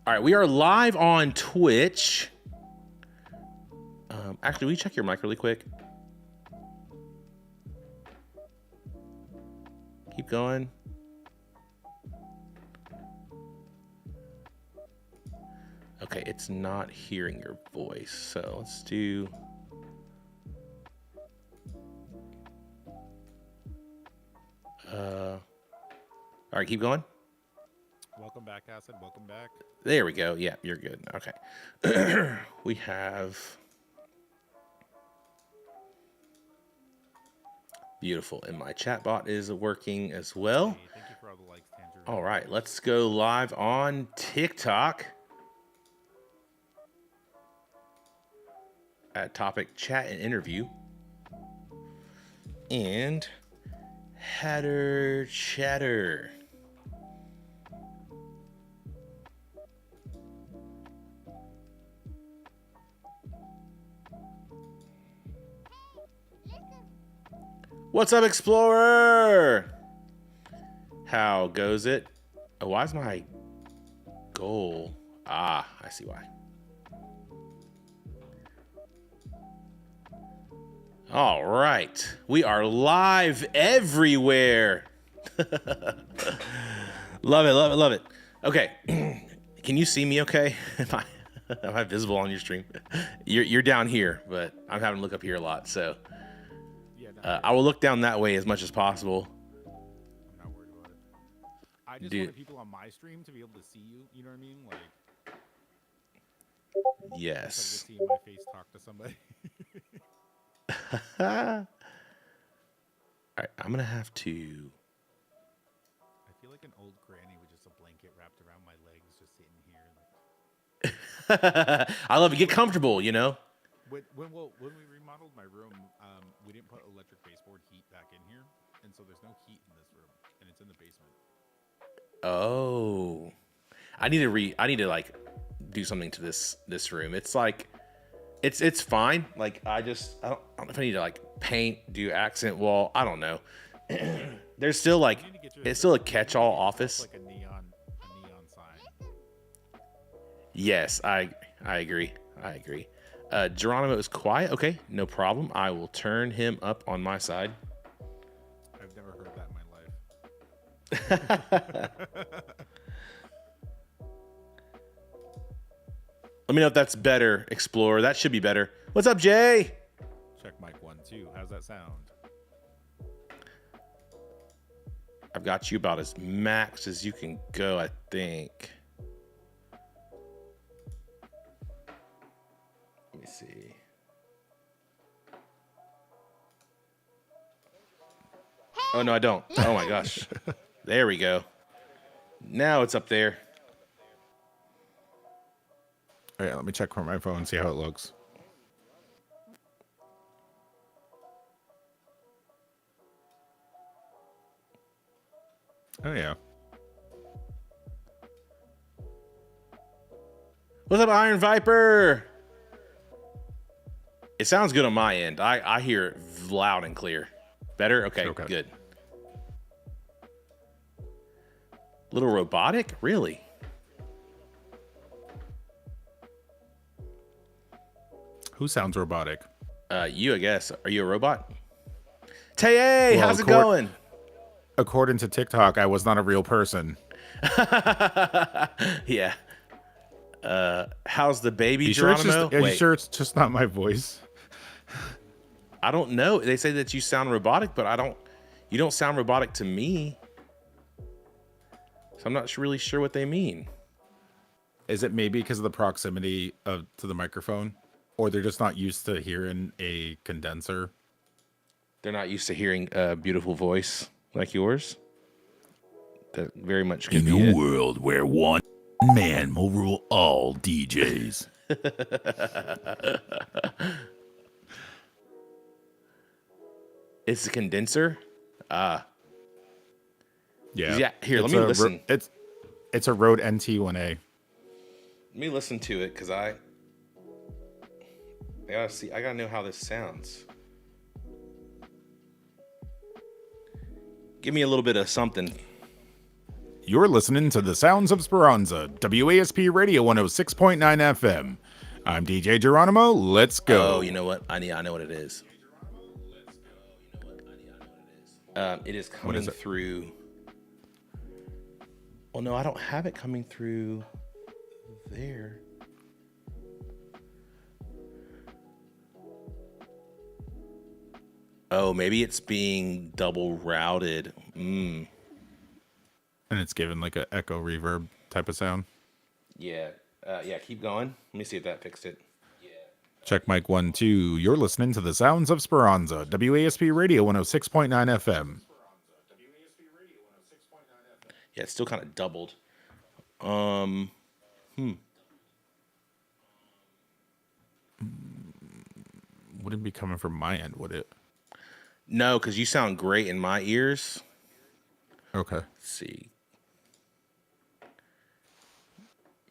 All right, we are live on Twitch. Actually, will you check your mic really quick? Keep going. Okay, it's not hearing your voice, so let's do... All right, keep going. Welcome back, Acid. Welcome back. There we go. Yeah, you're good. Okay. We have... Beautiful. And my chat bot is working as well. Hey, thank you for all the likes, Tangerine. All right, let's go live on TikTok. At topic chat and interview. And Hatter Chatter. What's up, Explorer? How goes it? Oh, why is my goal? Ah, I see why. All right. We are live everywhere. Love it, love it, love it. Okay. Can you see me okay? Am I visible on your stream? You're down here, but I'm having to look up here a lot, so... I will look down that way as much as possible. I'm not worried about it. I just wanted people on my stream to be able to see you. You know what I mean? Like, yes. Instead of just seeing my face talk to somebody. All right, I'm gonna have to. I feel like an old granny with just a blanket wrapped around my legs, just sitting here. Like... I love it. Get comfortable, you know. When we remodeled my room, we didn't put electric baseboard heat back in here, and so there's no heat in this room, and it's in the basement. Oh, I need to like do something to this room. It's like, it's fine. Like I don't know if I need to like paint, do accent wall. I don't know. There's still like, it's still a catch-all office. Like a neon sign. Yes, I agree. Geronimo is quiet. Okay, no problem. I will turn him up on my side. I've never heard that in my life. Let me know if that's better, Explorer. That should be better. What's up, Jay? Check mic 1, 2. How's that sound? I've got you about as max as you can go, I think. Let me see. Oh, no, I don't. Oh, my gosh. There we go. Now it's up there. All right, let me check for my phone, see how it looks. Oh, yeah. What's up, Iron Viper? It sounds good on my end. I hear it loud and clear. Better? Okay, good. Little robotic? Really? Who sounds robotic? You, I guess. Are you a robot? Tay, well, how's it going? According to TikTok, I was not a real person. Yeah. How's the baby, Geronimo? Are you sure it's just not my voice? I don't know. They say that you sound robotic, but you don't sound robotic to me. So I'm not really sure what they mean. Is it maybe because of the proximity to the microphone? Or they're just not used to hearing a condenser? They're not used to hearing a beautiful voice like yours? That very much could be in a world where one man will rule all DJs. It's a condenser? Yeah. Yeah. Here, let me listen. It's a Rode NT1A. Let me listen to it, because I gotta know how this sounds. Give me a little bit of something. You're listening to the sounds of Speranza, WASP Radio 106.9 FM. I'm DJ Geronimo. Let's go. Oh, you know what? I know what it is. It is coming through. Well, no, I don't have it coming through there. Oh, maybe it's being double routed. And it's giving like a echo reverb type of sound. Yeah. Yeah, keep going. Let me see if that fixed it. Check mic 1, 2. You're listening to the sounds of Speranza, WASP Radio 106.9 FM. Yeah, it's still kind of doubled. Wouldn't be coming from my end, would it? No, because you sound great in my ears. Okay. Let's see.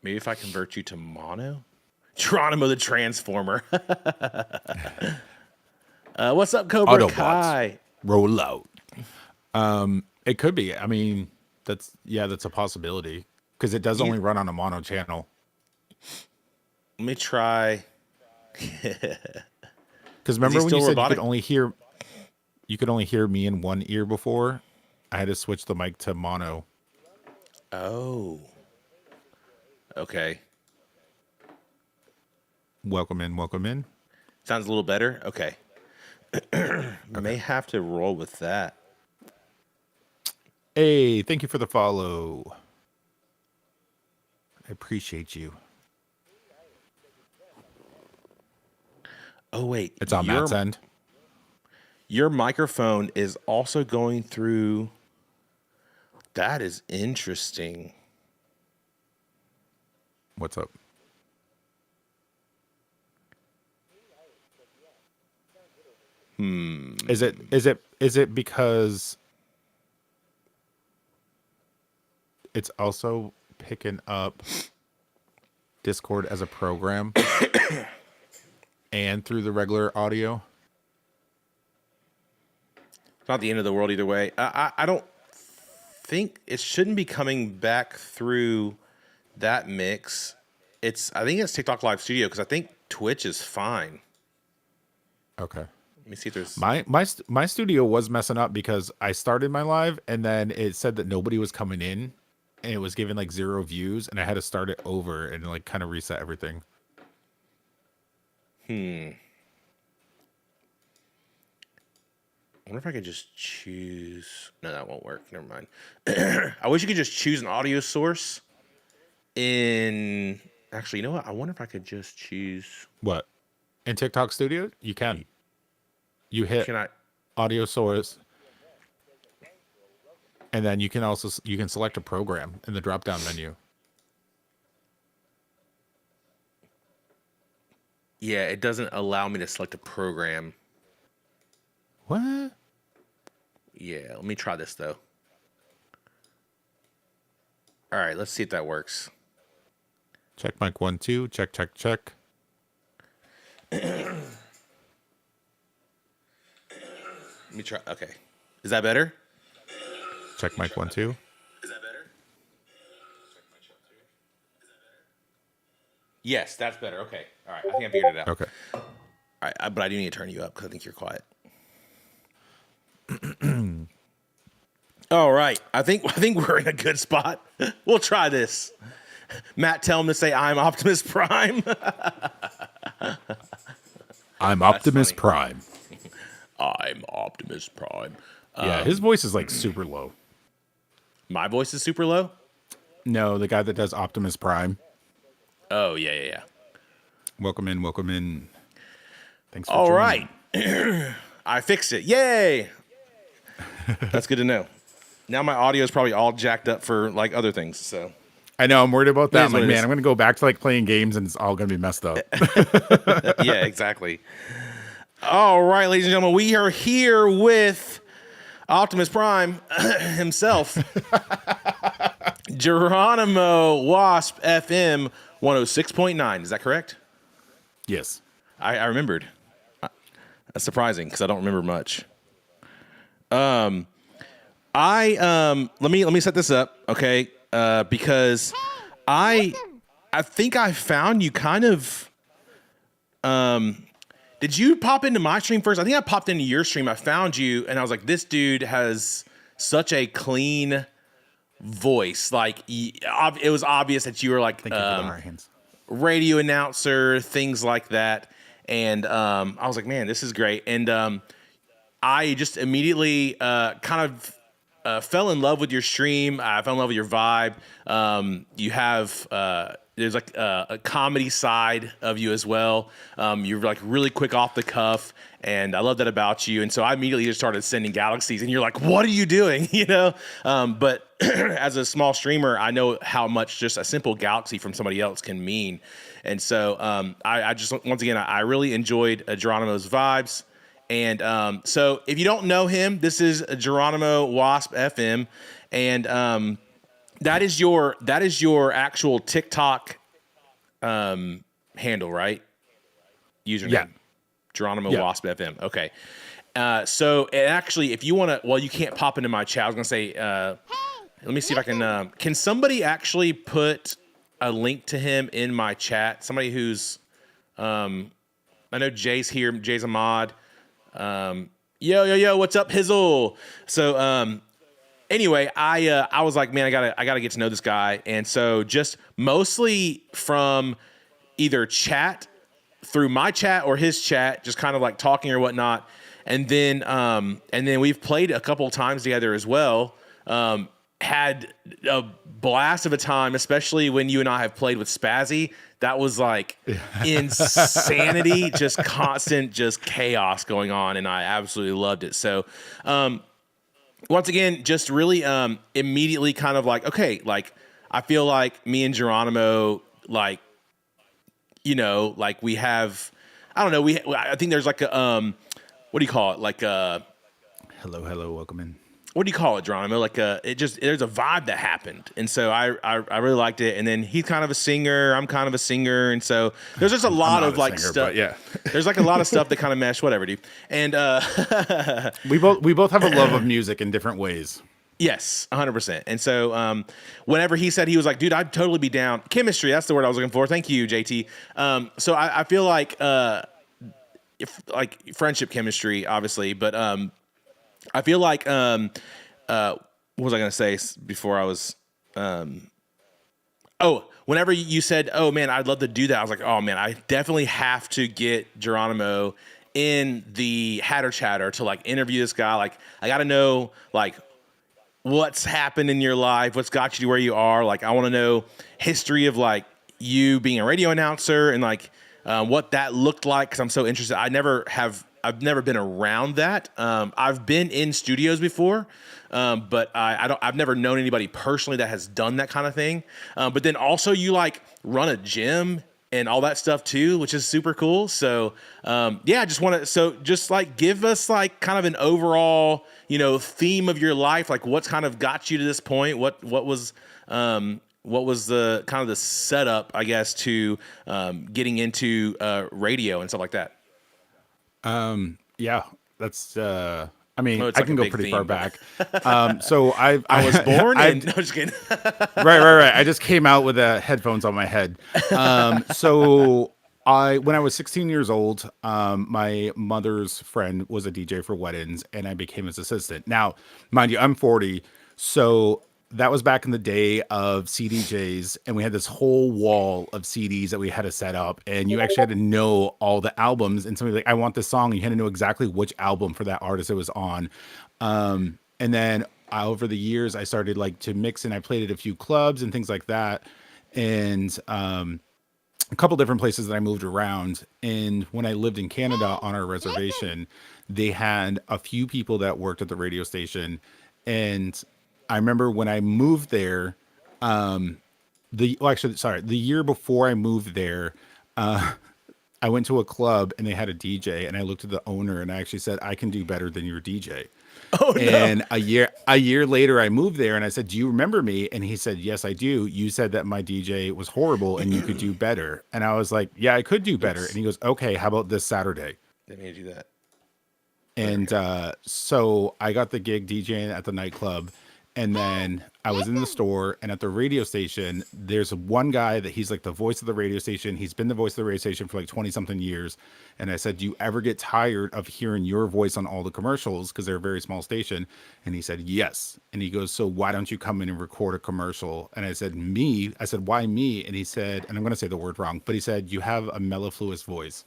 Maybe if I convert you to mono? Geronimo the Transformer. What's up, Cobra Autobots. Kai? Roll out. It could be. I mean, that's a possibility because it does only run on a mono channel. Let me try. Because remember when you said you could only hear me in one ear before? I had to switch the mic to mono. Oh. Okay. Welcome in. Sounds a little better. Okay. May have to roll with that. Hey, thank you for the follow. I appreciate you. Oh, wait. It's on Matt's end. Your microphone is also going through. That is interesting. What's up? Is it because it's also picking up Discord as a program and through the regular audio? It's not the end of the world either way. I don't think it shouldn't be coming back through that mix. I think it's TikTok Live Studio because I think Twitch is fine. Okay. Let me see if there's my studio was messing up because I started my live and then it said that nobody was coming in and it was giving like 0 views and I had to start it over and like kind of reset everything. I wonder if I could just choose. No, that won't work. Never mind. I wish you could just choose an audio source. Actually, you know what? I wonder if I could just choose. What? In TikTok Studio, you can. You hit audio source, and then you can select a program in the drop-down menu. Yeah, it doesn't allow me to select a program. What? Yeah, let me try this though. All right, let's see if that works. Check mic 1, 2. Check. Let me try. Okay, is that better? Check mic 1, 2. Is that better? Yes, that's better. Okay, all right. I think I figured it out. Okay. All right, but I do need to turn you up because I think you're quiet. All right, I think we're in a good spot. We'll try this. Matt, tell him to say I'm Optimus Prime. I'm Optimus funny. Prime. I'm Optimus Prime. Yeah, his voice is like super low. My voice is super low? No, the guy that does Optimus Prime. Oh, yeah. Welcome in. Thanks for All joining. right. I fixed it. Yay. That's good to know. Now my audio is probably all jacked up for like other things. So I know, I'm worried about that. I'm like, what it man, is. I'm going to go back to like playing games and it's all going to be messed up. yeah, exactly. All right, ladies and gentlemen, we are here with Optimus Prime himself, Geronimo Wasp FM 106.9. Is that correct? Yes. I remembered. That's surprising because I don't remember much. I let me set this up, okay? Because I think I found you kind of. Did you pop into my stream first? I think I popped into your stream. I found you, and I was like, this dude has such a clean voice. Like, it was obvious that you were like radio announcer, things like that. And I was like, man, this is great. And I just immediately kind of fell in love with your stream. I fell in love with your vibe. You have there's like a comedy side of you as well. You're like really quick off the cuff, and I love that about you. And so I immediately just started sending galaxies, and you're like, what are you doing? You know? But as a small streamer, I know how much just a simple galaxy from somebody else can mean. And so I just, once again, I really enjoyed Geronimo's vibes. And so if you don't know him, this is Geronimo Wasp FM. And that is your actual TikTok handle, right? Username. Yeah. Geronimo Wasp FM. Okay. So actually, if you want to, well, you can't pop into my chat. I was going to say, let me see if I can somebody actually put a link to him in my chat? Somebody who's, I know Jay's here. Jay's a mod. Yo, what's up, Hizzle? So, anyway, I was like, man, I gotta get to know this guy. And so just mostly from either chat through my chat or his chat, just kind of like talking or whatnot. And then we've played a couple of times together as well. Had a blast of a time, especially when you and I have played with Spazzy. That was like insanity, just constant, just chaos going on. And I absolutely loved it. So, once again, just really immediately kind of like, okay, like I feel like me and Geronimo, like, you know, like we have, I don't know, I think there's like a, what do you call it? Like a, hello, welcome in. What do you call it, Geronimo? Like there's a vibe that happened. And so I really liked it. And then he's kind of a singer, I'm kind of a singer. And so there's just a lot of like singer, stuff. Yeah. There's like a lot of stuff that kind of mesh, whatever, dude. And we both have a love of music in different ways. Yes, 100%. And so whenever he said, he was like, dude, I'd totally be down. Chemistry, that's the word I was looking for. Thank you, JT. So I feel like friendship chemistry, obviously, but I feel like what was I going to say before I was whenever you said, oh man, I'd love to do that, I was like, oh man, I definitely have to get Geronimo in the Hatter Chatter to like interview this guy. Like I got to know like what's happened in your life, what's got you to where you are. Like I want to know history of like you being a radio announcer and like what that looked like, because I'm so interested. I've never been around that. I've been in studios before, but I've never known anybody personally that has done that kind of thing. But then also you like run a gym and all that stuff too, which is super cool. So just like give us like kind of an overall, you know, theme of your life, like what's kind of got you to this point. What was the kind of the setup, I guess, to getting into radio and stuff like that? Yeah, that's, I mean, it's I like can a go big pretty theme, far but- back. So I was born and no, just kidding. right. I just came out with headphones on my head. So when I was 16 years old, my mother's friend was a DJ for weddings, and I became his assistant. Now, mind you, I'm 40, so that was back in the day of CDJs, and we had this whole wall of CDs that we had to set up, and you actually had to know all the albums. And somebody was like, I want this song, and you had to know exactly which album for that artist it was on. And then over the years, I started like to mix, and I played at a few clubs and things like that, and a couple different places that I moved around. And when I lived in Canada on our reservation, they had a few people that worked at the radio station, and I remember when I moved there, the year before I moved there, I went to a club and they had a DJ, and I looked at the owner and I actually said, I can do better than your DJ. Oh, no. And a year later I moved there and I said, do you remember me? And he said, yes, I do. You said that my DJ was horrible and you could do better. And I was like, yeah, I could do better. And he goes, okay, how about this Saturday? They made you that. And so I got the gig DJing at the nightclub. And then I was in the store, and at the radio station, there's one guy that he's like the voice of the radio station. He's been the voice of the radio station for like 20 something years. And I said, do you ever get tired of hearing your voice on all the commercials? Because they're a very small station. And he said, yes. And he goes, so why don't you come in and record a commercial? And I said, me? I said, why me? And he said, and I'm going to say the word wrong, but he said, you have a mellifluous voice.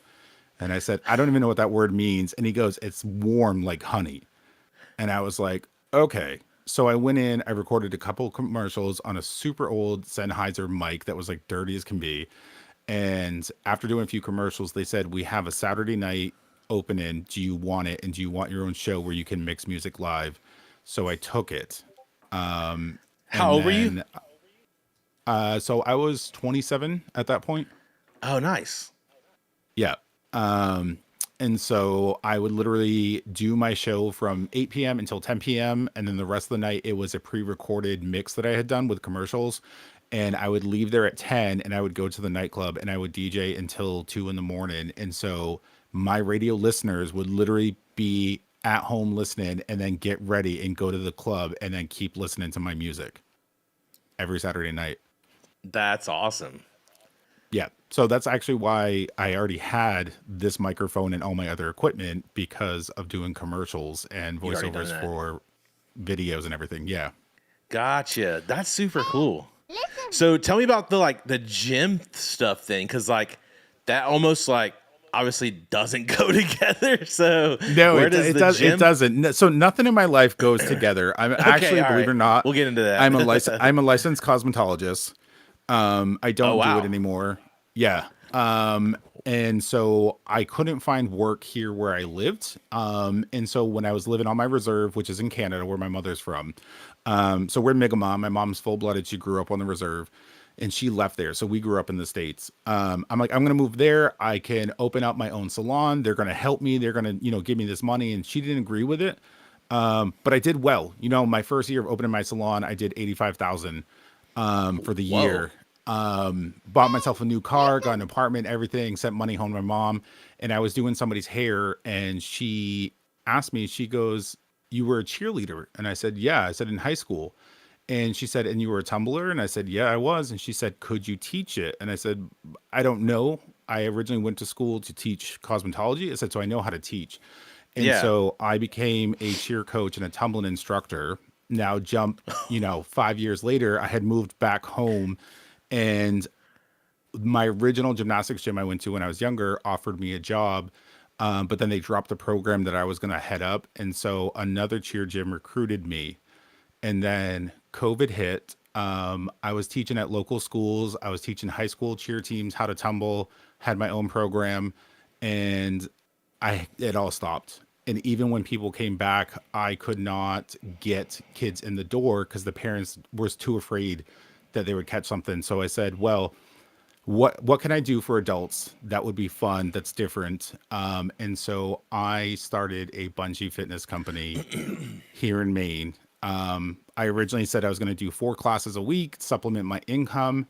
And I said, I don't even know what that word means. And he goes, it's warm like honey. And I was like, okay. So I went in, I recorded a couple commercials on a super old Sennheiser mic that was like dirty as can be. And after doing a few commercials, they said, we have a Saturday night opening. Do you want it? And do you want your own show where you can mix music live? So I took it. How old were you? So I was 27 at that point. Oh, nice. Yeah. And so I would literally do my show from 8 p.m. until 10 p.m. And then the rest of the night, it was a pre-recorded mix that I had done with commercials. And I would leave there at 10 and I would go to the nightclub and I would DJ until 2 in the morning. And so my radio listeners would literally be at home listening and then get ready and go to the club and then keep listening to my music every Saturday night. That's awesome. Yeah. So that's actually why I already had this microphone and all my other equipment, because of doing commercials and You'd already done voiceovers that. for videos and everything. Yeah. Gotcha. That's super cool. So tell me about the gym stuff thing, because like that almost like obviously doesn't go together. So No, where it does the does. gym? It doesn't. So nothing in my life goes together. I'm actually, all believe it or right. not, We'll get into that. I'm a licensed cosmetologist. I don't wow. do it anymore. Yeah. And so I couldn't find work here where I lived. And so when I was living on my reserve, which is in Canada, where my mother's from, so we're Mi'kmaq. My mom's full-blooded. She grew up on the reserve and she left there. So we grew up in the States. I'm like, I'm going to move there. I can open up my own salon. They're going to help me. They're going to, give me this money. And she didn't agree with it. But I did well. My first year of opening my salon, I did $85,000 for the Whoa. year. Bought myself a new car, got an apartment, everything, sent money home to my mom. And I was doing somebody's hair and she asked me, she goes, you were a cheerleader? And I said, yeah. I said, in high school. And she said, and you were a tumbler? And I said, yeah, I was. And she said, could you teach it? And I said, I don't know. I originally went to school to teach cosmetology. I said, so I know how to teach. And Yeah. so I became a cheer coach and a tumbling instructor. Now jump, 5 years later, I had moved back home. And my original gymnastics gym I went to when I was younger offered me a job, but then they dropped the program that I was going to head up. And so another cheer gym recruited me. And then COVID hit. I was teaching at local schools. I was teaching high school cheer teams how to tumble, had my own program, and it all stopped. And even when people came back, I could not get kids in the door because the parents were too afraid that they would catch something. So I said, well, what can I do for adults that would be fun, that's different? And so I started a bungee fitness company here in Maine. I originally said I was going to do 4 classes a week, supplement my income,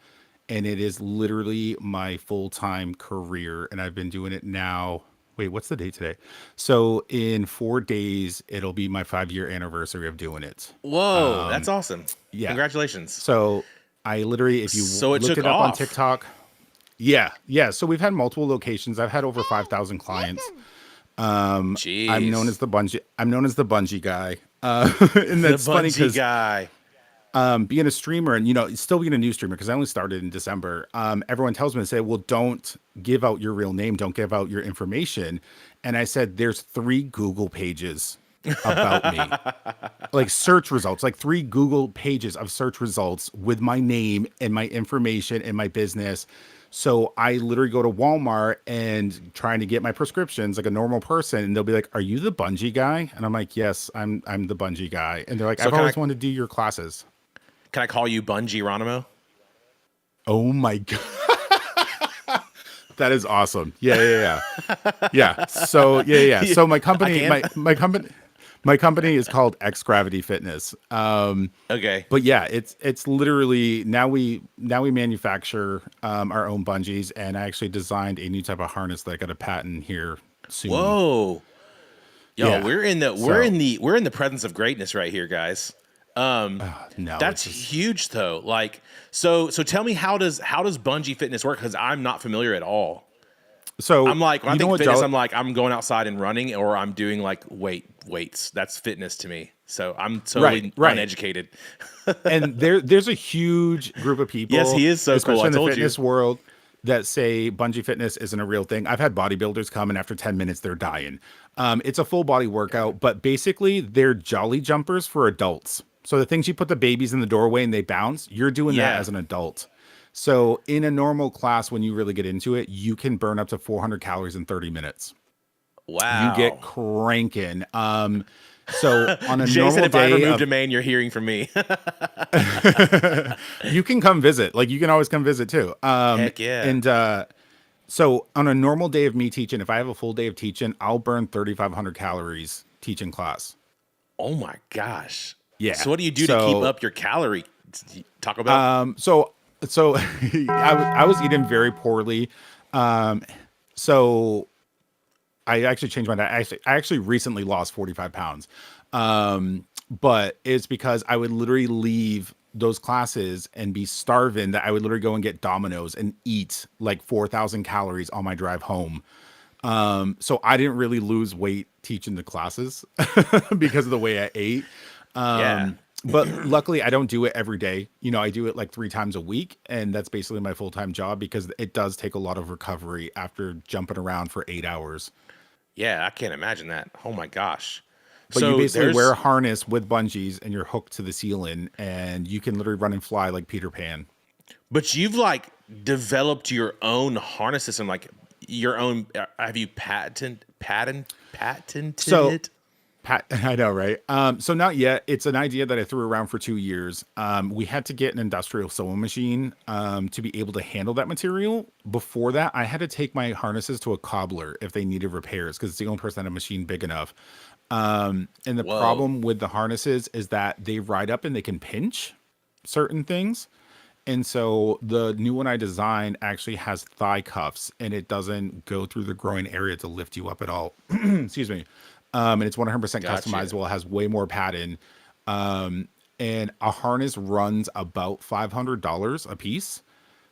and it is literally my full-time career. And I've been doing it now. Wait, what's the date today? So in 4 days, it'll be my 5-year anniversary of doing it. Whoa, that's awesome. yeah. Congratulations. So I literally, if you So it looked took it up on off. TikTok, yeah. So we've had multiple locations. I've had over 5,000 clients. Jeez. I'm known as the bungee guy. And that's the funny bungee because guy. being a streamer and still being a new streamer, because I only started in December, everyone tells me to say, well, don't give out your real name, don't give out your information. And I said, there's 3 Google pages about me, like search results, like 3 Google pages of search results with my name and my information and my business. So I literally go to Walmart and trying to get my prescriptions like a normal person, and they'll be like, are you the bungee guy? And I'm like, yes, I'm the bungee guy. And they're like, So I've can always I- wanted to do your classes. Can I call you Bungee Ronimo? Oh my God. That is awesome. Yeah. So yeah. So my company, I my company is called X Gravity Fitness. Okay. But yeah, it's literally now we manufacture our own bungees, and I actually designed a new type of harness that I got a patent here soon. Whoa. Yo, Yeah. we're in the we're in the presence of greatness right here, guys. No, That's huge though. Like, so tell me, how does Bungee Fitness work? Because I'm not familiar at all. so I'm like, when I you know think what fitness, Jolly- I'm like, I'm going outside and running, or I'm doing like weights. That's fitness to me. So I'm totally Right. uneducated. and there's a huge group of people. Yes, he is so cool. especially I in the told you. fitness world, that say bungee fitness isn't a real thing. I've had bodybuilders come and after 10 minutes they're dying. It's a full body workout, but basically they're jolly jumpers for adults. So the things you put the babies in the doorway and they bounce, you're doing that Yeah. as an adult. So in a normal class, when you really get into it, you can burn up to 400 calories in 30 minutes. Wow. You get cranking. So on a Jay normal said, if I ever day, move of- to Maine, you're hearing from me. you can come visit. Like, you can always come visit too. Heck yeah. And so on a normal day of me teaching, if I have a full day of teaching, I'll burn 3,500 calories teaching class. Oh my gosh. Yeah. So what do you do to keep So- up your calorie? Taco Bell? So I was eating very poorly. So I actually changed my diet. I actually recently lost 45 pounds. But it's because I would literally leave those classes and be starving, that I would literally go and get Domino's and eat like 4,000 calories on my drive home. So I didn't really lose weight teaching the classes because of the way I ate. Yeah. But luckily I don't do it every day. You know, I do it like 3 times a week, and that's basically my full-time job, because it does take a lot of recovery after jumping around for 8 hours. Yeah, I can't imagine that. Oh my gosh. But So you basically there's- wear a harness with bungees and you're hooked to the ceiling, and you can literally run and fly like Peter Pan. But you've like developed your own harness system, like your own. Have you patented So- it? I know, right? So not yet. It's an idea that I threw around for 2 years. We had to get an industrial sewing machine to be able to handle that material. Before that, I had to take my harnesses to a cobbler if they needed repairs, because it's the only person that had a machine big enough. And the Whoa. problem with the harnesses is that they ride up and they can pinch certain things. And so the new one I designed actually has thigh cuffs, and it doesn't go through the groin area to lift you up at all. Excuse me. And it's 100% Gotcha. customizable. It has way more padding. And a harness runs about $500 a piece.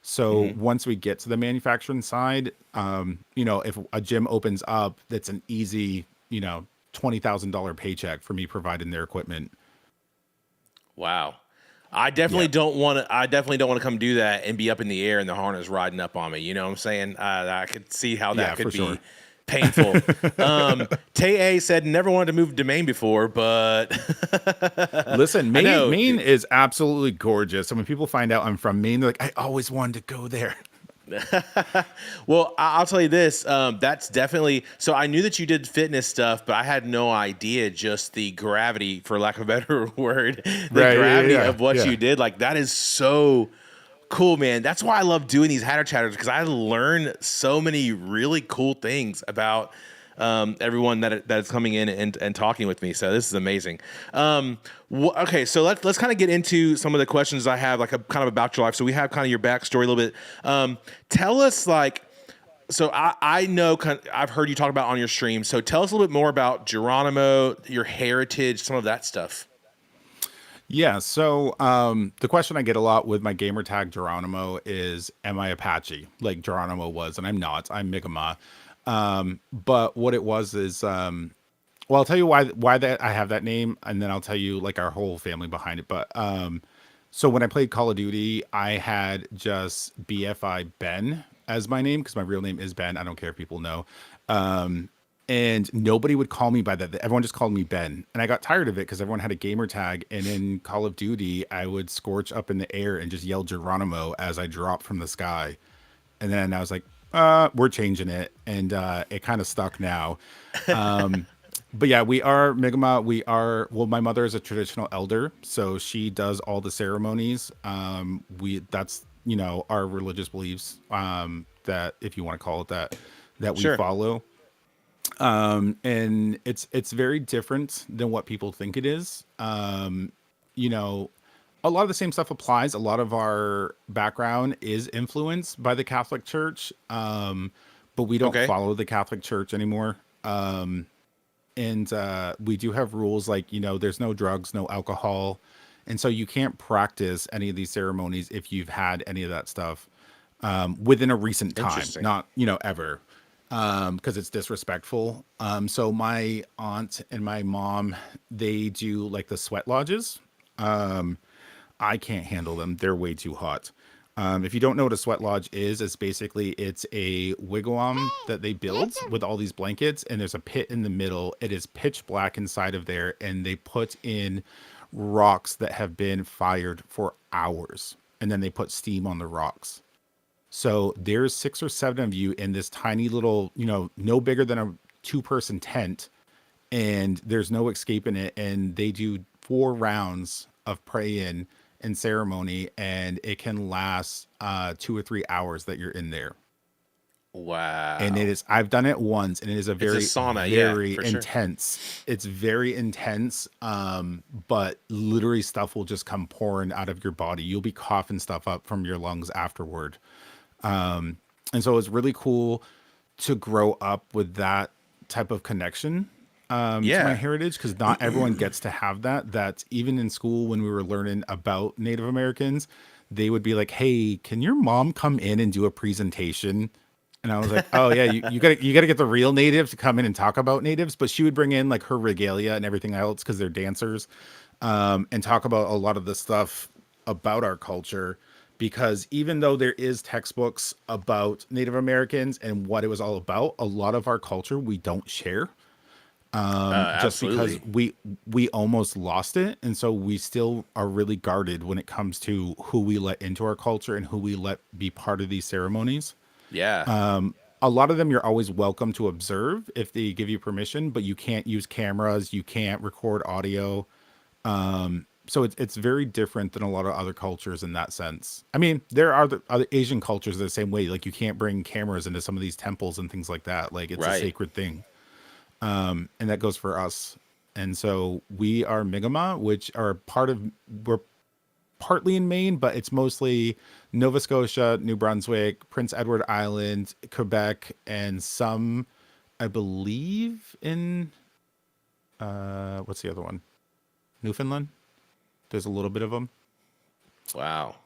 So once we get to the manufacturing side, you know, if a gym opens up, that's an easy, you know, $20,000 paycheck for me providing their equipment. Wow. I definitely don't want to. I definitely don't want to come do that and be up in the air and the harness riding up on me. You know what I'm saying? I could see how that Yeah, could for be sure. painful. Tay said never wanted to move to Maine before, but Listen, know. Maine is absolutely gorgeous. And when people find out I'm from Maine, they're like, I always wanted to go there. well, I'll tell you this. That's definitely. So I knew that you did fitness stuff, but I had no idea just the gravity, for lack of a better word, the Right, yeah, gravity yeah, of what yeah. you did. Like, that is so cool, man. That's why I love doing these Hatter Chatters, because I learn so many really cool things about everyone that's coming in and talking with me. So this is amazing. Okay, so let's kind of get into some of the questions I have, like kind of about your life. So we have kind of your backstory a little bit. Tell us, like, so I know I've heard you talk about on your stream. So tell us a little bit more about Geronimo, your heritage, some of that stuff. Yeah, so the question I get a lot with my gamer tag Geronimo is, am I Apache? Like Geronimo was, and I'm not. I'm Mi'kmaq. But what it was is, well, I'll tell you why that I have that name, and then I'll tell you like our whole family behind it. But so when I played Call of Duty, I had just BFI Ben as my name, because my real name is Ben. I don't care if people know. And nobody would call me by that. Everyone just called me Ben. And I got tired of it because everyone had a gamer tag. And in Call of Duty, I would scorch up in the air and just yell Geronimo as I dropped from the sky. And then I was like, we're changing it. And it kind of stuck now. But yeah, we are Mi'kmaq. Well, my mother is a traditional elder, so she does all the ceremonies. That's, you know, our religious beliefs, that, if you want to call it that we Sure. follow. And it's very different than what people think it is. You know, a lot of the same stuff applies. A lot of our background is influenced by the Catholic Church. But we don't Okay. follow the Catholic Church anymore. and we do have rules like, there's no drugs, no alcohol, and so you can't practice any of these ceremonies if you've had any of that stuff within a recent time, Interesting. not ever, because it's disrespectful. So my aunt and my mom, they do like the sweat lodges. I can't handle them. They're way too hot. If you don't know what a sweat lodge is, it's a wigwam that they build with all these blankets, and there's a pit in the middle. It is pitch black inside of there, and they put in rocks that have been fired for hours, and then they put steam on the rocks. So there's 6 or 7 of you in this tiny little, no bigger than a 2-person tent, and there's no escaping it. And they do 4 rounds of pray-in and ceremony, and it can last 2 or 3 hours that you're in there. Wow. And I've done it once, and it is a very sauna, very for sure. intense. It's very intense. But literally stuff will just come pouring out of your body. You'll be coughing stuff up from your lungs afterward. And so it's really cool to grow up with that type of connection to my heritage, because not everyone gets to have that. That even in school, when we were learning about Native Americans, they would be like, "Hey, can your mom come in and do a presentation?" And I was like, "Oh yeah, you gotta get the real natives to come in and talk about natives." But she would bring in like her regalia and everything else because they're dancers, and talk about a lot of the stuff about our culture. Because even though there is textbooks about Native Americans and what it was all about, a lot of our culture we don't share. Just because we almost lost it, and so we still are really guarded when it comes to who we let into our culture and who we let be part of these ceremonies. Yeah. A lot of them you're always welcome to observe if they give you permission, but you can't use cameras, you can't record audio. So it's very different than a lot of other cultures in that sense. I mean, there are other Asian cultures the same way. Like you can't bring cameras into some of these temples and things like that. Like it's a Right. sacred thing. And that goes for us. And so we are Mi'kmaq, which are we're partly in Maine, but it's mostly Nova Scotia, New Brunswick, Prince Edward Island, Quebec, and some, I believe, in what's the other one? Newfoundland. There's a little bit of them. Wow.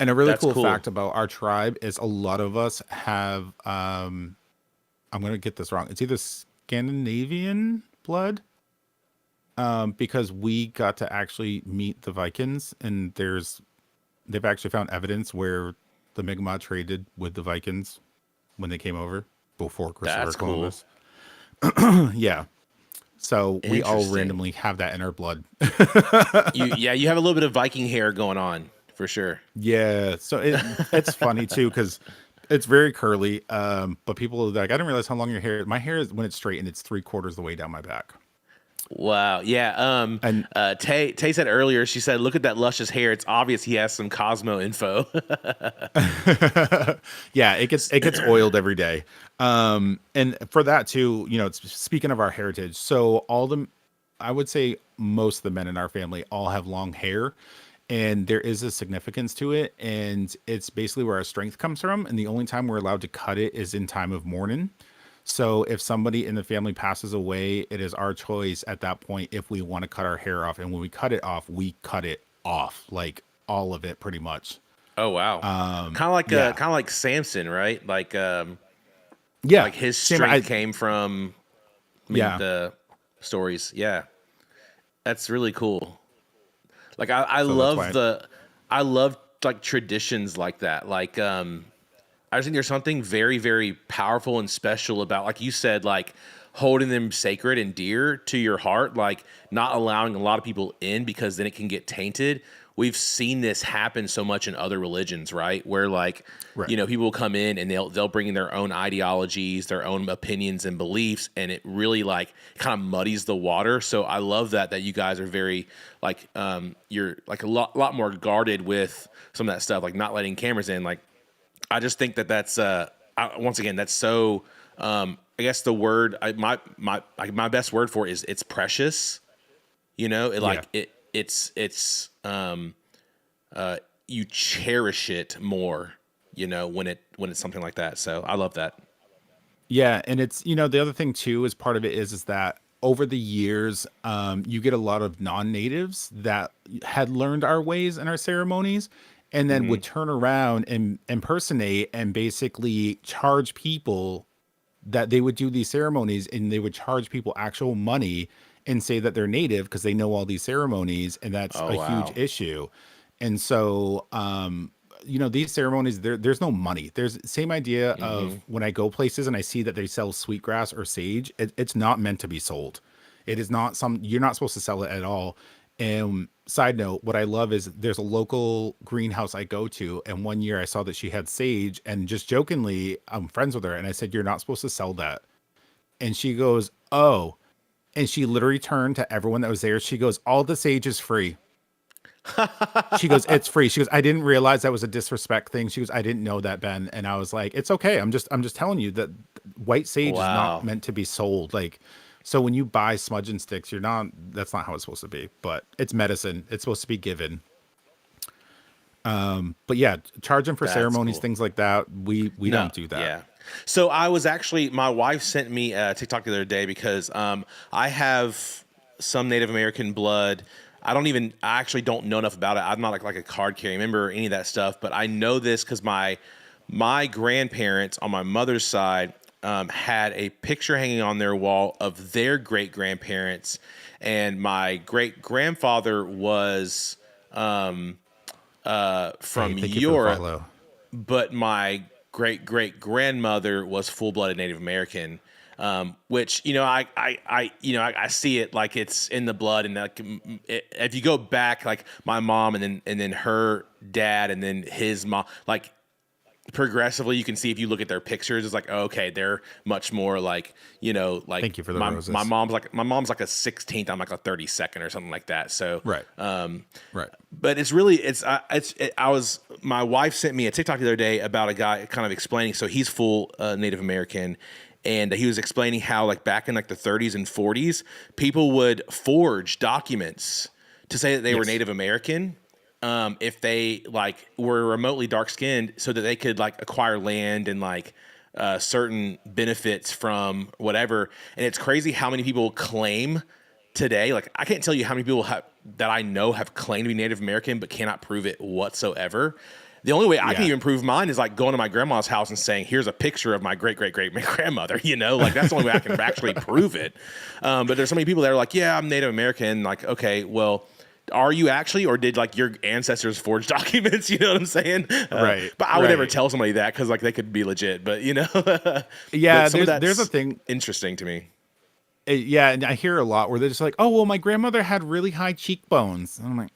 And a really That's cool cool. fact about our tribe is a lot of us have I'm going to get this wrong. It's either Scandinavian blood, because we got to actually meet the Vikings, and they've actually found evidence where the Mi'kmaq traded with the Vikings when they came over before Christopher That's cool. Columbus. Yeah. So we all Interesting. randomly have that in our blood. You have a little bit of Viking hair going on for sure. Yeah. So it's funny too, because it's very curly. But people are like, I didn't realize how long your hair is. My hair is, when it's straight, and it's 3/4 the way down my back. Wow. Yeah. And Tay said earlier, she said, look at that luscious hair. It's obvious he has some Cosmo info. yeah, it gets oiled every day. And for that too, speaking of our heritage, so I would say most of the men in our family all have long hair, and there is a significance to it, and it's basically where our strength comes from. And the only time we're allowed to cut it is in time of mourning. So if somebody in the family passes away, it is our choice at that point if we want to cut our hair off. And when we cut it off, we cut it off, like all of it pretty much. Oh, wow. Yeah. Kind of like Samson, right? Like, Yeah. like his Same, strength came from Yeah. the stories. Yeah. That's really cool. Like I So that's love why I love like traditions like that. Like I just think there's something very, very powerful and special about, like you said, like holding them sacred and dear to your heart, like not allowing a lot of people in because then it can get tainted. We've seen this happen so much in other religions, right? Where like, Right. people will come in and they'll bring in their own ideologies, their own opinions and beliefs, and it really like kind of muddies the water. So I love that you guys are very like you're like a lot more guarded with some of that stuff, like not letting cameras in. Like I just think that's once again that's so I guess the word my best word for it is it's precious. It's you cherish it more, when it's something like that. So I love that. Yeah, and it's the other thing too is part of it is that over the years, you get a lot of non-natives that had learned our ways and our ceremonies, and then would turn around and impersonate and basically charge people that they would do these ceremonies, and they would charge people actual money and say that they're native because they know all these ceremonies, and that's Oh a wow. huge issue. And so, these ceremonies, there's no money. There's same idea of when I go places and I see that they sell sweetgrass or sage, it's not meant to be sold. It is not you're not supposed to sell it at all. And side note, what I love is there's a local greenhouse I go to, and one year I saw that she had sage, and just jokingly, I'm friends with her, and I said, "You're not supposed to sell that." And she goes, "Oh," and she literally turned to everyone that was there. She goes, "All the sage is free." She goes, "It's free." She goes, "I didn't realize that was a disrespect thing." She goes, "I didn't know that, Ben." And I was like, "It's okay. I'm just telling you that white sage is not Wow. meant to be sold. Like, so when you buy smudge and sticks, that's not how it's supposed to be. But it's medicine. It's supposed to be given." But yeah, charging for That's ceremonies, cool. things like that, we No, don't do that. yeah. So I was actually, my wife sent me a TikTok the other day because I have some Native American blood. I actually don't know enough about it. I'm not like a card carrying member or any of that stuff, but I know this because my grandparents on my mother's side had a picture hanging on their wall of their great grandparents, and my great grandfather was Hey, from thank you for the Europe, follow. but my great great grandmother was full blooded Native American. Which I see it like it's in the blood, and like if you go back, like my mom and then her dad and then his mom, like progressively you can see if you look at their pictures, it's like, oh, okay, they're much more like, like Thank you for the my roses. mom's like a 16th, I'm like a 32nd or something like that. So Right. Right. but it's really I was my wife sent me a TikTok the other day about a guy kind of explaining. So he's full Native American, and he was explaining how like back in like the 30s and 40s, people would forge documents to say that they were Yes. Native American. If they like were remotely dark skinned, so that they could like acquire land and like certain benefits from whatever. And it's crazy how many people claim today. Like I can't tell you how many people that I know have claimed to be Native American but cannot prove it whatsoever. The only way I can Yeah. even prove mine is like going to my grandma's house and saying, "Here's a picture of my great great great grandmother." Like that's the only way I can actually prove it. But there's so many people that are like, "Yeah, I'm Native American." Like, okay, well, are you actually, or did like your ancestors forge documents? You know what I'm saying? Right, But I would never right. tell somebody that because like they could be legit. But Yeah, but some of there's a that's thing. interesting to me. Yeah, and I hear a lot where they're just like, "Oh, well, my grandmother had really high cheekbones." And I'm like,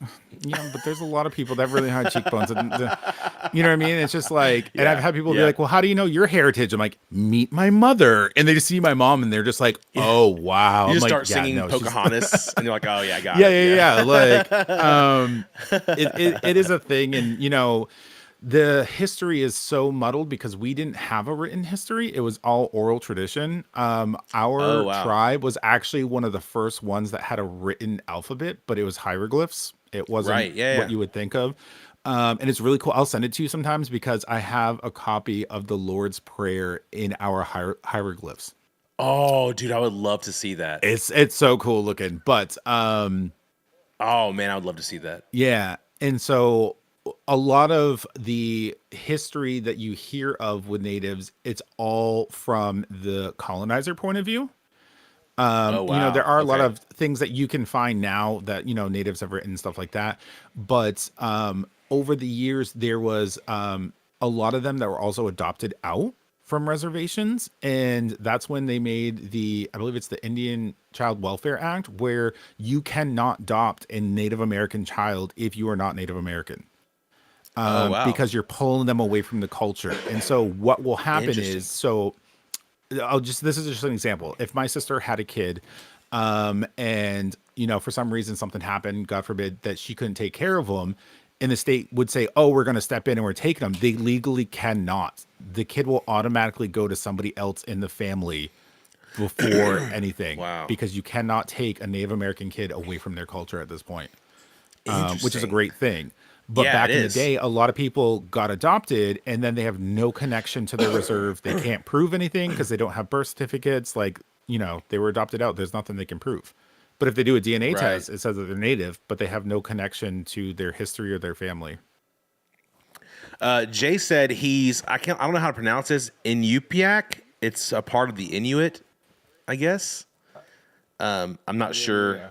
"Yeah, but there's a lot of people that have really high cheekbones." And you know what I mean? It's just like, and I've Yeah, had people be yeah. like, "Well, how do you know your heritage?" I'm like, "Meet my mother," and they just see my mom, and they're just like, "Oh, wow." You I'm just like, start "Yeah, singing no, she's Pocahontas, and you're like, "Oh yeah, I got yeah, it." yeah, yeah." Like, it is a thing, and the history is so muddled because we didn't have a written history. It was all oral tradition. Oh Our wow. tribe was actually one of the first ones that had a written alphabet, but it was hieroglyphs. It wasn't Right. Yeah. what Yeah. you would think of. And it's really cool. I'll send it to you sometimes because I have a copy of the Lord's Prayer in our hieroglyphs. Oh, dude, I would love to see that. It's so cool looking. But Oh man, I would love to see that. yeah. And so a lot of the history that you hear of with natives, it's all from the colonizer point of view. Oh There wow. are a lot Okay. of things that you can find now that, natives have written, stuff like that. But over the years, there was a lot of them that were also adopted out from reservations. And that's when they made I believe it's the Indian Child Welfare Act, where you cannot adopt a Native American child if you are not Native American, Oh wow. because you're pulling them away from the culture. And so what will happen Interesting. is, this is just an example. If my sister had a kid, and for some reason something happened, God forbid, that she couldn't take care of them, and the state would say, "Oh, we're going to step in and we're taking them," they legally cannot. The kid will automatically go to somebody else in the family before anything, Wow. because you cannot take a Native American kid away from their culture at this point, which is a Interesting. great thing. But Yeah, it back in the is. day, a lot of people got adopted and then they have no connection to their reserve. They can't prove anything because they don't have birth certificates. Like, they were adopted out. There's nothing they can prove. But if they do a DNA Right. test, it says that they're native, but they have no connection to their history or their family. Jay said I don't know how to pronounce this. Inupiaq. It's a part of the Inuit, I guess. I'm not sure.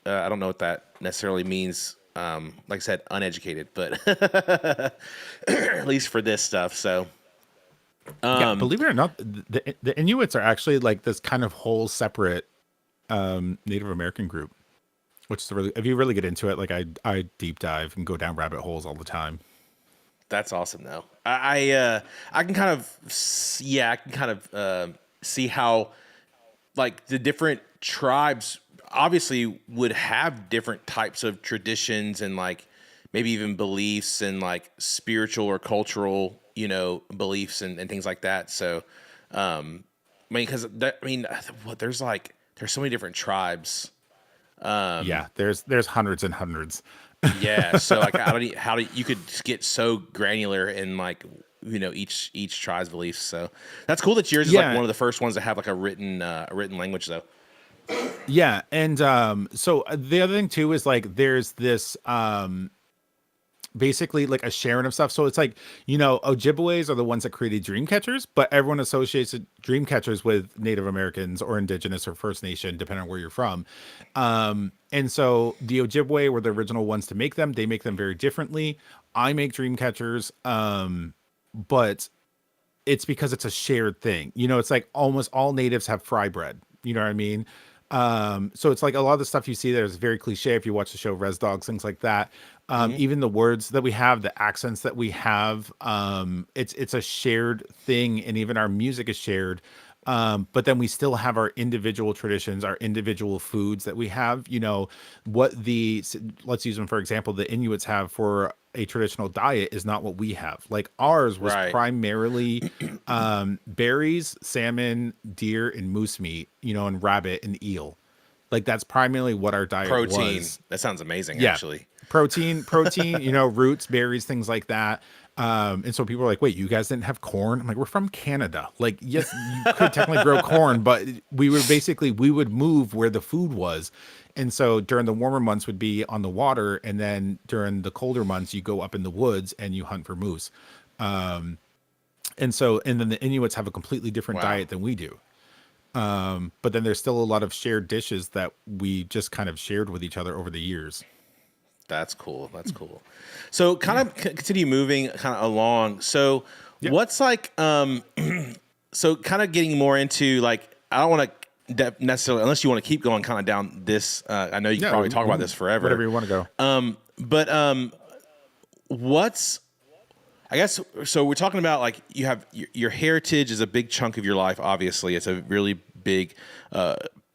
I don't know what that necessarily means. Like I said, uneducated, but at least for this stuff. So, Yeah, believe it or not, the Inuits are actually like this kind of whole separate Native American group, which is really, if you really get into it, like I deep dive and go down rabbit holes all the time. that's awesome, though. I can kind of see how like the different tribes obviously would have different types of traditions and like maybe even beliefs and like spiritual or cultural, beliefs and things like that. So, I mean, because there's so many different tribes. Yeah, there's hundreds and hundreds. Yeah. So like, how do you could just get so granular in like, each tribe's beliefs. So that's cool that yours is like Yeah. one of the first ones to have like a written language though. Yeah, and so the other thing too is like there's this basically like a sharing of stuff. So it's like, Ojibways are the ones that created dream catchers, but everyone associates dream catchers with Native Americans or Indigenous or First Nation, depending on where you're from. And so the Ojibwe were the original ones to make them. They make them very differently. I make dream catchers, but it's because it's a shared thing. It's like almost all natives have fry bread. You know what I mean? So it's like a lot of the stuff you see there is very cliche. If you watch the show Res Dogs, things like that. Even the words that we have, the accents that we have, it's a shared thing, and even our music is shared. But then we still have our individual traditions, our individual foods that we have. Let's use them for example. The Inuits have for a traditional diet is not what we have. Like ours was Right. primarily berries, salmon, deer, and moose meat. And rabbit and eel. Like that's primarily what our diet Protein. was. That sounds amazing, Yeah. actually. Protein, roots, berries, things like that. And so people are like, wait, you guys didn't have corn? I'm like, we're from Canada. Like, yes, you could technically grow corn, but we would move where the food was. And so during the warmer months would be on the water. And then during the colder months, you go up in the woods and you hunt for moose. And then the Inuits have a completely different Wow. diet than we do. But then there's still a lot of shared dishes that we just kind of shared with each other over the years. That's cool. So kind of continue moving kind of along. So what's like, so kind of getting more into like, I don't want to necessarily, unless you want to keep going kind of down this, I know you can probably talk about this forever. Whatever you want to go. But what's, I guess, so we're talking about like you have your heritage is a big chunk of your life. Obviously it's a really big,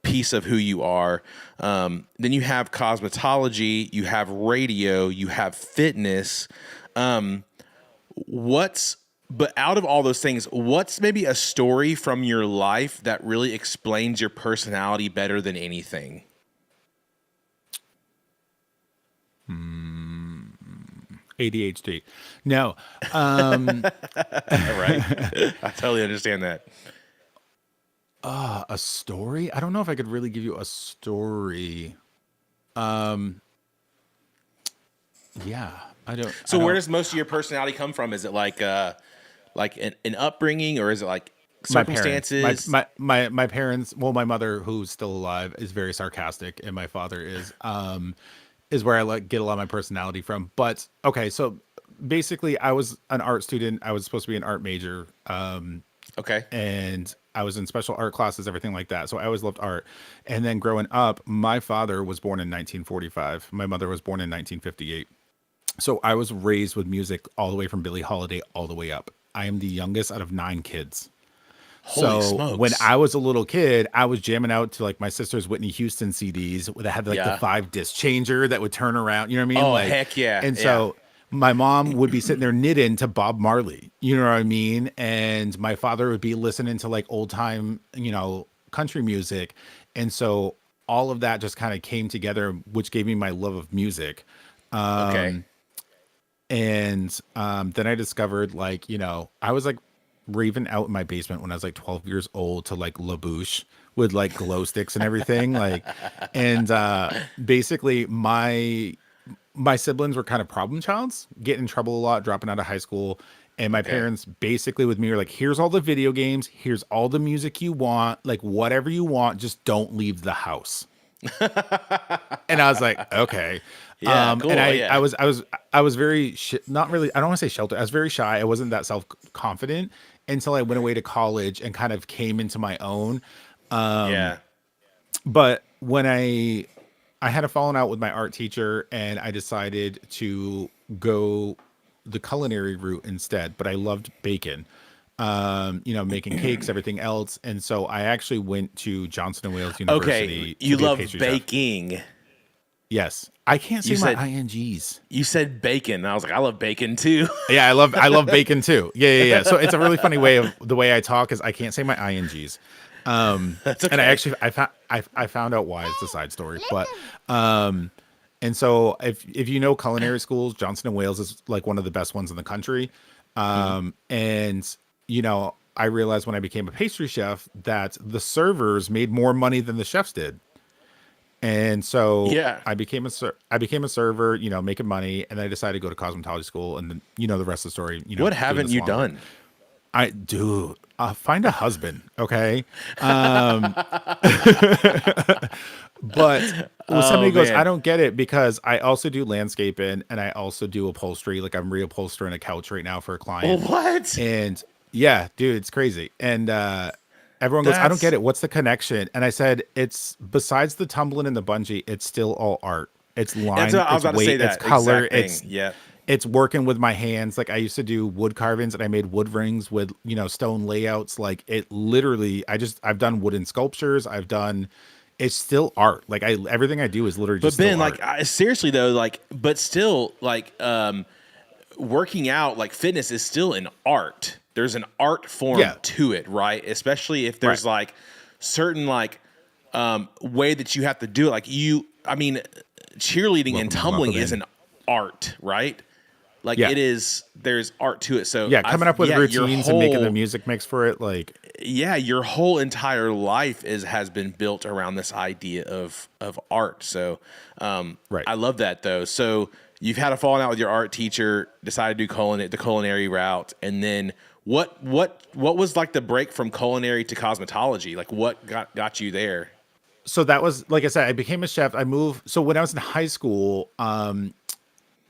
piece of who you are. Then you have cosmetology, you have radio, you have fitness. But out of all those things, what's maybe a story from your life that really explains your personality better than anything? ADHD. No. Right. I totally understand that. A story? I don't know if I could really give you a story. Yeah, I don't. So where does most of your personality come from? Is it like an upbringing, or is it like circumstances? My parents, well, my mother, who's still alive, is very sarcastic, and my father is where I get a lot of my personality from. But okay, so basically I was an art student. I was supposed to be an art major. Okay. And I was in special art classes, everything like that. So I always loved art. And then growing up, my father was born in 1945. My mother was born in 1958. So I was raised with music all the way from Billie Holiday all the way up. I am the youngest out of 9 kids. Holy So smokes. when I was a little kid, I was jamming out to like my sister's Whitney Houston CDs that had like Yeah. the 5-disc changer that would turn around. You know what I mean? Oh, Like, heck yeah. And Yeah. so my mom would be sitting there knitting to Bob Marley. You know what I mean? And my father would be listening to like old time, country music. And so all of that just kind of came together, which gave me my love of music. Okay. And then I discovered I was like raving out in my basement when I was like 12 years old to like La Bouche, with like glow sticks and everything. Like, and basically my siblings were kind of problem childs, getting in trouble a lot, dropping out of high school. And my parents basically with me were like, here's all the video games, here's all the music you want, like whatever you want, just don't leave the house. And I was like, okay. Yeah, cool, And yeah. I was very not really, I don't want to say sheltered. I was very shy. I wasn't that self-confident until I went away to college and kind of came into my own. Yeah. But when I had a falling out with my art teacher and I decided to go the culinary route instead, but I loved bacon, making cakes, everything else. And so I actually went to Johnson & Wales University. Okay, you to be a love pastry chef. baking. Yes. I can't say You my said- INGs. You said bacon. And I was like, I love bacon too. Yeah, I love bacon too. Yeah. So it's a really funny way of the way I talk is I can't say my INGs. That's okay. And I found out why. It's a side story, but and so if you know culinary schools, Johnson & Wales is like one of the best ones in the country. And I realized when I became a pastry chef that the servers made more money than the chefs did. And so Yeah. I became a server, making money, and I decided to go to cosmetology school, and then the rest of the story. What doing haven't this you longer. done? I do find a husband, okay? But when somebody goes, man. I don't get it because I also do landscaping and I also do upholstery. Like I'm reupholstering a couch right now for a client. What? And yeah, dude, it's crazy. And everyone goes, I don't That's- get it. What's the connection? And I said, it's besides the tumbling and the bungee, it's still all art. It's line, That's what I was it's about to weight, say. That it's color, exact thing. it's Yeah. it's working with my hands. Like I used to do wood carvings and I made wood rings with, stone layouts. Like it literally, I've done wooden sculptures. It's still art. Like everything I do is literally But just Ben, still art. seriously though, but still, working out, like fitness is still an art. There's an art form Yeah. to it, right? Especially if there's Right. certain way that you have to do it. Cheerleading and Welcome to tumbling Muffin is In. an art, right? Yeah. There's art to it. So Yeah, coming up with your routines and making the whole- music mix for it. Like, yeah, your whole entire life has been built around this idea of art. So Right. I love that though. So you've had a falling out with your art teacher, decided to do the culinary route, and then what was like the break from culinary to cosmetology? Like what got you there? so that was, like I said, I became a chef. I moved. So when I was in high school,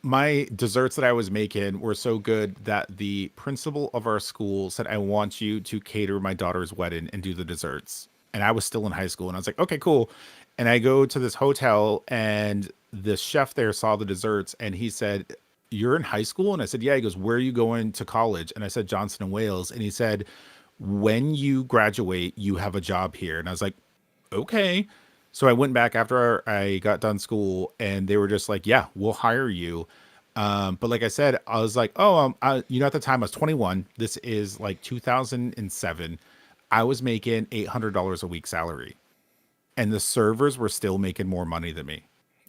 my desserts that I was making were so good that the principal of our school said, I want you to cater my daughter's wedding and do the desserts. And I was still in high school and I was like, okay, cool. And I go to this hotel and the chef there saw the desserts and he said, you're in high school? And I said, yeah. He goes, where are you going to college? And I said, Johnson & Wales. And he said, when you graduate, you have a job here. And I was like, okay. So I went back after I got done school and they were just like, yeah, we'll hire you. But like I said, I was like, at the time I was 21. This is like 2007. I was making $800 a week salary and the servers were still making more money than me.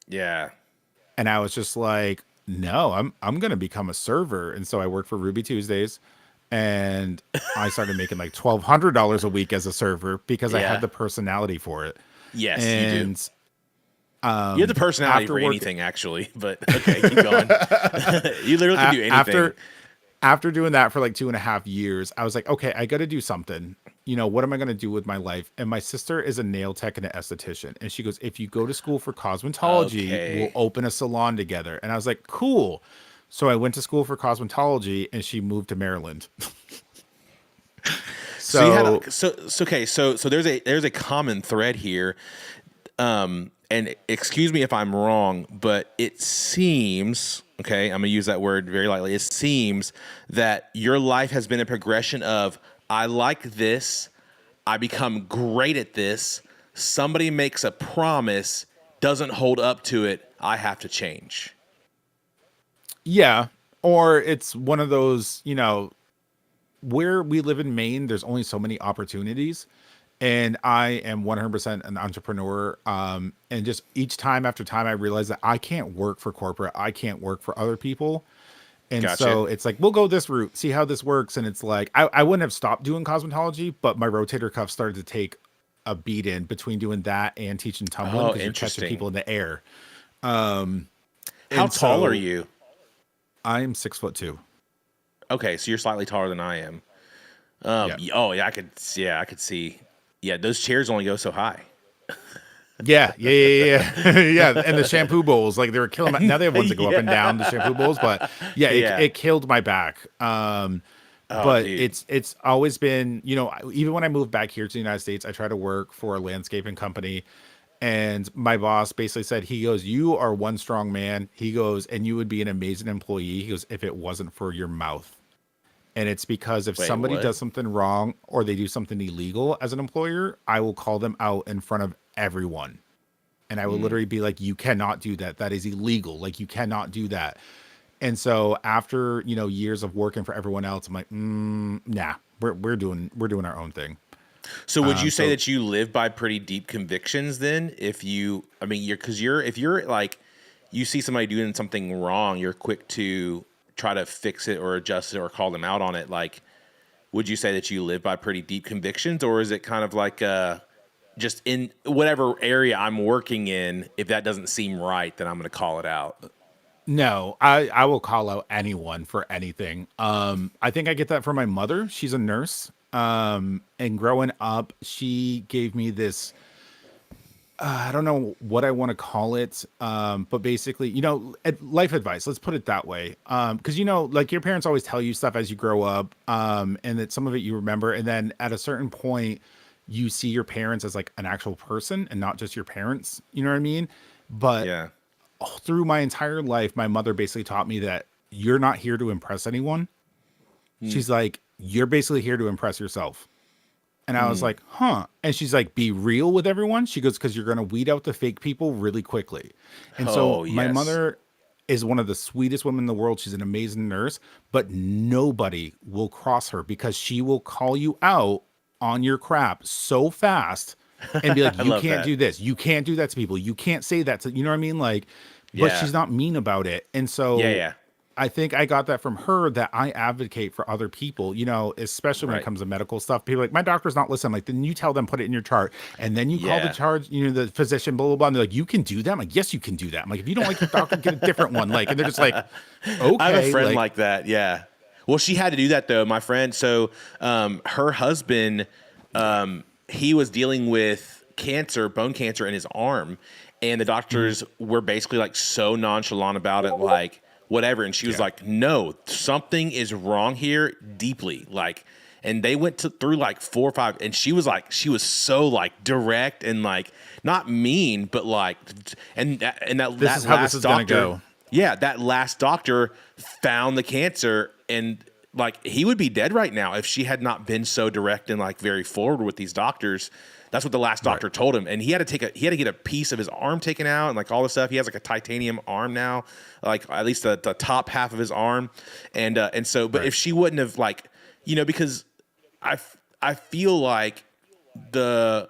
Yeah. And I was just like, no, I'm going to become a server. And so I worked for Ruby Tuesdays and I started making like $1,200 a week as a server because I Yeah. had the personality for it. Yes, you And do. You have the personality after for work- anything, actually. But okay, keep going. You literally can do anything. After doing that for like 2.5 years, I was like, okay, I got to do something. What am I going to do with my life? And my sister is a nail tech and an esthetician. And she goes, if you go to school for cosmetology, Okay. we'll open a salon together. And I was like, cool. So I went to school for cosmetology and she moved to Maryland. So you had so there's a common thread here, and excuse me if I'm wrong, but it seems, okay, I'm gonna use that word very lightly. It seems that your life has been a progression of I like this, I become great at this. Somebody makes a promise, doesn't hold up to it. I have to change. Yeah. Or it's one of those, where we live in Maine, there's only so many opportunities. And I am 100% an entrepreneur. And just each time after time, I realize that I can't work for corporate. I can't work for other people. And Gotcha. so it's like, we'll go this route, see how this works. And it's like, I wouldn't have stopped doing cosmetology, but my rotator cuff started to take a beat in between doing that and teaching tumbling Oh, because you're catching interesting. people in the air. How And tall are so you? I'm 6'2". Okay, so you're slightly taller than I am. Yeah. Oh yeah, I could. Yeah, I could see. Yeah, those chairs only go so high. Yeah. Yeah. And the shampoo bowls, like they were killing now they have ones that go up and down, the shampoo bowls, but yeah, Yeah. it killed my back. Oh, But dude. it's always been, even when I moved back here to the United States, I tried to work for a landscaping company. And my boss basically said, he goes, "You are one strong man." He goes, "And you would be an amazing employee." He goes, "If it wasn't for your mouth." And it's because if Wait, somebody what? does something wrong or they do something illegal as an employer, I will call them out in front of everyone. And I will literally be like, "You cannot do that. That is illegal. Like, you cannot do that." And so after, years of working for everyone else, I'm like, nah, we're doing our own thing. So would you say So that you live by pretty deep convictions then? If you, I mean, if you're like, you see somebody doing something wrong, you're quick to try to fix it or adjust it or call them out on it. Like, would you say that you live by pretty deep convictions, or is it kind of like, just in whatever area I'm working in, if that doesn't seem right, then I'm going to call it out. no, I will call out anyone for anything. I think I get that from my mother. She's a nurse. And growing up, she gave me this, I don't know what I want to call it. But basically, life advice, let's put it that way. Cause like your parents always tell you stuff as you grow up. And that some of it you remember. And then at a certain point, you see your parents as like an actual person and not just your parents. You know what I mean? But Yeah. through my entire life, my mother basically taught me that you're not here to impress anyone. She's like, you're basically here to impress yourself. And I was like, huh. And she's like, be real with everyone. She goes, because you're going to weed out the fake people really quickly. And so Oh, my yes. mother is one of the sweetest women in the world. She's an amazing nurse, but nobody will cross her because she will call you out on your crap so fast and be like, I you love can't that. do this. You can't do that to people. You can't say that to, you know what I mean? Like, but Yeah. she's not mean about it. And so Yeah. I think I got that from her, that I advocate for other people, especially when it Right. comes to medical stuff. People are like, my doctor's not listening. I'm like, then you tell them, put it in your chart. And then you call the Yeah. charge, the physician, blah, blah, blah. And they're like, you can do that. I'm like, yes, you can do that. I'm like, if you don't like your doctor, get a different one. Like, and they're just like, okay. I have a friend like that. Yeah. Well, she had to do that though. My friend. So, her husband, he was dealing with bone cancer in his arm, and the doctors were basically like so nonchalant about it, like whatever. And she was like, "No, something is wrong here, deeply." Like, and they went through like 4 or 5, and she was so like direct and like not mean, but like, and that This that is how last this is gonna doctor, go. yeah, that last doctor found the cancer, and like he would be dead right now if she had not been so direct and like very forward with these doctors. That's what the last doctor told him, and he had to get a piece of his arm taken out and like all this stuff. He has like a titanium arm now, like at least the top half of his arm, and so. But if she wouldn't have because I feel like the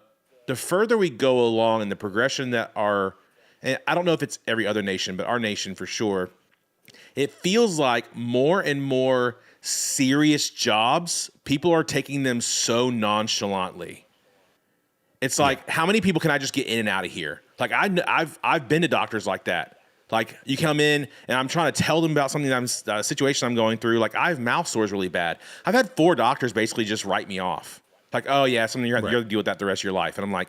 further we go along in the progression that and I don't know if it's every other nation, but our nation for sure, it feels like more and more serious jobs, people are taking them so nonchalantly. It's like, how many people can I just get in and out of here? Like I've been to doctors like that. Like you come in and I'm trying to tell them about something a situation I'm going through. Like I have mouth sores really bad. I've had 4 doctors basically just write me off. Like, oh yeah, something you're gonna deal with that the rest of your life. And I'm like,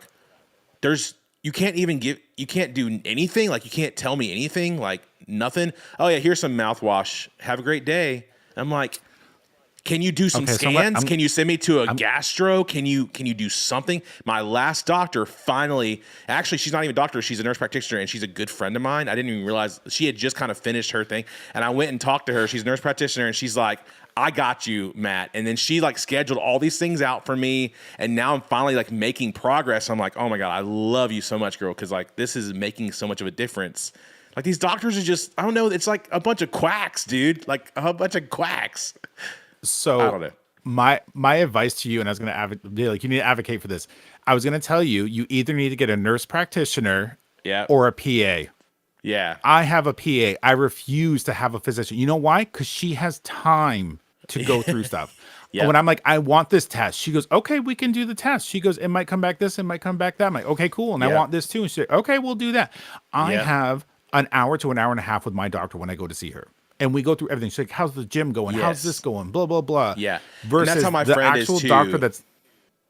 you can't do anything. Like you can't tell me anything. Like nothing. Oh yeah, here's some mouthwash. Have a great day. I'm like, can you do some Okay, so scans? Can you send me to a gastro? Can you do something? My last doctor finally, actually, she's not even a doctor. She's a nurse practitioner, and she's a good friend of mine. I didn't even realize she had just kind of finished her thing. And I went and talked to her. She's a nurse practitioner, and she's like, I got you, Matt. And then she like scheduled all these things out for me. And now I'm finally like making progress. I'm like, oh my God, I love you so much, girl. Cause like this is making so much of a difference. Like these doctors are just, I don't know. It's like a bunch of quacks, dude. Like a bunch of quacks. So I don't know. my advice to you, and I was going to be like, you need to advocate for this. I was going to tell you, you either need to get a nurse practitioner Yeah. or a PA. Yeah. I have a PA. I refuse to have a physician. You know why? Because she has time to go through stuff. Yeah. When I'm like, I want this test, she goes, okay, we can do the test. She goes, it might come back this, it might come back that. I'm like, okay, cool. And I Yeah. want this too. And she's like, okay, we'll do that. I Yeah. have an hour to an hour and a half with my doctor when I go to see her. And we go through everything. She's like, how's the gym going? How's Yes. this going? Blah, blah, blah. Yeah. And Versus that's how my the friend is actual too. doctor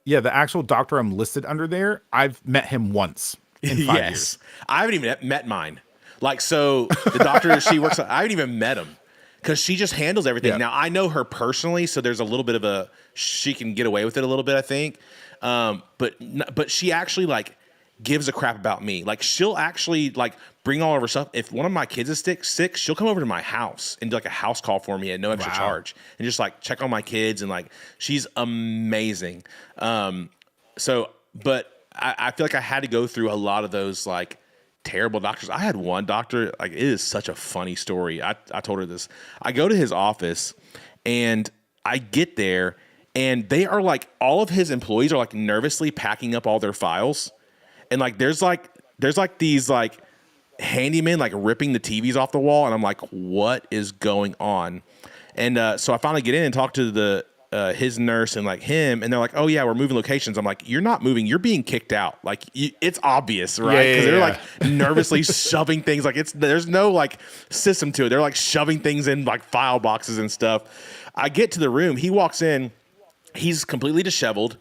the actual doctor I'm listed under there, I've met him once in 5 years. I haven't even met mine. Like, so the doctor she works on, I haven't even met him because she just handles everything. Yeah. Now, I know her personally, so there's a little bit of she can get away with it a little bit, I think. But she actually, like, gives a crap about me. Like, she'll actually, like, bring all of her stuff. If one of my kids is sick, she'll come over to my house and do, like, a house call for me at no extra charge and just, like, check on my kids. And, like, she's amazing. But I feel like I had to go through a lot of those, like, terrible doctors. I had one doctor, like, it is such a funny story. I told her this. I go to his office and I get there and they are like, all of his employees are like nervously packing up all their files. And like, there's like these like handymen like ripping the TVs off the wall. And I'm like, what is going on? And so I finally get in and talk to his nurse and like him, and they're like, oh yeah, we're moving locations. I'm like, you're not moving, you're being kicked out. Like, it's obvious, right? Because they're like nervously shoving things. Like, there's no like system to it. They're like shoving things in like file boxes and stuff. I get to the room, he walks in, he's completely disheveled.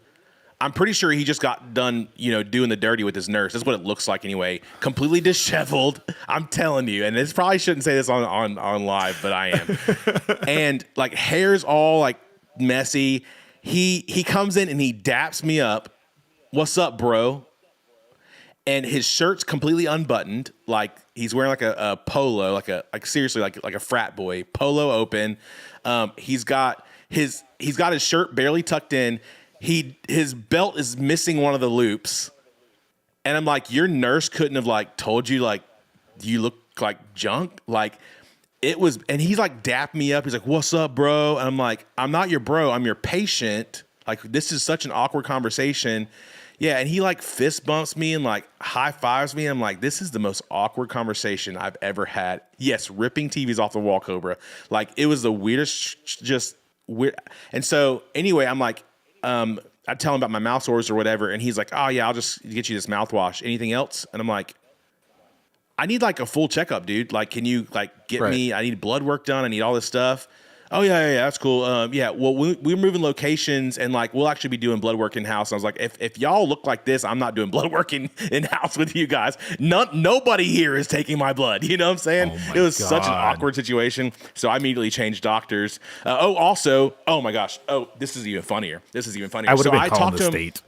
I'm pretty sure he just got done, doing the dirty with his nurse. That's what it looks like anyway. Completely disheveled. I'm telling you. And this probably shouldn't say this on live, but I am. And like hair's all like messy. He comes in and he daps me up. What's up, bro? And his shirt's completely unbuttoned. Like he's wearing like a polo, like seriously, like a frat boy. Polo open. He's got his shirt barely tucked in. His belt is missing one of the loops. And I'm like, your nurse couldn't have like told you like you look like junk? Like it was, and he's like dapped me up. He's like, what's up, bro? And I'm like, I'm not your bro, I'm your patient. Like, this is such an awkward conversation. Yeah, and he like fist bumps me and like high fives me. And I'm like, this is the most awkward conversation I've ever had. Yes, ripping TVs off the wall, Cobra. Like, it was the weirdest, just weird. And so anyway, I'm like, I tell him about my mouth sores or whatever, and he's like, oh yeah, I'll just get you this mouthwash. Anything else? And I'm like, I need like a full checkup, dude. Like, can you like get me? I need blood work done. I need all this stuff. Oh yeah, that's cool. Yeah, well, we're moving locations, and like we'll actually be doing blood work in house. And I was like, if y'all look like this, I'm not doing blood work in house with you guys. Nobody here is taking my blood. You know what I'm saying? It was such an awkward situation. So I immediately changed doctors. Also, oh my gosh. Oh, this is even funnier. I would have been calling the state.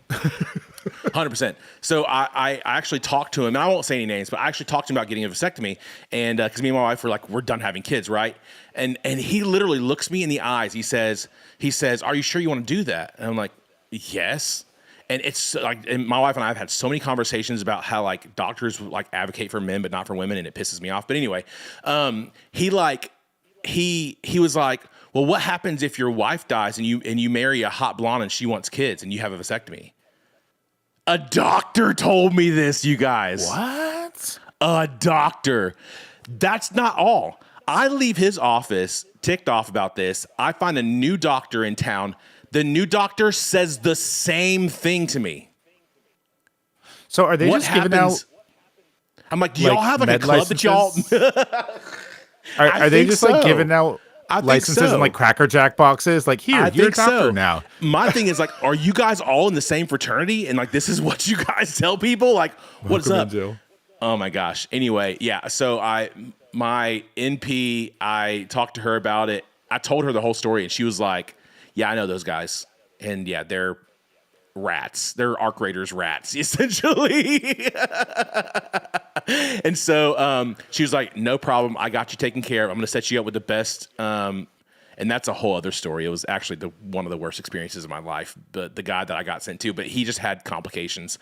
100%. So I actually talked to him, and I won't say any names, but I actually talked to him about getting a vasectomy. And because me and my wife were like, we're done having kids, right? And he literally looks me in the eyes. He says, are you sure you want to do that? And I'm like, yes. And it's like, and my wife and I have had so many conversations about how like doctors like advocate for men but not for women, and it pisses me off. But anyway, he was like, well, what happens if your wife dies and you marry a hot blonde and she wants kids and you have a vasectomy? A doctor told me this, you guys. What? A doctor. That's not all. I leave his office ticked off about this. I find a new doctor in town. The new doctor says the same thing to me. So are they What just happens? giving out? I'm like, do y'all have like a club that y'all? Are they just like giving out I think licenses so. in like Cracker Jack boxes? Like, here, I you're a think doctor so. now. My thing is like, are you guys all in the same fraternity? And like, this is what you guys tell people? Like, what's up? Oh my gosh. Anyway, yeah. So my NP, I talked to her about it. I told her the whole story, and she was like, yeah, I know those guys. And yeah, they're rats. They're Arc Raiders rats, essentially. And so she was like, no problem. I got you taken care of. I'm going to set you up with the best. And that's a whole other story. It was actually one of the worst experiences of my life. The guy that I got sent to, but he just had complications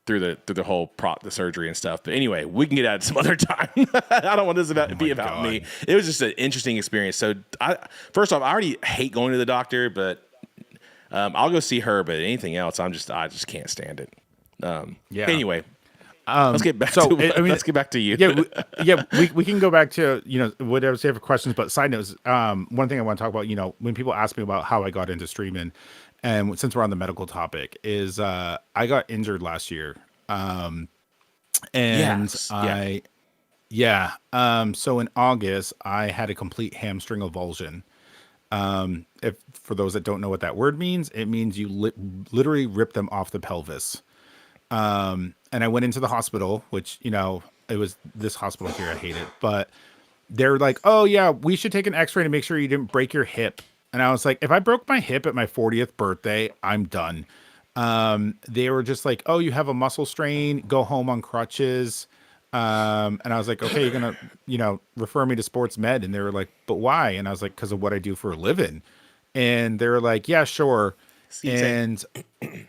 through the whole the surgery and stuff. But anyway, we can get at it some other time. I don't want this to be about me. It was just an interesting experience. So first off, I already hate going to the doctor, but I'll go see her. But anything else, I just can't stand it. Yeah. Anyway. Let's get back so, to I mean, let's get back to you. we can go back to, whatever say for questions, but side notes, one thing I want to talk about, when people ask me about how I got into streaming, and since we're on the medical topic, is I got injured last year. And Yes. so in August I had a complete hamstring avulsion. If for those that don't know what that word means, it means you literally rip them off the pelvis. And I went into the hospital, which, it was this hospital here. I hate it, but they're like, oh yeah, we should take an x-ray to make sure you didn't break your hip. And I was like, if I broke my hip at my 40th birthday, I'm done. They were just like, oh, you have a muscle strain, go home on crutches. And I was like, okay, you're going to, refer me to sports med. And they were like, but why? And I was like, because of what I do for a living. And they were like, yeah, sure. And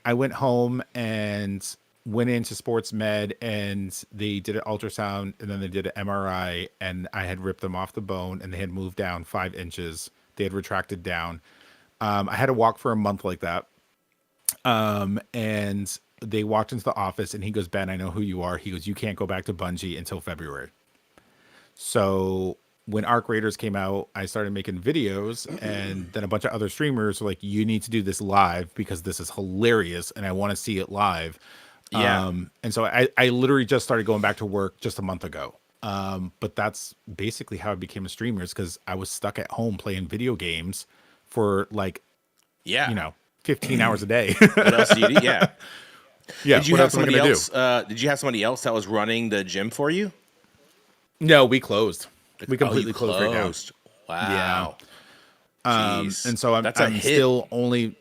I went home and went into sports med, and they did an ultrasound, and then they did an MRI, and I had ripped them off the bone, and they had moved down 5 inches. They had retracted down. I had to walk for a month like that. And they walked into the office, and he goes, Ben, I know who you are. He goes, you can't go back to Bungie until February. So when Arc Raiders came out, I started making videos, and then a bunch of other streamers were like, you need to do this live because this is hilarious and I want to see it live. Yeah. And so I literally just started going back to work just a month ago. But that's basically how I became a streamer, is because I was stuck at home playing video games for 15 hours a day. What else do you do? Yeah. Yeah. Did you have somebody else? Did you have somebody else that was running the gym for you? No, we closed. We completely closed right now. Wow. Yeah. Jeez. And so That's a I'm hit. still only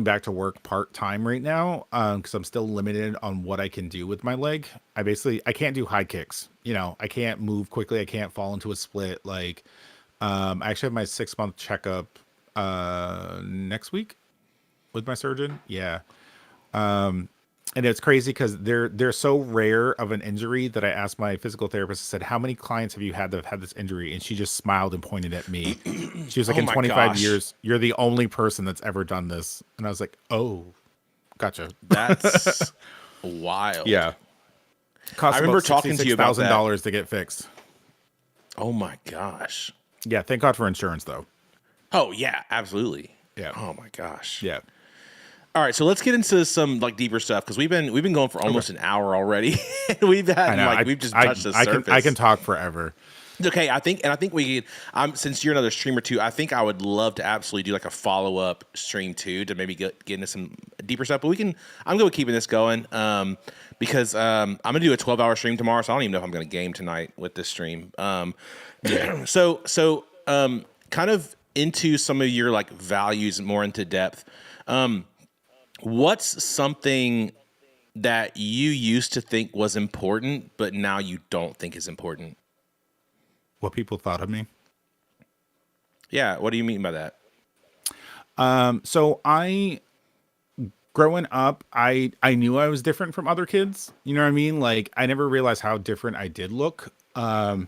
back to work part-time right now. Cause I'm still limited on what I can do with my leg. I can't do high kicks. I can't move quickly. I can't fall into a split. I actually have my 6-month checkup, next week with my surgeon. Yeah. And it's crazy because they're so rare of an injury that I asked my physical therapist. I said, how many clients have you had that have had this injury? And she just smiled and pointed at me. She was like, Oh in my 25 gosh. years, you're the only person that's ever done this. And I was like, oh, gotcha. That's wild. Yeah. Cost I remember talking to you about that. $66,000 to get fixed. Oh my gosh. Yeah. Thank God for insurance though. Oh yeah, absolutely. Yeah. Oh my gosh. Yeah. All right, so let's get into some deeper stuff, because we've been going for almost an hour already. we've just touched the surface. I can talk forever. Okay, I think we could. Since you're another streamer too, I think I would love to absolutely do a follow up stream too, to maybe get into some deeper stuff. But I'm going to keep this going, because I'm going to do a 12-hour stream tomorrow, so I don't even know if I'm going to game tonight with this stream. So kind of into some of your values more into depth. What's something that you used to think was important, but now you don't think is important? What people thought of me. Yeah. What do you mean by that? So growing up, I knew I was different from other kids. You know what I mean? I never realized how different I did look. Oh,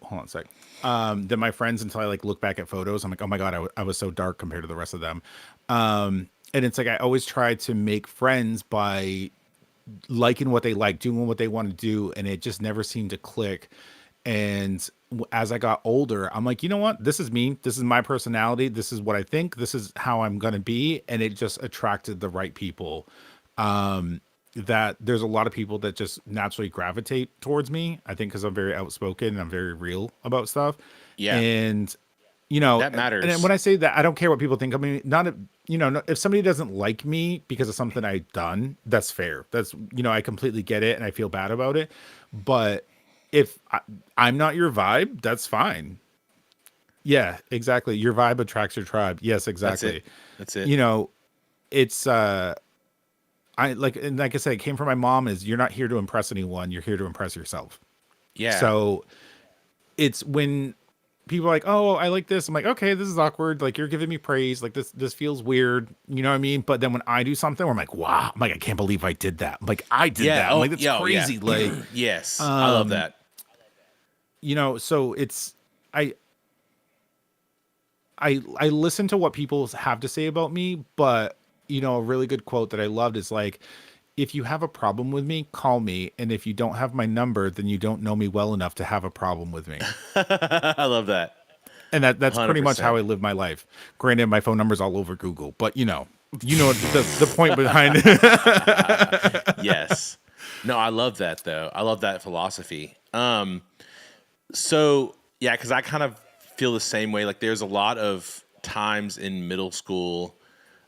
hold on a sec. Than my friends, until I look back at photos. I'm like, oh my God, I was so dark compared to the rest of them. And it's I always tried to make friends by liking what they like, doing what they want to do. And it just never seemed to click. And as I got older, I'm like, you know what? This is me. This is my personality. This is what I think. This is how I'm going to be. And it just attracted the right people. That there's a lot of people that just naturally gravitate towards me. I think because I'm very outspoken and I'm very real about stuff. Yeah. And, that matters. And when I say that, I don't care what people think. I mean, if somebody doesn't like me because of something I've done, that's fair. That's, I completely get it and I feel bad about it. But if I'm not your vibe, that's fine. Yeah, exactly. Your vibe attracts your tribe. Yes, exactly. That's it. It's, like I said, it came from my mom, is you're not here to impress anyone. You're here to impress yourself. Yeah. So it's when people are like, oh, I like this. I'm like, okay, this is awkward. You're giving me praise. This feels weird. You know what I mean? But then when I do something where I'm like, wow, I can't believe I did that. I'm like, I did that. I'm that's crazy. Yeah. Yes. I love that. So it's, I listen to what people have to say about me, but a really good quote that I loved is if you have a problem with me, call me. And if you don't have my number, then you don't know me well enough to have a problem with me. I love that. And that's pretty much how 100%. I live my life. Granted, my phone number's all over Google, but you know the point behind it. Yes. No, I love that though. I love that philosophy. So yeah, because I kind of feel the same way. Like there's a lot of times in middle school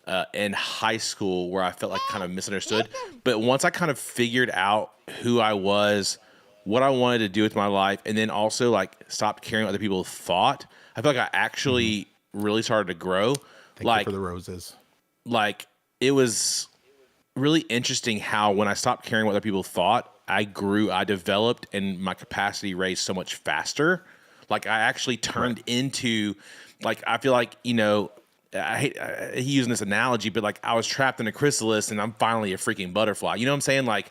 and high school where I felt like kind of misunderstood. But once I kind of figured out who I was, what I wanted to do with my life, and then also like stopped caring what other people thought, I feel like I actually really started to grow. Thank Like you for the roses. like it was really interesting how when I stopped caring what other people thought, I grew, I developed, and my capacity raised so much faster. Like I actually turned into, like I feel like I hate using this analogy, but like I was trapped in a chrysalis and I'm finally a freaking butterfly. You know what I'm saying? Like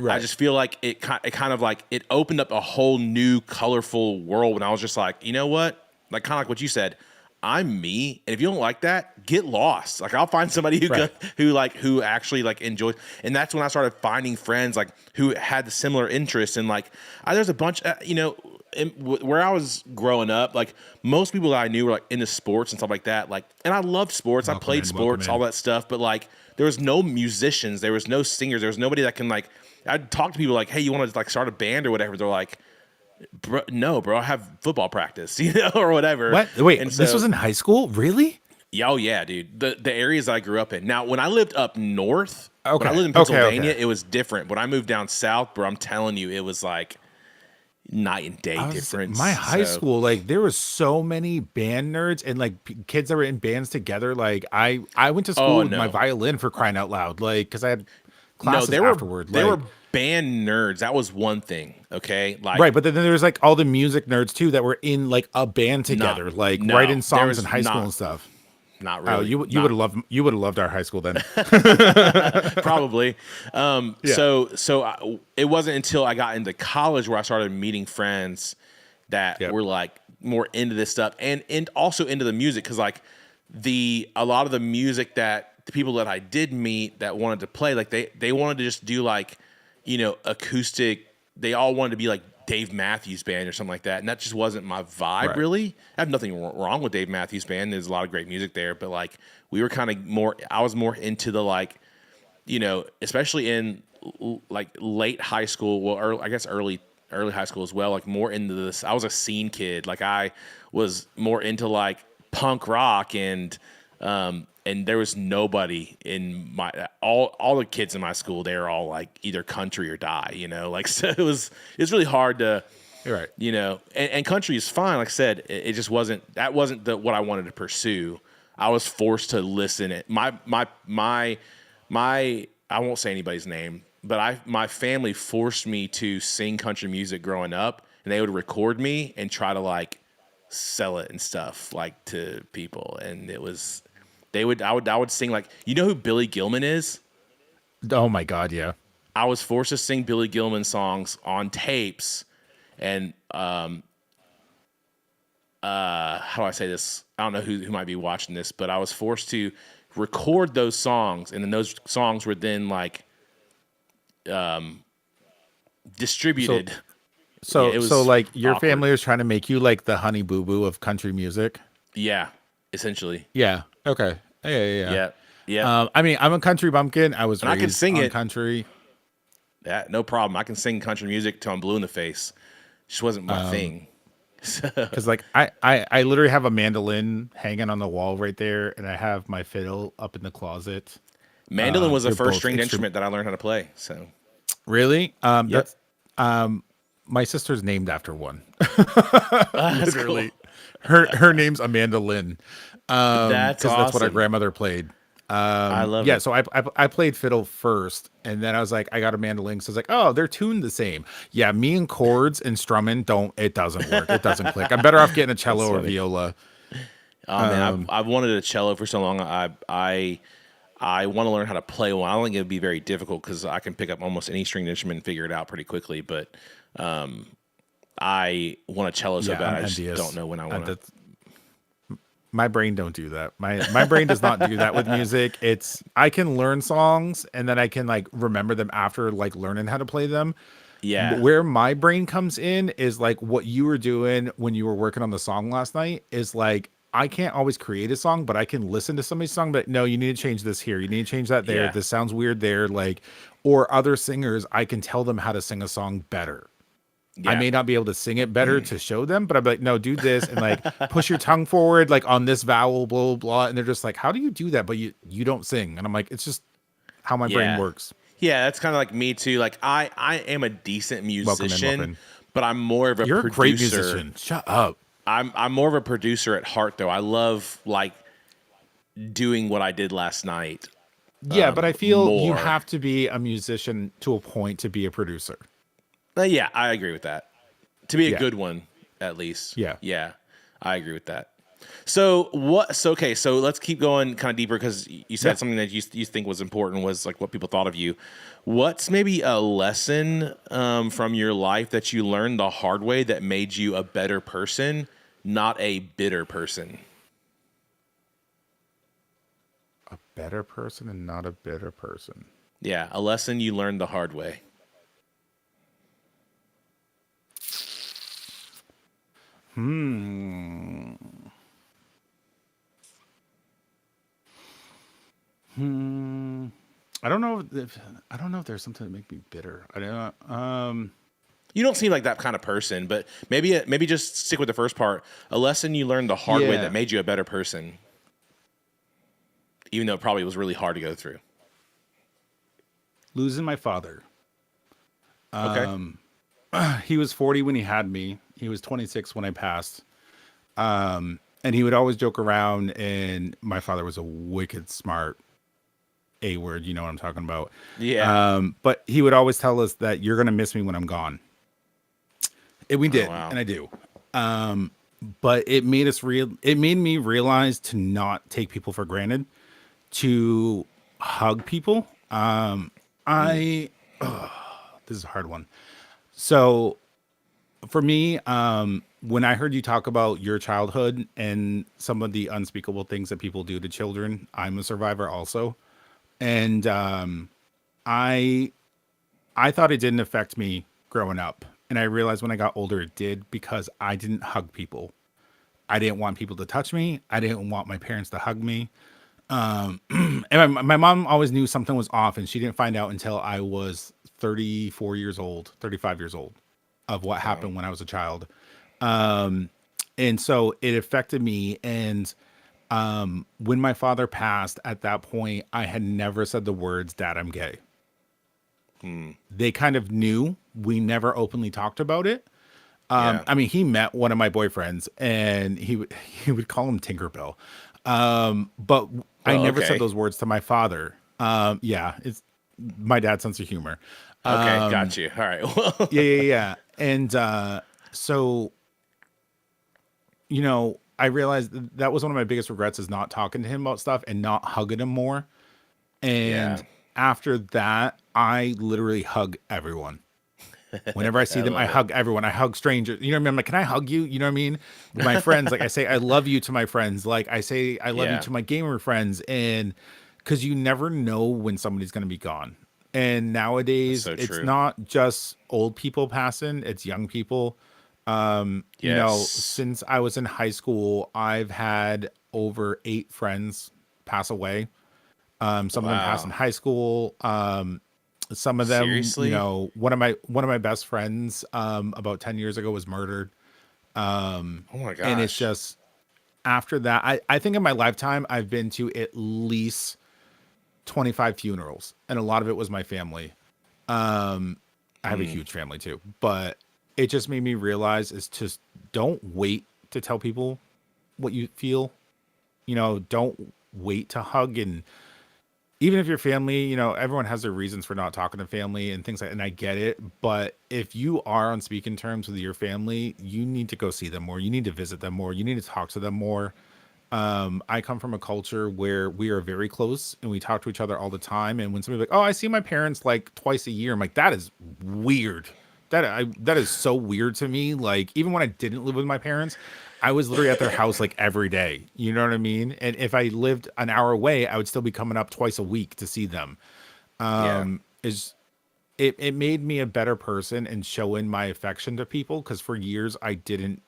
I just feel like it kind of like it opened up a whole new colorful world when I was just like, you know what? Like kind of like what you said. I'm me, and if you don't like that, get lost. Like I'll find somebody who actually like enjoys, and that's when I started finding friends like who had the similar interests. And like there's a bunch, where I was growing up, like most people that I knew were like into sports and stuff like that. Like, and I loved sports. I played sports, all that stuff. But like, there was no musicians, there was no singers, there was nobody that can like. I'd talk to people like, hey, you want to like start a band or whatever? They're like, no, bro, I have football practice, or whatever. What? Wait, and this was in high school? Really? Oh yeah, dude. The areas I grew up in. Now, when I lived up north, when Okay. I lived in Okay, Pennsylvania, okay. it was different. When I moved down south, bro, I'm telling you, it was like night and day difference. My high So- school, like there was so many band nerds and like kids that were in bands together. Like I went to school with my no. violin for crying out loud, like because I had No, classes they were afterward. they like, were band nerds. That was one thing. Okay, like right, but then there was like all the music nerds too that were in like a band together, like no, writing there songs was in high school not. and stuff. not Oh, really. you would have loved our high school then. Probably. So it wasn't until I got into college where I started meeting friends that Yep. were like more into this stuff and also into the music, because like a lot of the music that the people that I did meet that wanted to play, like they wanted to just do like acoustic. They all wanted to be like Dave Matthews Band or something like that, and that just wasn't my vibe. Right. Really, I have nothing wrong with Dave Matthews Band. There's a lot of great music there, but like we were kind of more. I was more into the like, especially in like late high school. Well, I guess early high school as well. Like more into this. I was a scene kid. Like I was more into like punk rock and there was nobody in my all the kids in my school. They were all like either country or die. Like so it was really hard to. You're right. And country is fine. Like I said, it just wasn't what I wanted to pursue. I was forced to listen. My I won't say anybody's name, but my family forced me to sing country music growing up, and they would record me and try to like sell it and stuff like to people, and it was I would sing like, who Billy Gilman is? Oh my God, yeah. I was forced to sing Billy Gilman songs on tapes. And how do I say this? I don't know who might be watching this, but I was forced to record those songs, and then those songs were then like distributed. So Yeah, it was like your awkward. family was trying to make you like the Honey Boo Boo of country music. Yeah, essentially. Yeah. Okay. Yeah. Yeah. I mean, I'm a country bumpkin. I was And I can raised sing on it. country. Yeah, no problem. I can sing country music till I'm blue in the face. Just wasn't my thing. Because like I literally have a mandolin hanging on the wall right there, and I have my fiddle up in the closet. Mandolin was the they're first both stringed instrument that I learned how to play. So Really? Yep. That's my sister's named after one. that's cool. Her name's Amanda Lynn. That's 'cause that's what our awesome. grandmother played. I love Yeah, it. so I played fiddle first, and then I was like, I got a mandolin. So I was like, oh, they're tuned the same. Yeah, me and chords and strumming it doesn't work. It doesn't click. I'm better off getting a cello or funny. viola. Oh man, I've wanted a cello for so long. I want to learn how to play one. I don't think it would be very difficult because I can pick up almost any stringed instrument and figure it out pretty quickly. But I want a cello so bad. I'm I just envious. don't know when I want to. My brain don't do that. My brain does not do that with music. It's I can learn songs and then I can like remember them after like learning how to play them. Yeah. Where my brain comes in is like what you were doing when you were working on the song last night is like I can't always create a song, but I can listen to somebody's song, but no, you need to change this here. You need to change that there. Yeah. This sounds weird there. Like, or other singers, I can tell them how to sing a song better. I Yeah. may not be able to sing it better to show them, but I'm like, no, do this and like push your tongue forward, like on this vowel, blah, blah, blah. And they're just like, how do you do that? But you don't sing. And I'm like, it's just how my brain Yeah. works. Yeah, that's kind of like me too. Like I am a decent Welcome in, musician, Muffin. but I'm more of a You're producer. a great musician. Shut up. I'm more of a producer at heart though. I love like doing what I did last night. Yeah, but I feel you more. have to be a musician to a point to be a producer. Yeah, I agree with that. To be a Yeah. good one, at least. Yeah. Yeah, I agree with that. So what? So okay, so let's keep going kind of deeper because you said Yeah. something that you think was important was like what people thought of you. What's maybe a lesson from your life that you learned the hard way that made you a better person, not a bitter person? A better person and not a bitter person. Yeah, a lesson you learned the hard way. I don't know if there's something that make me bitter. I don't know. You don't seem like that kind of person, but maybe just stick with the first part. A lesson you learned the hard way Yeah. that made you a better person, even though it probably was really hard to go through. Losing my father. Okay. He was 40 when he had me. He was 26 when I passed. And he would always joke around, and my father was a wicked smart A word, you know what I'm talking about. Yeah. But he would always tell us that you're gonna miss me when I'm gone. And we did, wow. and I do. But it made me realize to not take people for granted, to hug people. This is a hard one. So for me, when I heard you talk about your childhood and some of the unspeakable things that people do to children, I'm a survivor also. And I thought it didn't affect me growing up. And I realized when I got older it did because I didn't hug people. I didn't want people to touch me. I didn't want my parents to hug me. And my mom always knew something was off, and she didn't find out until I was 35 years old of what happened when I was a child. And so it affected me. And when my father passed at that point, I had never said the words, "Dad, I'm gay." They kind of knew. We never openly talked about it. Yeah. I mean, he met one of my boyfriends, and he would call him Tinkerbell. But I Oh, never okay. said those words to my father. Yeah, it's my dad's sense of humor. Okay, got you. All right. Well, Yeah. And so, you know, I realized that was one of my biggest regrets is not talking to him about stuff and not hugging him more. And Yeah. after that, I literally hug everyone. Whenever I see them, I hug everyone. I hug strangers. You know what I mean? I'm like, can I hug you? You know what I mean? My friends, like I say, I love you to my friends. Like I say, I love Yeah. you to my gamer friends. And because you never know when somebody's going to be gone. And nowadays, That's so it's true. not just old people passing, it's young people. You know, Yes. since I was in high school, I've had over 8 friends pass away. Some of them passed in Wow. high school. Some of them, Seriously? you know, one of my best friends, about 10 years ago was murdered. Oh my gosh. And it's just after that, I think in my lifetime, I've been to at least 25 funerals, and a lot of it was my family. I have a huge family too, but it just made me realize is just don't wait to tell people what you feel. You know, don't wait to hug. And even if your family, you know, everyone has their reasons for not talking to family and things like, and I get it. But if you are on speaking terms with your family, you need to go see them more. You need to visit them more. You need to talk to them more. I come from a culture where we are very close and we talk to each other all the time. And when somebody's like, "Oh, I see my parents like twice a year," I'm like, that is weird. That is so weird to me. Like even when I didn't live with my parents, I was literally at their house like every day. You know what I mean? And if I lived an hour away, I would still be coming up twice a week to see them. Yeah. Is it made me a better person and showing my affection to people, because for years I didn't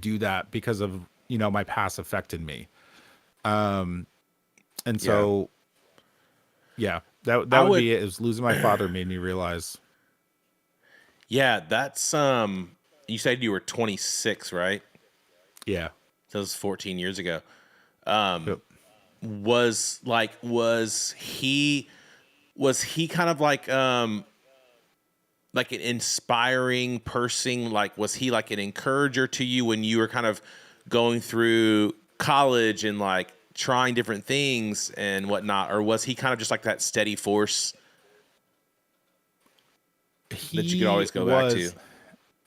do that because of, my past affected me. And so yeah, that I would would, be it. It was losing my father made me realize. yeah, that's you said you were 26, right? Yeah. So that was 14 years ago. Yep. Was he kind of like an inspiring person? Like, was he like an encourager to you when you were kind of going through college and like trying different things and whatnot? Or was he kind of just like that steady force that you could always go back to?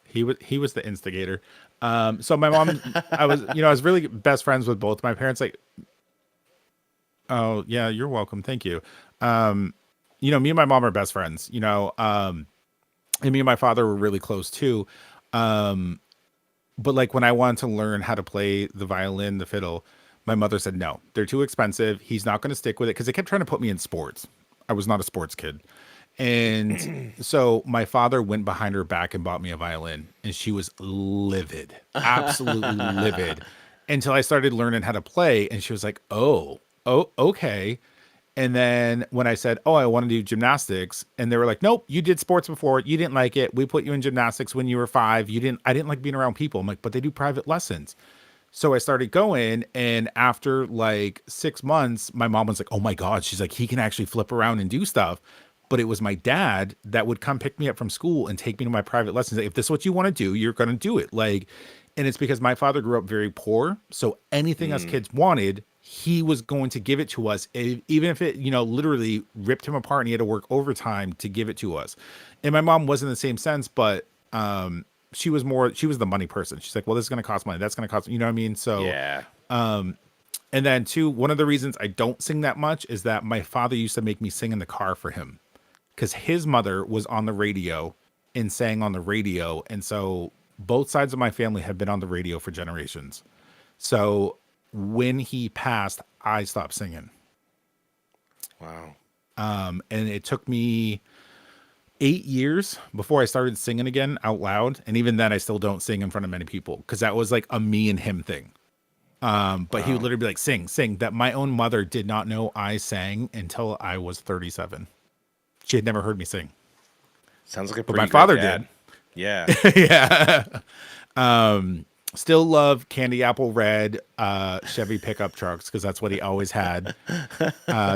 He was the instigator. So my mom, I was really best friends with both my parents. Like, oh yeah, you're welcome. Thank you. Me and my mom are best friends, and me and my father were really close too. But like when I wanted to learn how to play the violin, the fiddle, my mother said, no, they're too expensive. He's not going to stick with it, because they kept trying to put me in sports. I was not a sports kid. And so my father went behind her back and bought me a violin, and she was livid, absolutely livid, until I started learning how to play. And she was like, oh, okay. And then when I said, oh, I want to do gymnastics, and they were like, nope, you did sports before. You didn't like it. We put you in gymnastics when you were 5. I didn't like being around people. I'm like, but they do private lessons. So I started going, and after like 6 months, my mom was like, oh my God. She's like, he can actually flip around and do stuff. But it was my dad that would come pick me up from school and take me to my private lessons. Like, if this is what you want to do, you're going to do it. Like, and it's because my father grew up very poor. So anything us kids wanted, he was going to give it to us, even if it, literally ripped him apart and he had to work overtime to give it to us. And my mom wasn't the same sense, but she was the money person. She's like, well, this is going to cost money. That's going to cost, you know what I mean? So, Yeah. And then too, one of the reasons I don't sing that much is that my father used to make me sing in the car for him, because his mother was on the radio and sang on the radio. And so both sides of my family have been on the radio for generations. So when he passed, I stopped singing. Wow. And it took me 8 years before I started singing again out loud. And even then I still don't sing in front of many people, because that was like a me and him thing. But he would literally be like, sing. That my own mother did not know I sang until I was 37. She had never heard me sing. Sounds like a But pretty my father great dad. did. Yeah. Yeah. Still love candy apple red Chevy pickup trucks, because that's what he always had.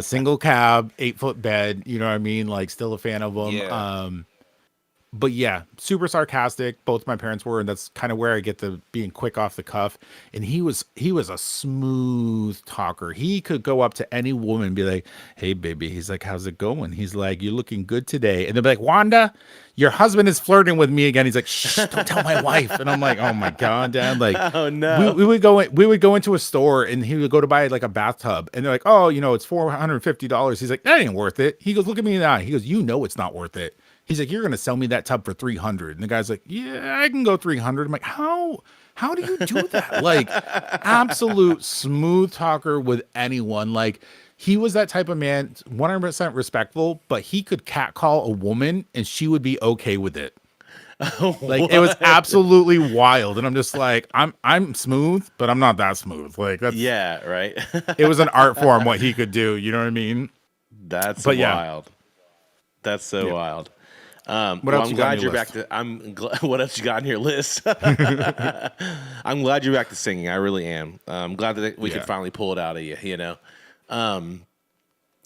Single cab, 8-foot bed. You know what I mean? Like, still a fan of them. Yeah. But yeah, super sarcastic. Both my parents were, and that's kind of where I get the being quick off the cuff. And he was a smooth talker. He could go up to any woman and be like, "Hey, baby," he's like, "How's it going?" He's like, "You're looking good today." And they'll be like, "Wanda, your husband is flirting with me again." He's like, "Shh, don't tell my wife." And I'm like, "Oh my God, Dad!" Like, Oh no. we would go into a store, and he would go to buy like a bathtub, and they're like, "Oh, it's $450." He's like, "That ain't worth it." He goes, "Look at me in the eye." He goes, it's not worth it." He's like, "You're going to sell me that tub for $300." And the guy's like, "Yeah, I can go $300." I'm like, how do you do that? Like, absolute smooth talker with anyone. Like, he was that type of man, 100% respectful, but he could catcall a woman and she would be okay with it. Like, it was absolutely wild. And I'm just like, I'm smooth, but I'm not that smooth. Like, that's, Yeah, right. it was an art form what he could do. You know what I mean? That's But yeah. wild. That's so wild. What else I'm you got on glad your you're back to. What else you got on your list? I'm glad you're back to singing. I really am. I'm glad that we could finally pull it out of you. I know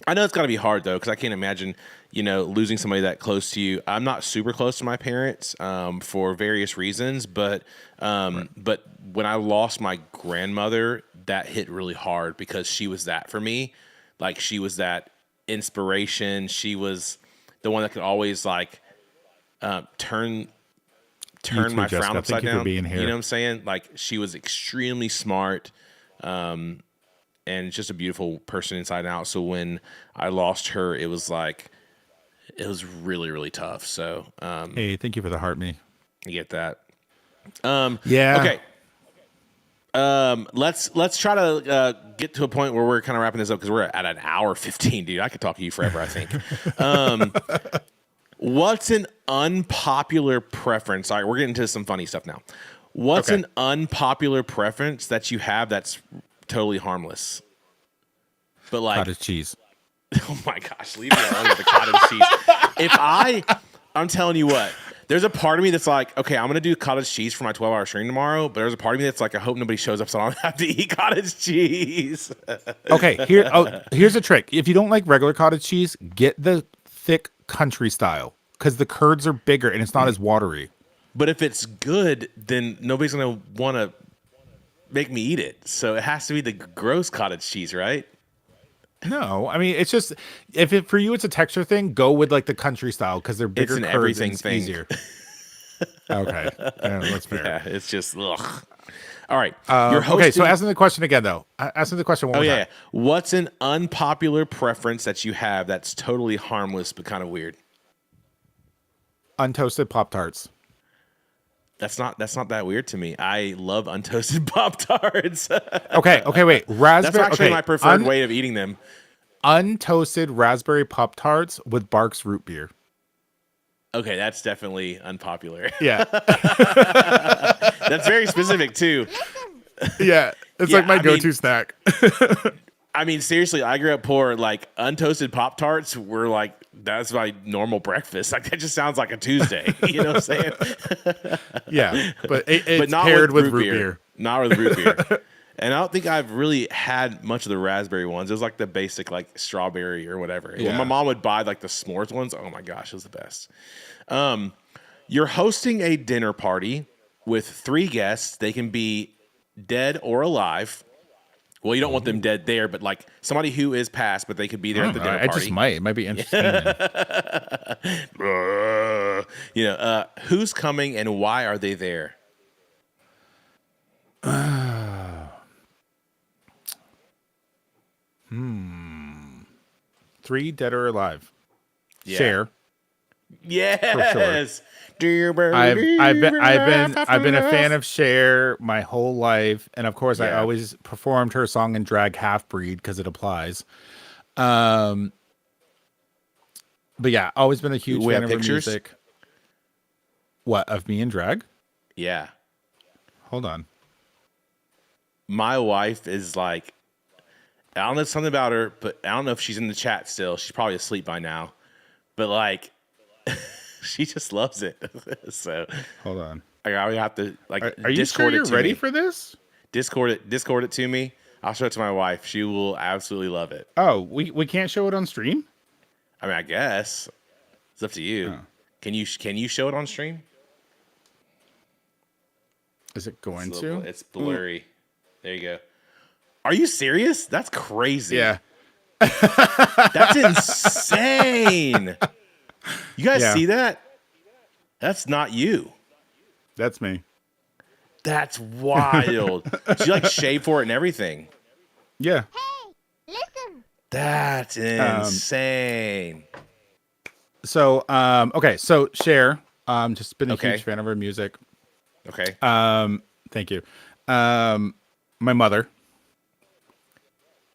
it's got to be hard though, because I can't imagine, losing somebody that close to you. I'm not super close to my parents for various reasons, but when I lost my grandmother, that hit really hard, because she was that for me. Like, she was that inspiration. She was the one that could always like turn my Jessica. frown upside Thank you for down. being here. You know what I'm saying? Like, she was extremely smart, and just a beautiful person inside and out. So when I lost her, it was really, really tough. So Hey, thank you for the heart me. you get that. Yeah. Okay. Let's try to get to a point where we're kind of wrapping this up because we're at an hour 15, dude. I could talk to you forever, I think. What's an unpopular preference? All right, we're getting into some funny stuff now. What's an unpopular preference that you have that's totally harmless? But like Cottage cheese. oh my gosh, leave me alone with the cottage cheese. I'm telling you what, there's a part of me that's like, okay, I'm going to do cottage cheese for my 12-hour stream tomorrow. But there's a part of me that's like, I hope nobody shows up so I don't have to eat cottage cheese. Okay, here's a trick. If you don't like regular cottage cheese, get the thick country style because the curds are bigger and it's not as watery. But if it's good, then nobody's going to want to make me eat it. So it has to be the gross cottage cheese, right? No, I mean it's just for you it's a texture thing. Go with like the country style because they're bigger It's an curds everything and it's thing. easier. Okay, yeah, that's fair. Yeah, it's just ugh. All right, Okay, so asking the question again though. Asking the question one Oh more yeah, time. what's an unpopular preference that you have that's totally harmless but kind of weird? Untoasted Pop-Tarts. That's not that weird to me. I love untoasted Pop-Tarts. Okay, wait. Raspberry. That's actually okay, my preferred way of eating them. Untoasted raspberry Pop-Tarts with Barks root beer. Okay, that's definitely unpopular. Yeah, That's very specific too. yeah. It's Yeah, like my I mean- go-to snack. I mean, seriously, I grew up poor. Like untoasted Pop-Tarts were like that's my normal breakfast. Like that just sounds like a Tuesday. You know what I'm saying? Yeah, but it's But not paired with with root beer. Not with root beer. And I don't think I've really had much of the raspberry ones. It was like the basic like strawberry or whatever. When Yeah. my mom would buy like the s'mores ones, oh my gosh, it was the best. You're hosting a dinner party with 3 guests. They can be dead or alive. Well, you don't want them dead there, but like somebody who is passed, but they could be there at the dinner I party. just might. It might be interesting. Who's coming and why are they there? 3 dead or alive. Yeah. Share. Yes. Do you I've been believe I've been a in fan love? of Cher my whole life, and of course I Yeah. always performed her song in drag Half Breed because it applies. But yeah, always been a huge We fan have of her pictures? music. What, of me in drag? Yeah. Hold on. My wife is like, I don't know something about her, but I don't know if she's in the chat still. She's probably asleep by now. But like, she just loves it. So Hold on. I would have to like Are you sure Discord you're it to ready me. for this? Discord it to me. I'll show it to my wife. She will absolutely love it. Oh, we can't show it on stream? I mean, I guess it's up to you. Oh. Can you show it on stream? Is it going It's, to? it's blurry. There you go. Are you serious? That's crazy. Yeah. That's insane. You guys Yeah. see that? That's not you. That's me. That's wild. She like shaved for it and everything. Yeah. That's insane. So, okay, so Cher, just been a Okay. huge fan of her music. Okay. Thank you. My mother,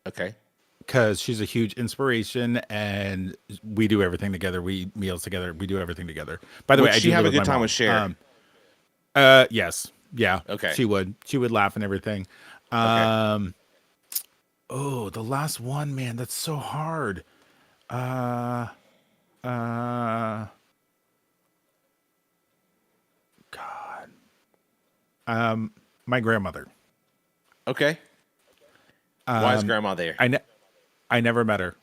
Okay. because she's a huge inspiration, and we do everything together. We eat meals together. We do everything together. By the Would way, I she do have live a good my time mom. with Cher? Yes, yeah. Okay. She would. She would laugh and everything. Oh, the last one, man, that's so hard. God. My grandmother. Okay. Why is grandma there? I never met her.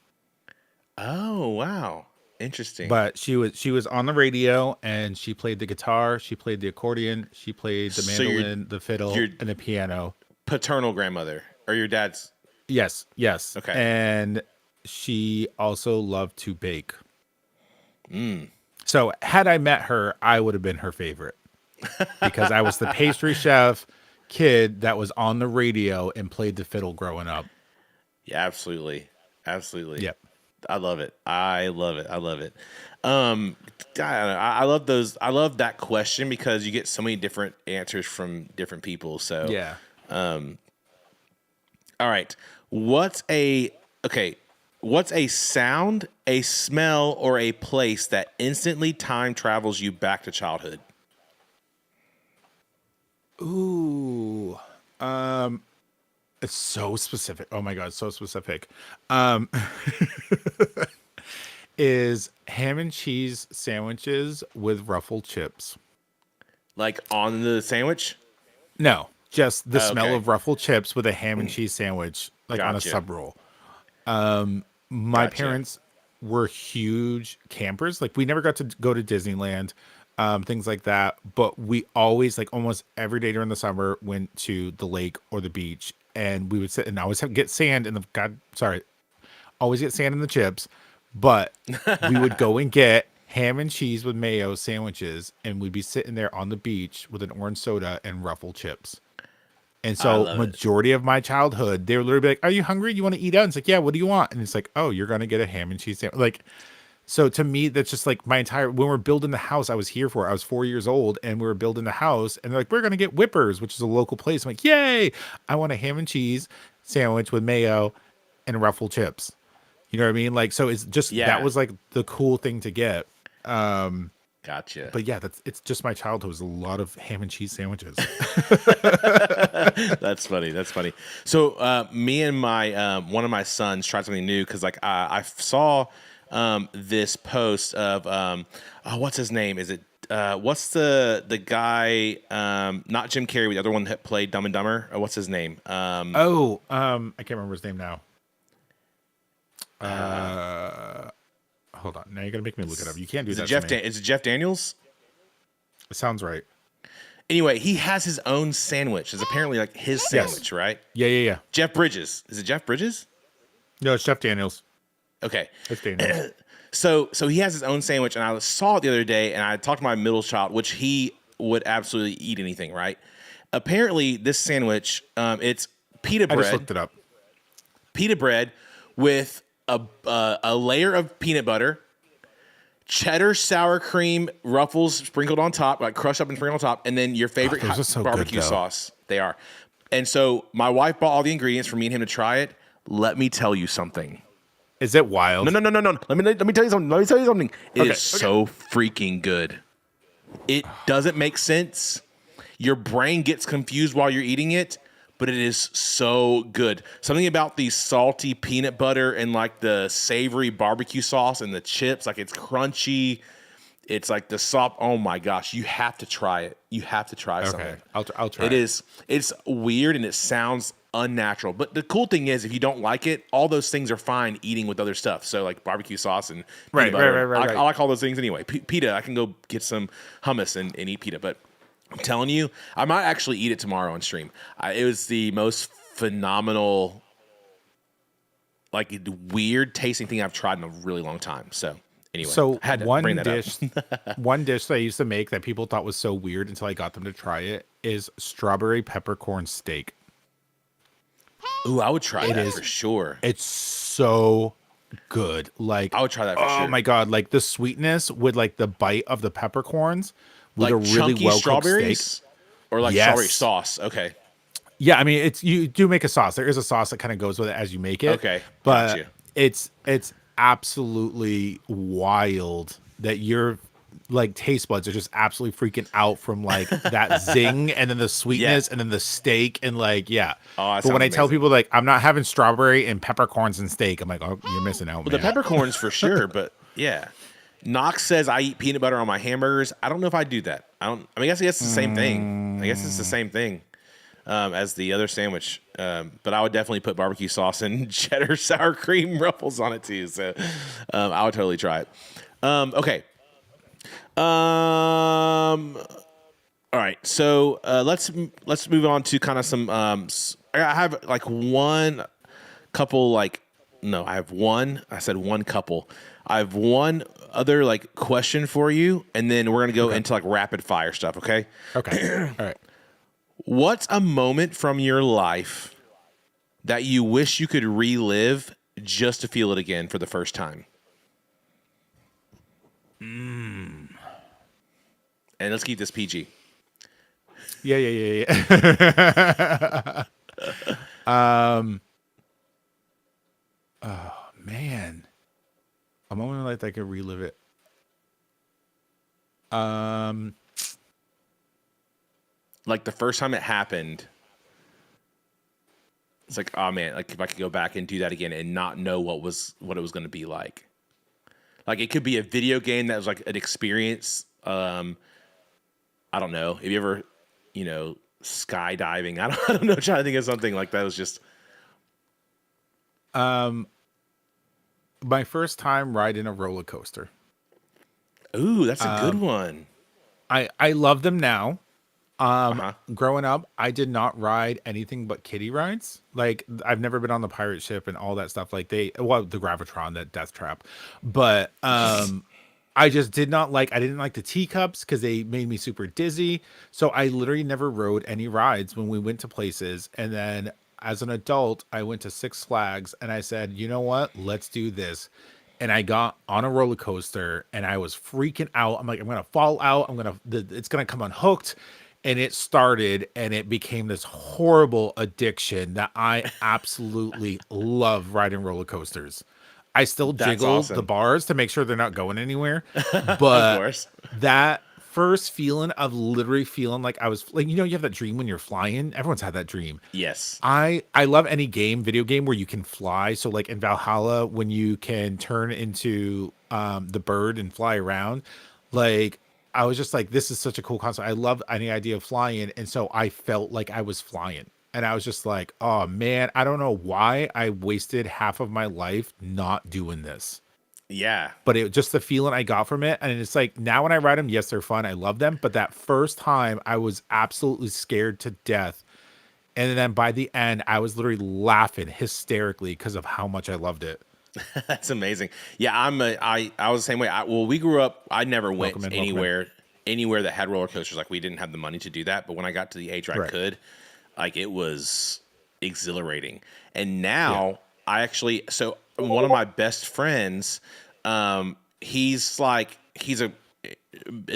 Oh, wow. Interesting. But she was on the radio, and she played the guitar, she played the accordion, she played the So you're- mandolin, the fiddle, you're- and the piano. Paternal grandmother or your dad's? Yes. Okay. And she also loved to bake. Mm. So had I met her, I would have been her favorite because I was the pastry chef kid that was on the radio and played the fiddle growing up. Yeah, absolutely. Absolutely. Yep. I love it. I love it. I love those. I love that question because you get so many different answers from different people. So Yeah. All right. What's a sound, a smell, or a place that instantly time travels you back to childhood? Ooh. It's so specific. Oh my god, so specific. Um is ham and cheese sandwiches with ruffled chips. Like on the sandwich? No, just the smell Okay. of ruffled chips with a ham and cheese sandwich, like on a Gotcha. sub roll. My Gotcha. parents were huge campers. Like we never got to go to Disneyland, things like that. But we always, like almost every day during the summer, went to the lake or the beach, and we would sit and always get sand in the always get sand in the chips. But we would go and get ham and cheese with mayo sandwiches, and we'd be sitting there on the beach with an orange soda and ruffle chips. And I so love it. majority of my childhood, they would literally be like, "Are you hungry? You want to eat out?" And it's like, "Yeah, what do you want?" And it's like, "Oh, you're gonna get a ham and cheese sandwich." Like, so to me, that's just like my entire when we're building the house I was here for. I was 4 years old and we were building the house, and they're like, "We're gonna get Whippers," which is a local place. I'm like, "Yay! I want a ham and cheese sandwich with mayo and ruffle chips." You know what I mean? Like, so it's just Yeah. that was like the cool thing to get. Gotcha. But yeah, it's just my childhood was a lot of ham and cheese sandwiches. That's funny. That's funny. So, me and my one of my sons tried something new because, like, I saw this post of what's his name? Is it what's the guy? Not Jim Carrey, but the other one that played Dumb and Dumber. What's his name? I can't remember his name now. Hold on. Now you're gonna make me look it up. You can't do Is that. it Jeff? to me. Is it Jeff Daniels? It sounds right. Anyway, he has his own sandwich. It's apparently like his sandwich, right? Yeah. Jeff Bridges. Is it Jeff Bridges? No, it's Chef Daniels. Okay. It's Daniels. So he has his own sandwich, and I saw it the other day, and I talked to my middle child, which he would absolutely eat anything, right? Apparently, this sandwich, it's pita I just bread, looked it up. pita bread with a layer of peanut butter, cheddar, sour cream, Ruffles sprinkled on top, like crushed up and sprinkled on top, and then your favorite those are so good, barbecue though. sauce. They are. And so my wife bought all the ingredients for me and him to try it. Let me tell you something. Is it wild? No. Let me tell you something. Let me tell you something. It is Okay. so freaking good. It doesn't make sense. Your brain gets confused while you're eating it, but it is so good. Something about the salty peanut butter and like the savory barbecue sauce and the chips, like it's crunchy. It's like the soft. Oh my gosh, you have to try it. You have to try Okay, something. I'll try. It's weird and it sounds unnatural. But the cool thing is, if you don't like it, all those things are fine eating with other stuff. So like barbecue sauce and Right, peanut butter. right. I like all those things anyway. Pita, I can go get some hummus and eat pita. But I'm telling you, I might actually eat it tomorrow on stream. It was the most phenomenal, like weird tasting thing I've tried in a really long time. So anyway, So I had to one bring that up. dish, one dish that I used to make that people thought was so weird until I got them to try it is strawberry peppercorn steak. Ooh, I would try that is. for sure. It's so good. Like, I would try that for oh sure. my god, like the sweetness with like the bite of the peppercorns with Like a really chunky well cooked steak. strawberries, or like Yes. strawberry sauce. Okay. Yeah, I mean, it's you do make a sauce. There is a sauce that kind of goes with it as you make it. Okay, but gotcha. it's absolutely wild that your like taste buds are just absolutely freaking out from like that zing and then the sweetness and then the steak and like Oh, that but when sounds I tell amazing. people like I'm not having strawberry and peppercorns and steak, I'm like, oh, you're missing out, Well, man. the peppercorns for sure, but yeah. Knox says I eat peanut butter on my hamburgers. I don't know if I do that. I mean, I guess it's the same thing. I guess it's the same thing as the other sandwich. But I would definitely put barbecue sauce and cheddar sour cream Ruffles on it too. So I would totally try it. Okay. All right. So let's move on to kind of some. I have like one couple. No, I have one. I said one couple. I have one other like question for you, and then we're gonna go into like rapid fire stuff. Okay. Okay. All right. What's a moment from your life that you wish you could relive just to feel it again for the first time? And let's keep this PG. Yeah. Oh man, a moment in life that I could relive it. Um, Like the first time it happened, it's like, oh man, like if I could go back and do that again and not know what it was going to be like. Like it could be a video game that was like an experience. I don't know. Have you ever, skydiving? I don't know. Trying to think of something like that was just. my first time riding a roller coaster. Ooh, that's a good one. I love them now. Uh-huh. Growing up, I did not ride anything but kiddie rides. Like I've never been on the pirate ship and all that stuff. Like the Gravitron, that Death Trap, but I just did not like. I didn't like the teacups because they made me super dizzy. So I literally never rode any rides when we went to places. And then as an adult, I went to Six Flags and I said, you know what? Let's do this. And I got on a roller coaster and I was freaking out. I'm like, I'm gonna fall out. It's gonna come unhooked. And it started and it became this horrible addiction that I absolutely love riding roller coasters. I still That's jiggle the awesome. bars to make sure they're not going anywhere. Of But course. that first feeling of literally feeling like I was like, you have that dream when you're flying. Everyone's had that dream. Yes. I love any video game where you can fly. So like in Valhalla, when you can turn into the bird and fly around, like I was just like, this is such a cool concept. I love any idea of flying. And so I felt like I was flying. And I was just like, oh man, I don't know why I wasted half of my life not doing this. Yeah. But it just the feeling I got from it. And it's like now when I ride them, yes, they're fun. I love them. But that first time I was absolutely scared to death. And then by the end, I was literally laughing hysterically because of how much I loved it. That's amazing. Yeah, I was the same way. Well, we grew up. I never went Welcome in, welcome in. anywhere that had roller coasters. Like we didn't have the money to do that. But when I got to the age where I Right. could, like it was exhilarating. And now I actually, so one of my best friends, he's a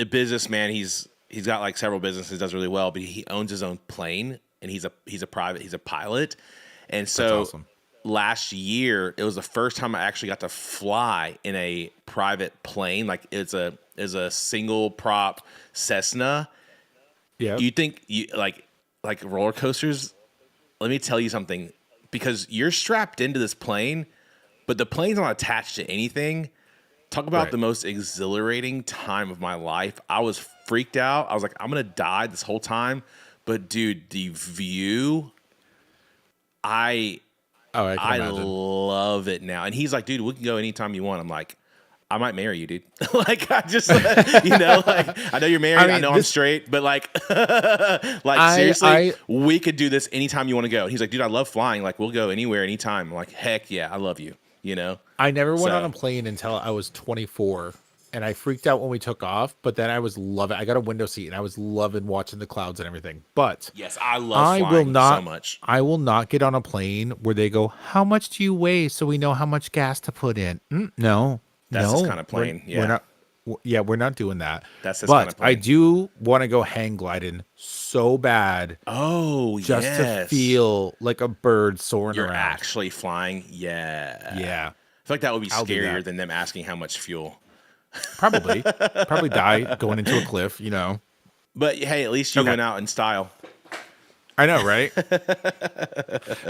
businessman. He's got like several businesses, does really well, but he owns his own plane and he's a pilot. And so awesome. last year it was the first time I actually got to fly in a private plane. Like it's a single prop Cessna. Yeah. You think you like roller coasters? Let me tell you something, because you're strapped into this plane, but the plane's not attached to anything. Talk about Right. the most exhilarating time of my life. I was freaked out. I was like, I'm gonna die this whole time. But dude, the view, I Oh, I can I imagine. love it now. And he's like, dude, we can go anytime you want. I'm like, I might marry you, dude. Like I just, like I know you're married. I mean, know I'm this- straight, but like, seriously, I- we could do this anytime you want to go. And he's like, dude, I love flying. Like we'll go anywhere, anytime. I'm like, heck yeah, I love you. I never went on So- a plane until I was 24, and I freaked out when we took off. But then I was loving. I got a window seat, and I was loving watching the clouds and everything. But Yes, I love I flying will not. so much. I will not get on a plane where they go, "How much do you weigh?" So we know how much gas to put in. No, That's no, this kind of plane, We're, yeah. we're not. Yeah, we're not doing that. That's this but kind of plane. I do want to go hang gliding so bad, Oh, just yes. to feel like a bird soaring You're around. actually flying. Yeah. Yeah, I feel like that would be I'll do scarier that. than them asking how much fuel. probably die going into a cliff. But hey, at least you Okay. went out in style. I know, right?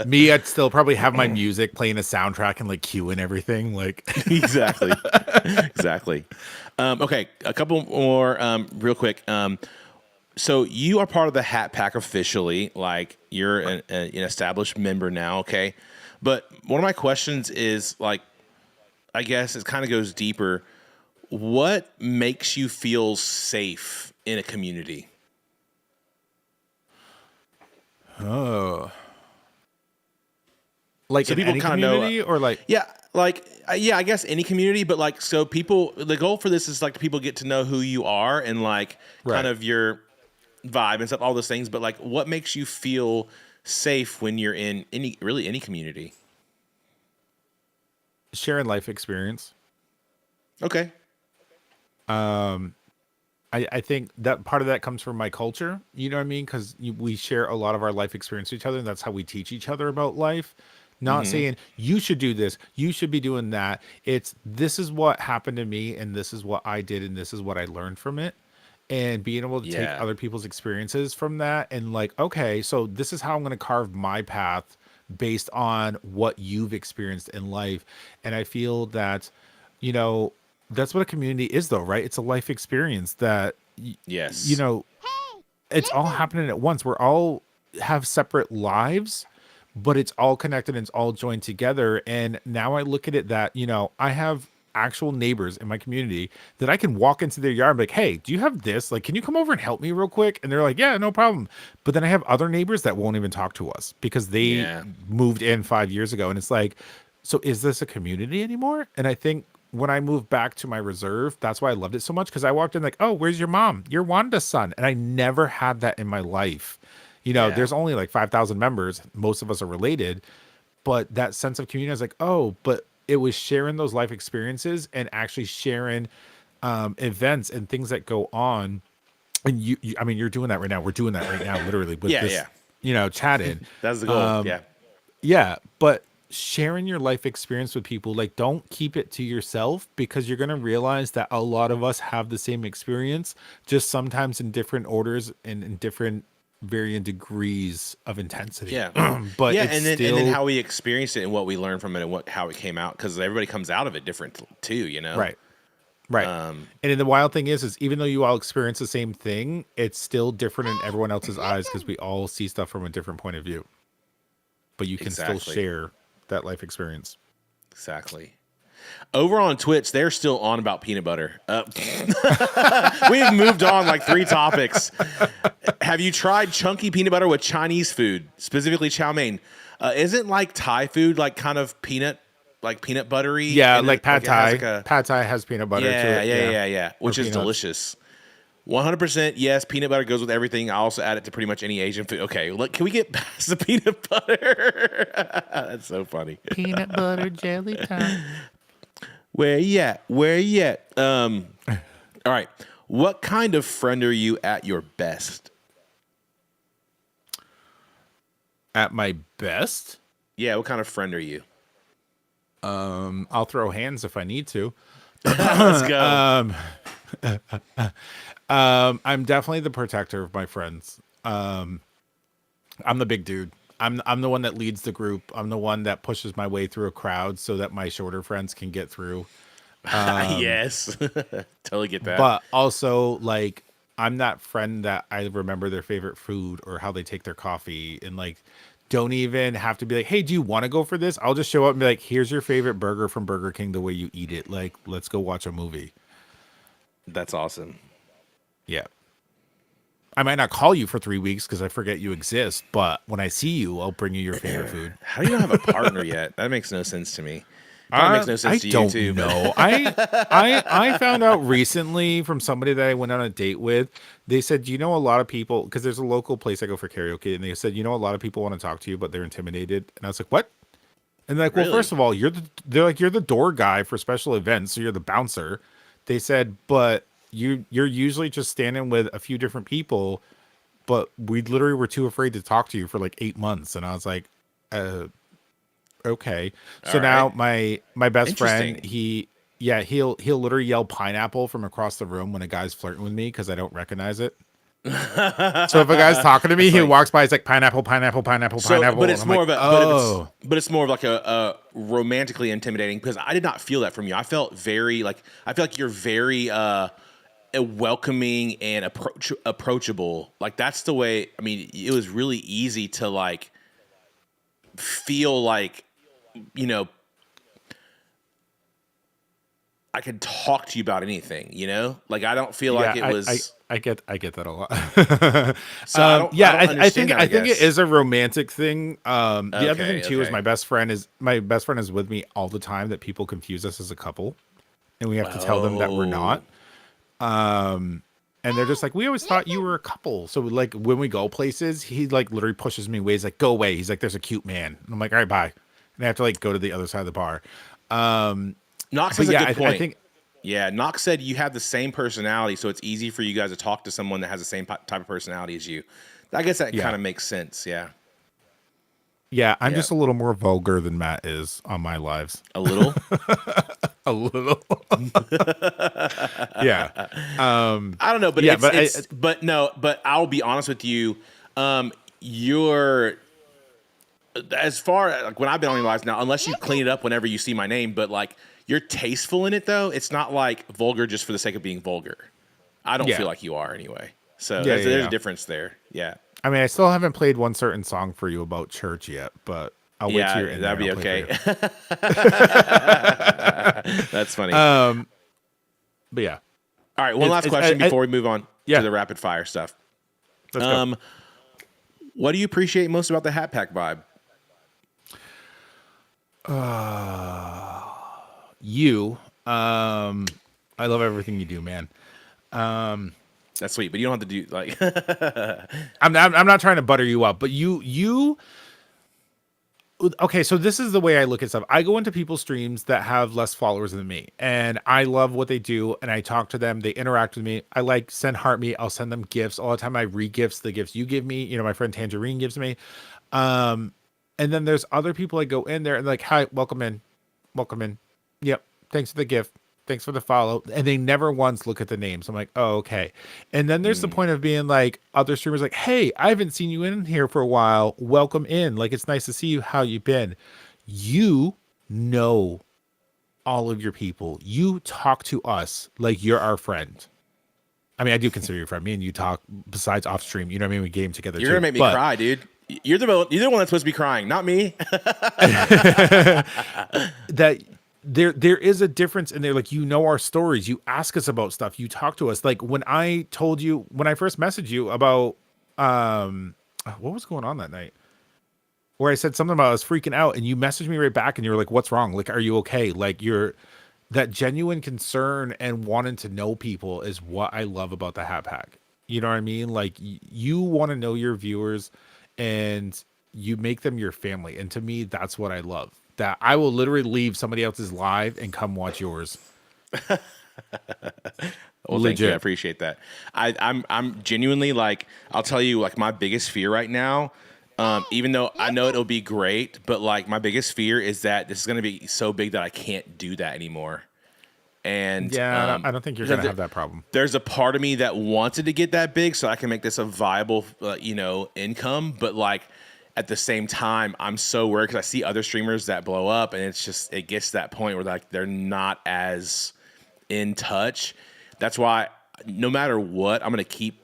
Me, I'd still probably have my music playing a soundtrack and like cueing everything. Like, Exactly. Exactly. Okay, a couple more real quick. So you are part of the Hat Pack officially. Like you're an established member now, okay? But one of my questions is like, I guess it kind of goes deeper. What makes you feel safe in a community? like So in people any kinda know, community or like, Yeah, like I guess any community, but like so people. The goal for this is like people get to know who you are and like Right. kind of your vibe and stuff, all those things. But like, what makes you feel safe when you're in any community? sharing sharing life experience. Okay. I I think that part of that comes from my culture. You know what I mean? Because we share a lot of our life experience with each other, and that's how we teach each other about life. Not saying you should do this, you should be doing that. It's this is what happened to me, and this is what I did, and this is what I learned from it. And being able to take Yeah. other people's experiences from that, and like, okay, so this is how I'm going to carve my path based on what you've experienced in life. And I feel that, you know, that's what a community is, though, right? It's a life experience that, you Yes. know, it's all happening at once. We're all have separate lives, but it's all connected and it's all joined together. And now I look at it that, you know, I have actual neighbors in my community that I can walk into their yard and be like, hey, do you have this? Like, can you come over and help me real quick? And they're like, yeah, no problem. But then I have other neighbors that won't even talk to us because they Yeah. moved in 5 years ago. And it's like, so is this a community anymore? And I think when I moved back to my reserve, that's why I loved it so much. Because I walked in like, oh, where's your mom? You're Wanda's son. And I never had that in my life. You know, Yeah. there's only like 5,000 members. Most of us are related. But that sense of community, I was like, oh, but it was sharing those life experiences and actually sharing events and things that go on. And I mean, you're doing that right now. We're doing that right now, literally, with Yeah, this, yeah. you know, chatting. That's the goal. Yeah. Yeah, but sharing your life experience with people, like, don't keep it to yourself, because you're going to realize that a lot of us have the same experience, just sometimes in different orders and in different varying degrees of intensity. Yeah. But yeah, it's and then still how we experienced it and what we learned from it and how it came out, because everybody comes out of it different too, you know. right. Right. Um, And then the wild thing is even though you all experience the same thing, it's still different in everyone else's eyes because we all see stuff from a different point of view. But you can still Exactly. share that life experience. Exactly. Over on Twitch, they're still on about peanut butter. We've moved on like 3 topics. Have you tried chunky peanut butter with Chinese food, specifically chow mein? Isn't like Thai food like kind of peanut buttery? Yeah, and like pad it has Thai. like a- Pad Thai has peanut butter yeah, to it. yeah, which is peanuts. delicious. 100% yes, peanut butter goes with everything. I also add it to pretty much any Asian food. Okay, look, can we get past the peanut butter? That's so funny. Peanut butter jelly time. Where you at? Where you at? All right. What kind of friend are you at your best? At my best, Yeah, what kind of friend are you? I'll throw hands if I need to. Let's go. I'm definitely the protector of my friends. I'm the big dude. I'm the one that leads the group. I'm the one that pushes my way through a crowd so that my shorter friends can get through. Yes. Totally get that. But also, like, I'm that friend that I remember their favorite food or how they take their coffee, and like don't even have to be like, hey, do you want to go for this? I'll just show up and be like, here's your favorite burger from Burger King, the way you eat it. Like, let's go watch a movie. That's awesome. Yeah. I might not call you for 3 weeks because I forget you exist, but when I see you, I'll bring you your favorite food. How do you not have a partner yet? That makes no sense to me. Probably makes no sense to you don't too. but- know. I found out recently from somebody that I went on a date with. They said, you know, a lot of people, because there's a local place I go for karaoke, and they said, you know, a lot of people want to talk to you, but they're intimidated. And I was like, what? And they're like, well, Really? first of all, you're the door guy for special events, so you're the bouncer. They said, but you're usually just standing with a few different people, but we literally were too afraid to talk to you for like 8 months. And I was like, okay. So All now right. my best friend, Interesting. he'll literally yell pineapple from across the room when a guy's flirting with me because I don't recognize it. So if a guy's talking to me, he funny. walks by, he's like pineapple, pineapple, pineapple, So, pineapple. but it's and I'm more like, of a, but it's more of like a romantically intimidating, because I did not feel that from you. I felt very I feel like you're very welcoming and approachable. Like that's the way. I mean, it was really easy to like feel like, you know, I could talk to you about anything. You know, like I don't feel like it was. I get that a lot. So I don't I understand think that, I think it guess. is a romantic thing. The other Okay, thing too is okay. my best friend is with me all the time. That people confuse us as a couple, and we have to tell them that we're not. And they're just like, we always thought you were a couple. So like when we go places, he like literally pushes me away. He's like, go away. He's like, there's a cute man. And I'm like, all right, bye. And I have to like go to the other side of the bar. Knox But has yeah, a good point. Yeah, Knox said you have the same personality, so it's easy for you guys to talk to someone that has the same type of personality as you. I guess that kind of makes sense. Yeah. Yeah, I'm just a little more vulgar than Matt is on my lives. A little? A little. Yeah. I don't know, but yeah, but I'll be honest with you. You're as far like when I've been on your lives now, unless you clean it up whenever you see my name, but like you're tasteful in it though. It's not like vulgar just for the sake of being vulgar. I don't feel like you are anyway. So there's a difference there. Yeah. I mean, I still haven't played one certain song for you about church yet, but I'll wait till you're in there. That'd be okay. That's funny. But yeah. All right, one last question before we move on to the rapid fire stuff. Let's go. What do you appreciate most about the Hat Pack vibe? You. I love everything you do, man. That's sweet, but you don't have to do like. I'm not trying to butter you up, but you. Okay, so this is the way I look at stuff. I go into people's streams that have less followers than me, and I love what they do, and I talk to them. They interact with me. I like send heart me. I'll send them gifts all the time. I re-gifts the gifts you give me. You know, my friend Tangerine gives me. And then there's other people I go in there and like, hi, welcome in. Yep, thanks for the gift. Thanks for the follow. And they never once look at the names. I'm like, oh, okay. And then there's the point of being like other streamers like, hey, I haven't seen you in here for a while. Welcome in. Like, it's nice to see you. How you been? You know all of your people. You talk to us like you're our friend. I mean, I do consider you a friend. Me and you talk besides off stream. You know what I mean? We game together. You're going to make me cry, dude. You're the one that's supposed to be crying, not me. That there is a difference in there. Like, you know our stories. You ask us about stuff. You talk to us. Like when I first messaged you about what was going on that night, where I said something about I was freaking out, and you messaged me right back, and you were like, "What's wrong? Like, are you okay?" Like, you're that genuine concern and wanting to know people is what I love about the Hat Pack. You know what I mean? Like, you want to know your viewers, and you make them your family. And to me, that's what I love. That I will literally leave somebody else's live and come watch yours. Well, thank you. I appreciate that. I'm genuinely like, I'll tell you, like my biggest fear right now, even though I know it'll be great, but like my biggest fear is that this is going to be so big that I can't do that anymore. And yeah, I don't think you're going to have that problem. There's a part of me that wanted to get that big so I can make this a viable, income. But like at the same time, I'm so worried because I see other streamers that blow up, and it gets to that point where like they're not as in touch. That's why no matter what, I'm going to keep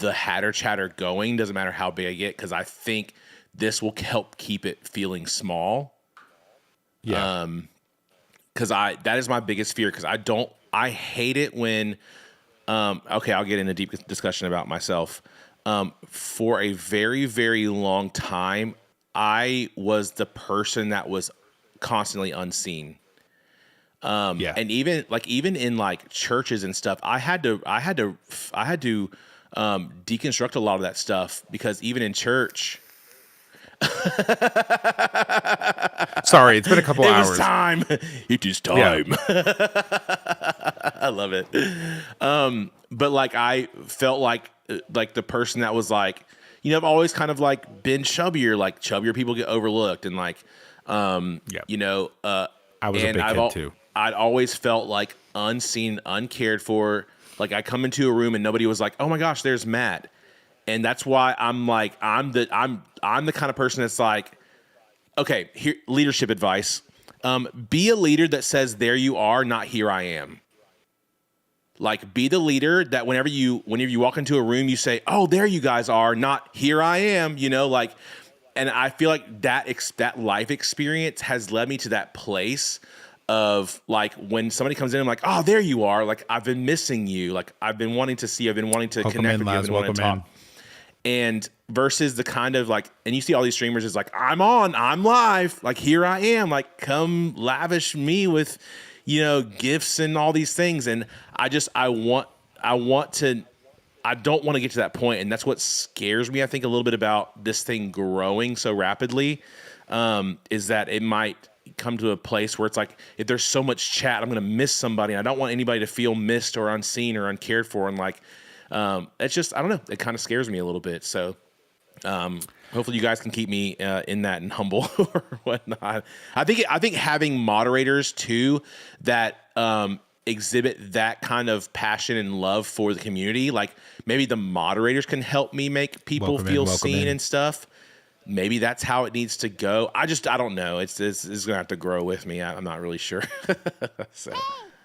the Hatter Chatter going. Doesn't matter how big I get, because I think this will help keep it feeling small. Yeah. Because that is my biggest fear. Because I hate it when. Okay, I'll get into a deep discussion about myself. For a very, very long time, I was the person that was constantly unseen. Yeah. And even in like churches and stuff, I had to deconstruct a lot of that stuff, because even in church. Sorry, it's been a couple hours. It is time. It is time. Yeah. I love it. But like I felt like the person that was like, I've always kind of like been chubbier. Like chubbier people get overlooked, and like, I was a big kid too. I'd always felt like unseen, uncared for. Like I come into a room and nobody was like, "Oh my gosh, there's Matt," and that's why I'm like, I'm the kind of person that's like, okay, here, leadership advice: be a leader that says, "There you are," not "Here I am." Like, be the leader that whenever you walk into a room, you say, "Oh, there you guys are," not "Here I am." Like, and I feel like that life experience has led me to that place of like when somebody comes in, I'm like, "Oh, there you are." Like, I've been missing you. Like, I've been wanting to see. I've been wanting to connect with you. I've been wanting to talk. And versus the kind of like, and you see all these streamers is like, I'm live. Like, here I am. Like, come lavish me with, gifts and all these things. And I don't want to get to that point. And that's what scares me, I think, a little bit about this thing growing so rapidly, is that it might, come to a place where it's like if there's so much chat, I'm gonna miss somebody. I don't want anybody to feel missed or unseen or uncared for, and like it's just I don't know. It kind of scares me a little bit. So hopefully you guys can keep me in that and humble or whatnot. I think having moderators too that exhibit that kind of passion and love for the community, like maybe the moderators can help me make people feel seen and stuff. Maybe that's how it needs to go. I don't know. It's gonna have to grow with me. I'm not really sure. So.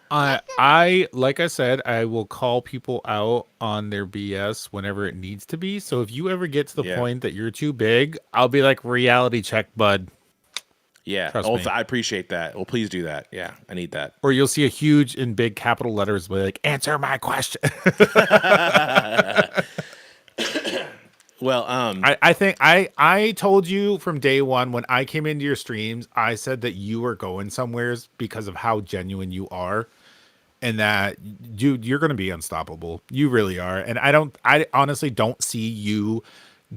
I like I said, I will call people out on their BS whenever it needs to be. So if you ever get to the point that you're too big, I'll be like, reality check, bud. Yeah. Trust me. I appreciate that. Well, please do that. Yeah, I need that. Or you'll see a huge in big capital letters like, answer my question. Well, I think I told you from day one when I came into your streams, I said that you were going somewheres because of how genuine you are, and that you're going to be unstoppable. You really are, and I honestly don't see you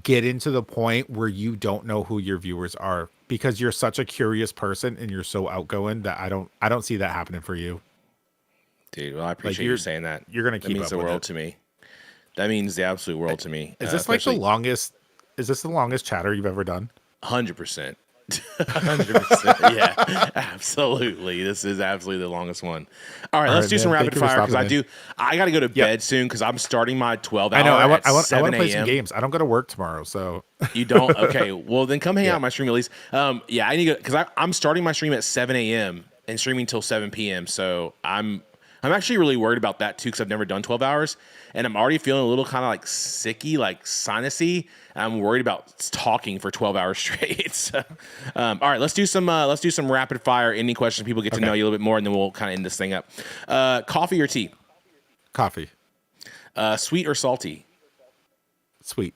get into the point where you don't know who your viewers are because you're such a curious person and you're so outgoing that I don't see that happening for you. Dude, well, I appreciate you saying that. You're gonna keep that means up the with world it. to me. That means the absolute world to me. Is this like the longest? Is this the longest chatter you've ever done? 100%. 100%. Yeah, absolutely. This is absolutely the longest one. All right, let's do some rapid fire because I got to go to bed soon because I'm starting my 12-hour. I know. I want to play 7 some games. I don't go to work tomorrow, so you don't. Okay, well then come hang out on my stream at least. Yeah, I need to because I'm starting my stream at 7 a.m. and streaming till 7 p.m. So I'm actually really worried about that too because I've never done 12 hours and I'm already feeling a little kind of like sicky, like sinusy. I'm worried about talking for 12 hours straight. So, all right, let's do some rapid fire. Any questions? People get to know you a little bit more, and then we'll kind of end this thing up. Coffee or tea? Coffee. Sweet or salty? Sweet.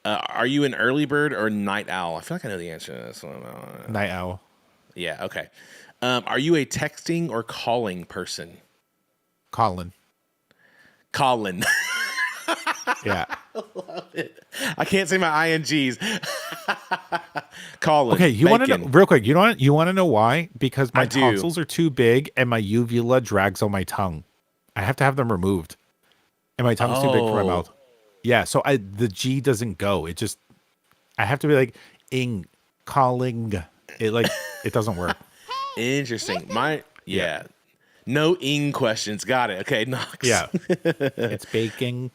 Are you an early bird or night owl? I feel like I know the answer to this one. Night owl. Yeah. Okay. Are you a texting or calling person? Colin. Yeah. I love it. I can't say my INGs. Colin. Okay, you want to know real quick? You want to know why? Because my tonsils are too big and my uvula drags on my tongue. I have to have them removed, and my tongue's too big for my mouth. Yeah, so the G doesn't go. It just I have to be like calling. It doesn't work. Interesting. Yeah. No questions. Got it. Okay, Knox. Yeah. It's baking.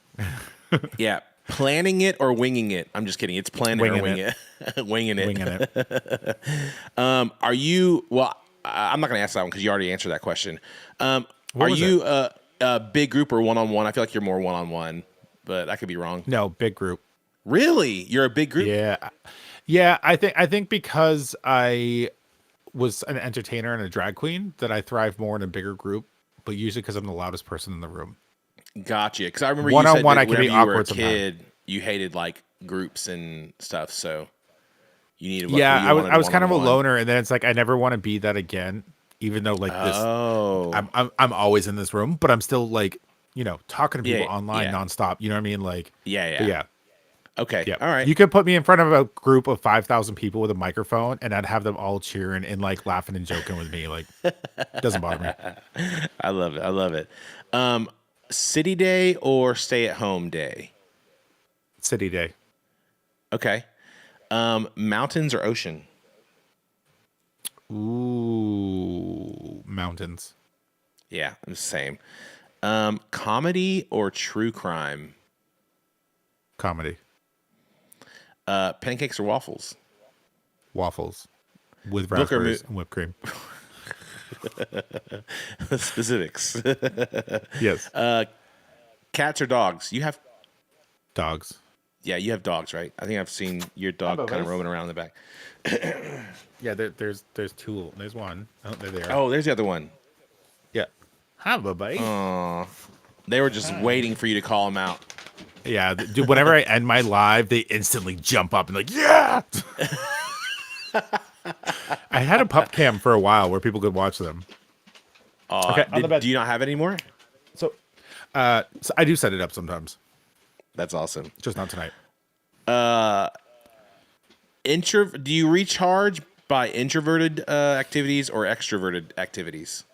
Yeah. Planning it or winging it? I'm just kidding. It's planning or wing it. Winging it. Are you, well, I'm not going to ask that one because you already answered that question. Are you a big group or one-on-one? I feel like you're more one-on-one, but I could be wrong. No, big group. Really? You're a big group? Yeah. Yeah, I think because I was an entertainer and a drag queen that I thrive more in a bigger group, but usually because I'm the loudest person in the room. Gotcha. Because I remember one-on-one, you said that I can be whenever you were a awkward kid, you hated like groups and stuff, so you needed. Yeah, I was kind of a loner, and then it's like I never want to be that again. Even though like this, I'm always in this room, but I'm still like talking to people online nonstop. You know what I mean? Like yeah. Okay. Yeah. All right. You could put me in front of a group of 5,000 people with a microphone, and I'd have them all cheering and like laughing and joking with me. Like, it doesn't bother me. I love it. City day or stay at home day? City day. Okay. Mountains or ocean? Ooh, mountains. Yeah, I'm the same. Comedy or true crime? Comedy. Pancakes or waffles? Waffles with raspberries and whipped cream. Specifics. Yes. Cats or dogs? You have dogs. Yeah, you have dogs, right? I think I've seen your dog kind of roaming around in the back. Yeah, there's two. There's one. Oh, there they are. Oh, there's the other one. Yeah. Hi, bye-bye. Aw. They were just waiting for you to call them out. Yeah, dude, whenever I end my live, they instantly jump up and like, yeah! I had a pup cam for a while where people could watch them. Okay, do you not have it anymore? So I do set it up sometimes. That's awesome. Just not tonight. Do you recharge by introverted activities or extroverted activities?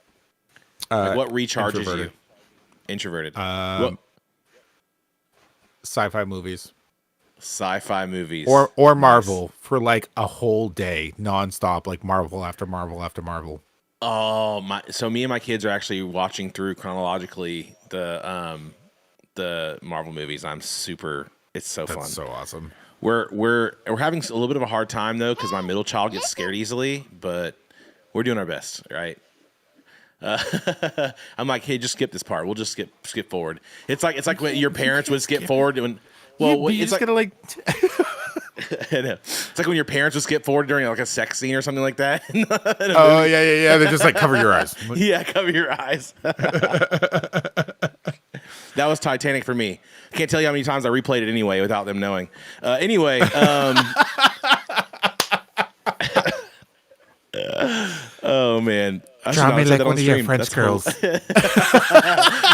Like what recharges you? introverted. Introverted. What Sci-fi movies sci-fi movies? or Nice. Marvel for like a whole day, nonstop, like Marvel after Marvel after Marvel. Oh my! So me and my kids are actually watching through chronologically the Marvel movies. I'm super. It's so fun. That's so awesome. We're having a little bit of a hard time though because my middle child gets scared easily, but we're doing our best, right? I'm like, hey, just skip this part. We'll just skip forward. It's like when your parents would skip forward when. Well, you it's just like gotta like I know. It's like when your parents would skip forward during like a sex scene or something like that. oh yeah. They just like cover your eyes. Yeah, cover your eyes. That was Titanic for me. I can't tell you how many times I replayed it anyway without them knowing. Anyway, oh man, I should Draw not me have said like that on one of your stream. French That's cool. girls.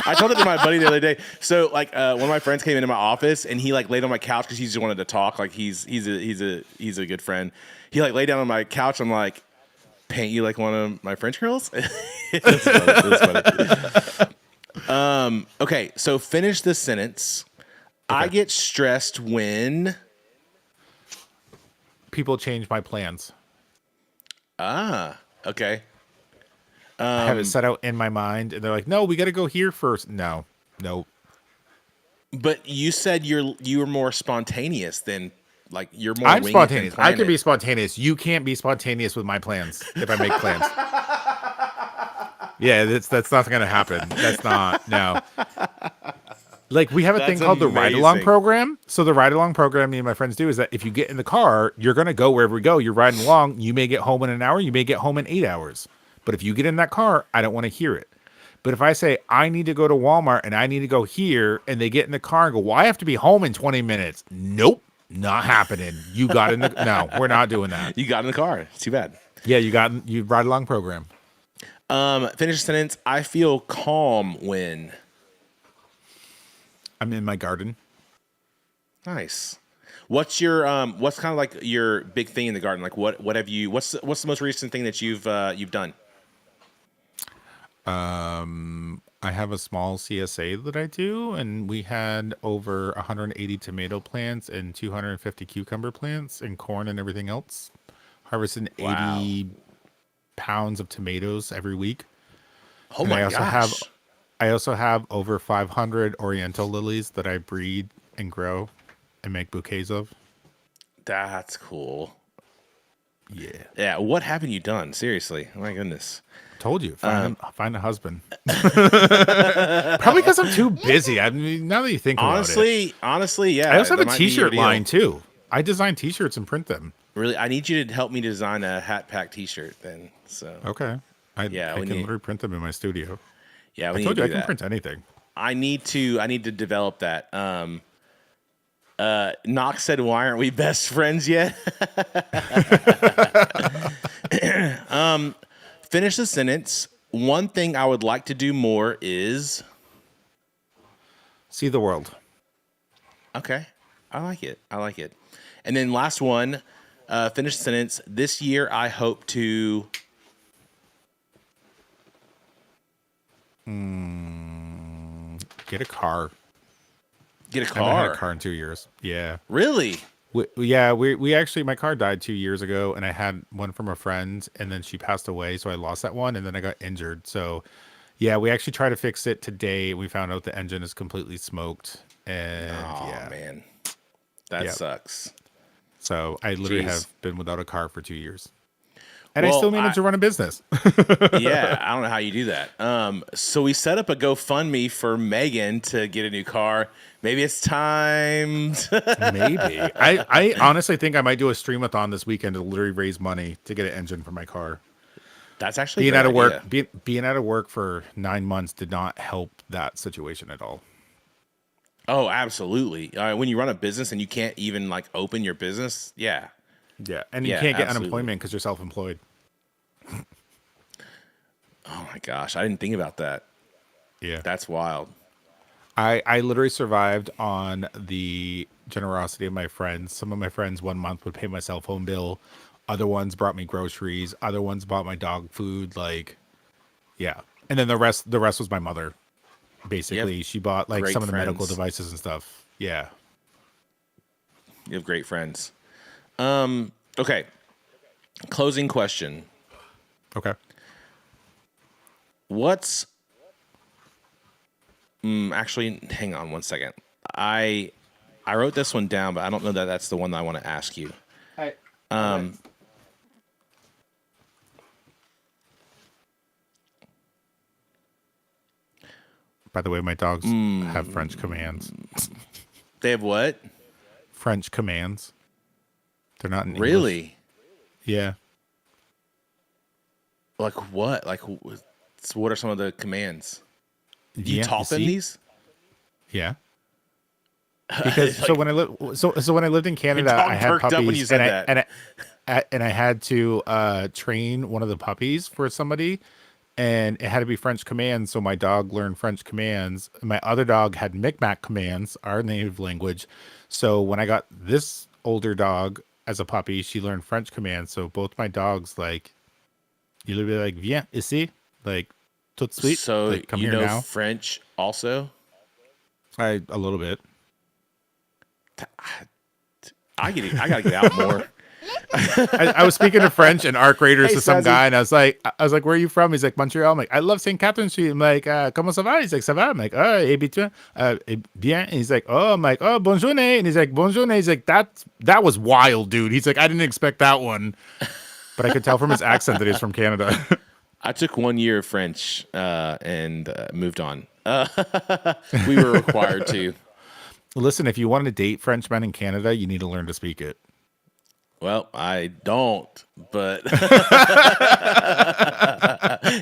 I told it to my buddy the other day. So like one of my friends came into my office and he like laid on my couch because he just wanted to talk. Like he's a good friend. He like laid down on my couch. I'm like, paint you like one of my French girls. It was funny. Okay, so finish this sentence. I get stressed when People change my plans. okay. I have it set out in my mind, and they're like, "No, we got to go here first." No. But you said you were more spontaneous than like you're more. I'm wing it than spontaneous. I plan can be it. spontaneous. You can't be spontaneous with my plans if I make plans. Yeah, that's not going to happen. That's not no. Like we have a thing That's called the ride along amazing. program. So the ride along program me and my friends do is that if you get in the car, you're going to go wherever we go. You're riding along. You may get home in an hour. You may get home in 8 hours. But if you get in that car, I don't want to hear it. But if I say I need to go to Walmart and I need to go here, and they get in the car and go, "Well, I have to be home in 20 minutes." Nope, not happening. You got in the no, we're not doing that. You got in the car. It's too bad. Yeah, you ride along program. Finish the sentence. I feel calm when. I'm in my garden. Nice. What's your what's kind of like your big thing in the garden? Like what have you what's the most recent thing that you've done? I have a small CSA that I do, and we had over 180 tomato plants and 250 cucumber plants and corn and everything else. Harvesting Wow. 80 pounds of tomatoes every week. Oh And my I gosh. also have over 500 Oriental lilies that I breed and grow and make bouquets of. That's cool. Yeah. Yeah, what haven't you done? Seriously. Oh my goodness. Told you, find a husband. Probably because I'm too busy. I mean, now that you think about it. Honestly, yeah. I also have that a might be your t-shirt deal. line too. I design t-shirts and print them. Really, I need you to help me design a Hat Pack t-shirt then. So, Okay. I Yeah, we can need- literally print them in my studio. yeah, we I need told to you I do can that. print anything. I need to develop that. Knox said, "Why aren't we best friends yet?" Finish the sentence. One thing I would like to do more is See the world. okay. I like it. And then last one. Finish the sentence. This year, I hope to. Get a car. Get a I haven't had car. a car in 2 years. Yeah. Really? We actually, my car died 2 years ago, and I had one from a friend, and then she passed away, so I lost that one, and then I got injured. So, yeah, we actually tried to fix it today. We found out the engine is completely smoked, and Oh yeah, man, that Yeah. sucks. so I literally Jeez. have been without a car for 2 years, and I Well, still manage to run a business. Yeah, I don't know how you do that. So we set up a GoFundMe for Megan to get a new car. Maybe it's time. Maybe I honestly think I might do a streamathon this weekend to literally raise money to get an engine for my car. That's actually Being a out great of work, idea. being out of work for 9 months did not help that situation at all. Oh, absolutely. When you run a business and you can't even like open your business, yeah. Yeah, and you Yeah, can't get absolutely. unemployment because you're self-employed. Oh my gosh, I didn't think about that. Yeah, That's wild. I literally survived on the generosity of my friends. Some of my friends 1 month would pay my cell phone bill Other ones brought me groceries. Other ones bought my dog food. Like, yeah. And then the rest was my mother. Basically, she bought like great some of the medical friends. devices and stuff. Yeah. You have great friends. Okay. Closing question. Okay. What's actually, hang on one second. I wrote this one down, but I don't know that that's the one that I want to ask you. By the way, my dogs have French commands. They have what? French commands. They're not in English. Really? Yeah. Like what? Like so what are some of the commands? You Yeah, taught them see? these? Yeah. Because so when I lived in Canada, dog I had perked up puppies, when you said and I had to train one of the puppies for somebody, and it had to be French commands. So my dog learned French commands. My other dog had Micmac commands, our native language. So when I got this older dog as a puppy, she learned French commands. So both my dogs, like, you'll be like, "Viens ici," like, "Tout de suite," So like, "Come you here know now." French also? A little bit. I gotta get out more. I was speaking to French and arc raiders Hey, to some Sazzy. guy, and I was like, "Where are you from?" He's like, "Montreal." I'm like, "I love St. Catherine Street." I'm like, "Comment ça va?" He's like, "Ça va." I'm like, "Oh, et bien, bien." And he's like, "Oh," I'm like, "Oh, bonjour." And he's like, "Bonjour." He's like, that was wild, dude." He's like, "I didn't expect that one," but I could tell from his accent that he's from Canada. I took 1 year of French and moved on. We were required to. Listen, if you want to date Frenchmen in Canada, you need to learn to speak it. Well, I don't, but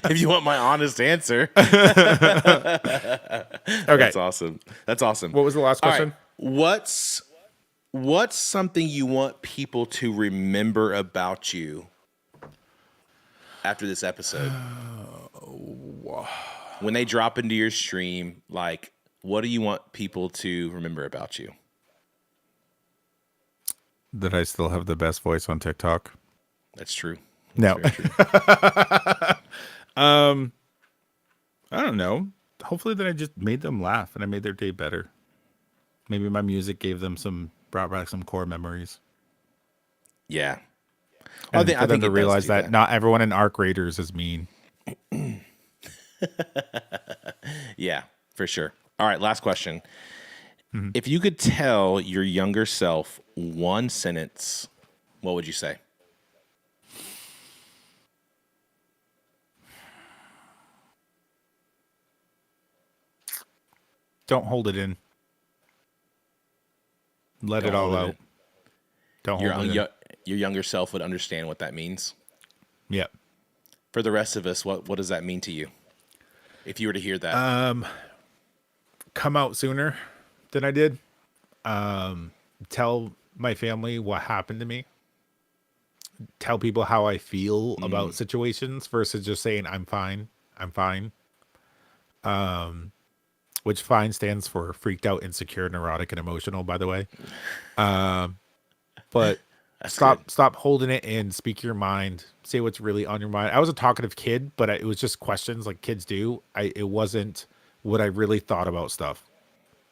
if you want my honest answer, Okay. that's awesome. That's awesome. What was the last All right. question? What's something you want people to remember about you after this episode? When they drop into your stream, like, what do you want people to remember about you? That I still have the best voice on TikTok. That's true. No. Very true. I don't know. Hopefully that I just made them laugh and I made their day better. Maybe my music brought back some core memories. Yeah. And I for them think to it does realize do that not everyone in Arc Raiders is mean. Yeah, for sure. All right, last question. If you could tell your younger self one sentence, what would you say? Don't hold it in. Let it Don't all hold it out. in. Don't hold it in. Your younger self would understand what that means. Yep. For the rest of us, what does that mean to you? If you were to hear that, Come out sooner than I did. Tell my family what happened to me. Tell people how I feel about situations versus just saying I'm fine. I'm fine. Which fine stands for freaked out, insecure, neurotic, and emotional, by the way. But That's stop holding it in, speak your mind, say what's really on your mind. I was a talkative kid, but it was just questions like kids do. It wasn't what I really thought about stuff,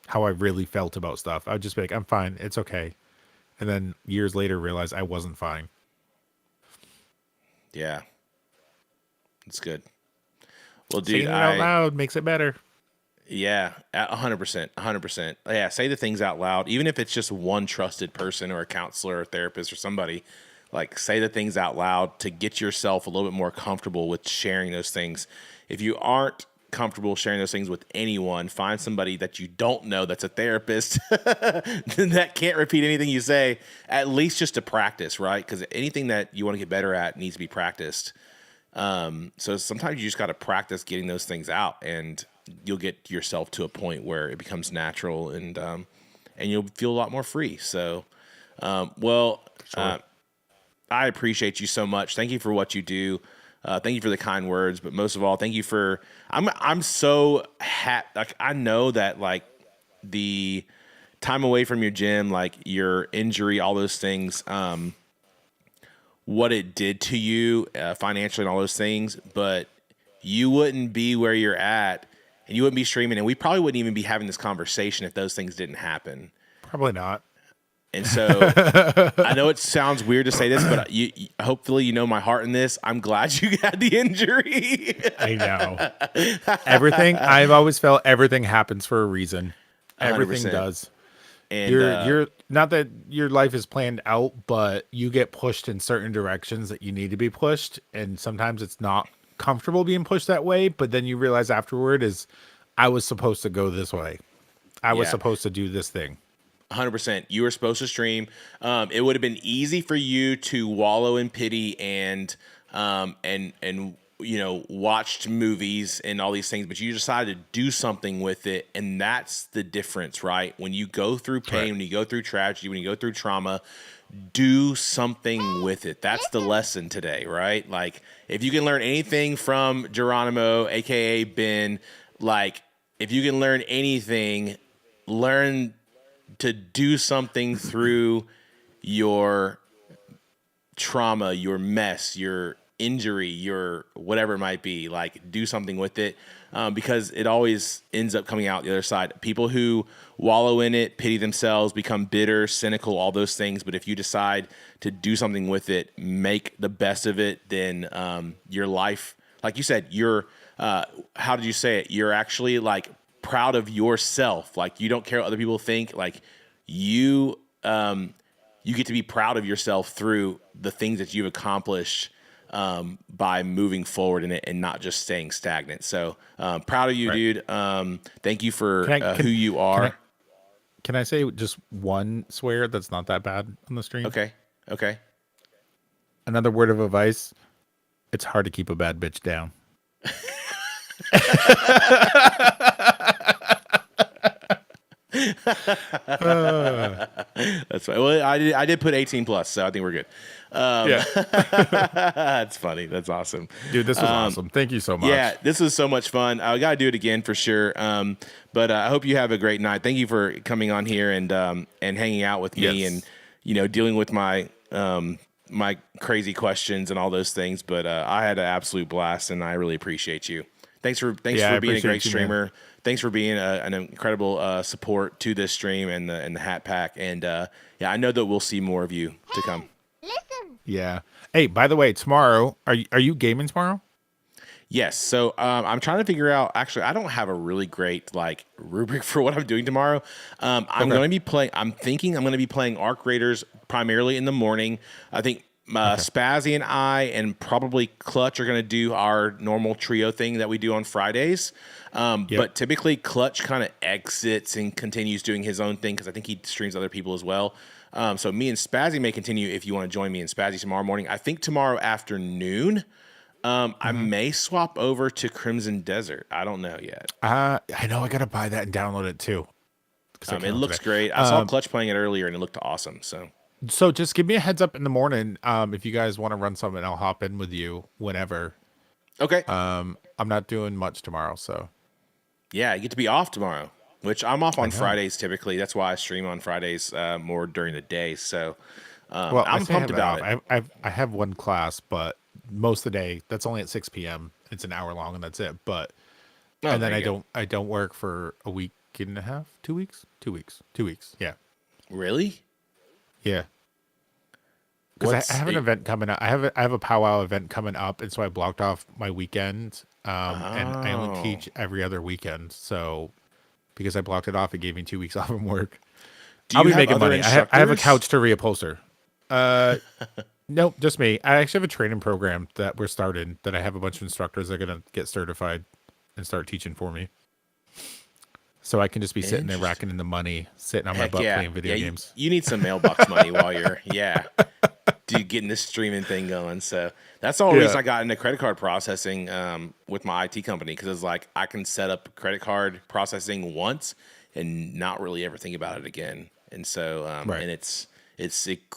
how I really felt about stuff. I would just be like, I'm fine, it's okay. And then years later realize I wasn't fine. Yeah, it's good. Well, Saying dude, it out loud makes it better. Yeah, 100%, 100%. Yeah, say the things out loud, even if it's just one trusted person or a counselor or therapist or somebody. Like, say the things out loud to get yourself a little bit more comfortable with sharing those things. If you aren't comfortable sharing those things with anyone, find somebody that you don't know that's a therapist that can't repeat anything you say, at least just to practice, right? Because anything that you want to get better at needs to be practiced. So sometimes you just got to practice getting those things out, and you'll get yourself to a point where it becomes natural, and you'll feel a lot more free. So, I appreciate you so much. Thank you for what you do. Thank you for the kind words, but most of all, thank you for. I'm so happy. Like, I know that, like, the time away from your gym, like your injury, all those things, what it did to you financially and all those things, but you wouldn't be where you're at, and you wouldn't be streaming, and we probably wouldn't even be having this conversation if those things didn't happen. Probably not. And so I know it sounds weird to say this, but hopefully you know my heart in this. I'm glad you had the injury. I know. Everything, I've always felt everything happens for a reason. Everything 100%. does. And You're not that your life is planned out, but you get pushed in certain directions that you need to be pushed. And sometimes it's not comfortable being pushed that way. But then you realize afterward is I was supposed to go this way. I was Yeah. supposed to do this thing. 100%. You were supposed to stream. It would have been easy for you to wallow in pity and watched movies and all these things, but you decided to do something with it, and that's the difference, right? When you go through pain, Right. when you go through tragedy, when you go through trauma, do something with it. That's the lesson today, right? Like, if you can learn anything from Geronimo, aka Ben, like, if you can learn anything, learn to do something through your trauma, your mess, your injury, your whatever it might be. Like, do something with it, because it always ends up coming out the other side. People who wallow in it, pity themselves, become bitter, cynical, all those things. But if you decide to do something with it, make the best of it, then your life, like you said, you're how did you say it? You're actually like proud of yourself. Like, you don't care what other people think. Like, you get to be proud of yourself through the things that you've accomplished by moving forward in it and not just staying stagnant. So proud of you, Right. dude. Thank you for Can who you are. Can I say just one swear that's not that bad on the stream? Okay. Another word of advice. It's hard to keep a bad bitch down. That's right. Well, I did put 18 plus, so I think we're good. Yeah. That's funny. That's awesome. Dude, this was awesome. Thank you so much. Yeah, this was so much fun. I got to do it again for sure. But I hope you have a great night. Thank you for coming on here and hanging out with me Yes. and dealing with my my crazy questions and all those things. But I had an absolute blast, and I really appreciate you. Thanks for I being a appreciate great you, man. streamer. Thanks for being an incredible support to this stream and the Hat Pack. And I know that we'll see more of you to come. Yeah. Hey, by the way, tomorrow, are you gaming tomorrow? Yes. So I'm trying to figure out. Actually, I don't have a really great like rubric for what I'm doing tomorrow. I'm going to be playing. I'm thinking I'm going to be playing Arc Raiders primarily in the morning. I think Spazzy and I and probably Clutch are going to do our normal trio thing that we do on Fridays. But typically Clutch kind of exits and continues doing his own thing because I think he streams other people as well. So me and Spazzy may continue if you want to join me and Spazzy tomorrow morning. I think tomorrow afternoon. I may swap over to Crimson Desert. I don't know yet. I know I got to buy that and download it too. 'Cause I It can't looks today. great. I saw Clutch playing it earlier and it looked awesome. So just give me a heads up in the morning if you guys want to run something. I'll hop in with you whenever. Okay. I'm not doing much tomorrow, so Yeah, you get to be off tomorrow, which I'm off on Fridays typically. That's why I stream on Fridays more during the day. So well, I'm pumped about it. I have one class, but most of the day that's only at 6 p.m. It's an hour long and that's it. But Oh, and then there you I don't work for a week and a half, 2 weeks, 2 weeks, 2 weeks. Yeah, Really? yeah. Because What's I have an event coming up. I have a powwow event coming up, and so I blocked off my weekend. And I only Oh. teach every other weekend. So because I blocked it off, it gave me 2 weeks off from work. Do I'll you be have making other money. I have a instructors? couch to reupholster. Nope, just me. I actually have a training program that we're starting that I have a bunch of instructors that are going to get certified and start teaching for me. So I can just be sitting there racking in the money, sitting on my Heck butt yeah. playing video Yeah, games. You need some mailbox money while you're dude, getting this streaming thing going. So that's the whole reason Yeah. I got into credit card processing with my IT company because it's like I can set up credit card processing once and not really ever think about it again. And so Right. and it's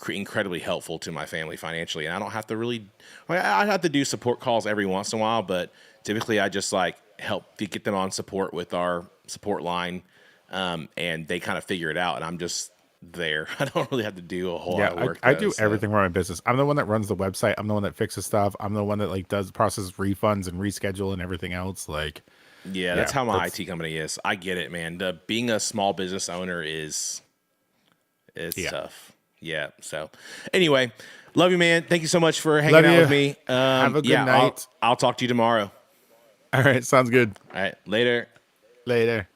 incredibly helpful to my family financially. And I don't have to really I have to do support calls every once in a while, but typically I just like help to get them on support with our support line. And they kind of figure it out, and I'm just there. I don't really have to do a whole Yeah, lot of work. I though, do so. everything for my business. I'm the one that runs the website. I'm the one that fixes stuff. I'm the one that like does process refunds and reschedule and everything else. Like, Yeah, that's how my that's- IT company is. I get it, man. Being a small business owner is Yeah. tough. Yeah. So, anyway, love you, man. Thank you so much for hanging Love out you. with me. Have a good yeah, night. I'll talk to you tomorrow. All right, sounds good. All right, later. Later.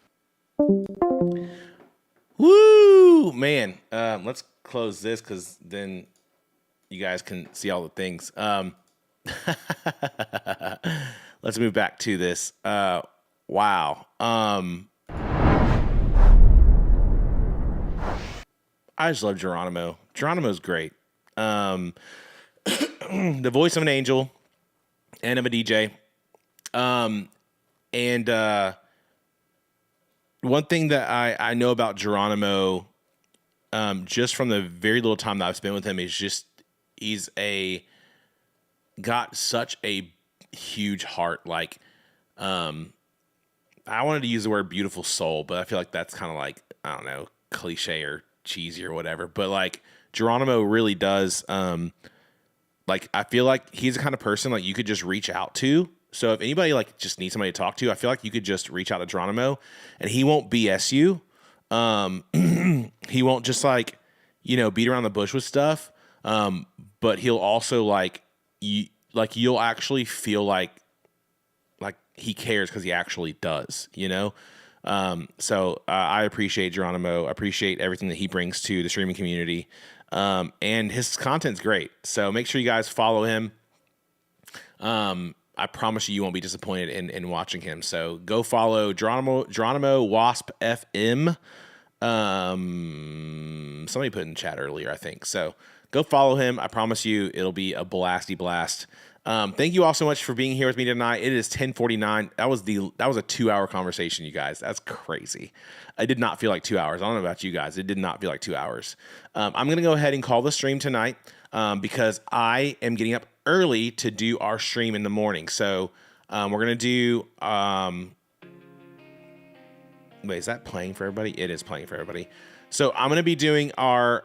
Woo, man. Let's close this because then you guys can see all the things. Let's move back to this. Wow. I just love Geronimo. Geronimo's great. The voice of an angel and of a DJ. One thing that I know about Geronimo, just from the very little time that I've spent with him, is just he's got such a huge heart. Like, I wanted to use the word beautiful soul, but I feel like that's kind of like, I don't know, cliche or cheesy or whatever. But like Geronimo really does, like, I feel like he's the kind of person like you could just reach out to. So if anybody like just needs somebody to talk to, I feel like you could just reach out to Geronimo and he won't BS you. He won't just like, beat around the bush with stuff. But he'll also you'll actually feel like he cares because he actually does, So I appreciate Geronimo. I appreciate everything that he brings to the streaming community. And his content's great. So make sure you guys follow him. I promise you won't be disappointed in watching him. So go follow Geronimo Wasp FM. Somebody put in chat earlier, I think. So go follow him. I promise you it'll be a blasty blast. Thank you all so much for being here with me tonight. It is 10:49. That was a 2-hour conversation, you guys. That's crazy. I did not feel like 2 hours. I don't know about you guys. It did not feel like 2 hours. I'm going to go ahead and call the stream tonight because I am getting up early to do our stream in the morning. So we're going to do... wait, is that playing for everybody? It is playing for everybody. So I'm going to be doing our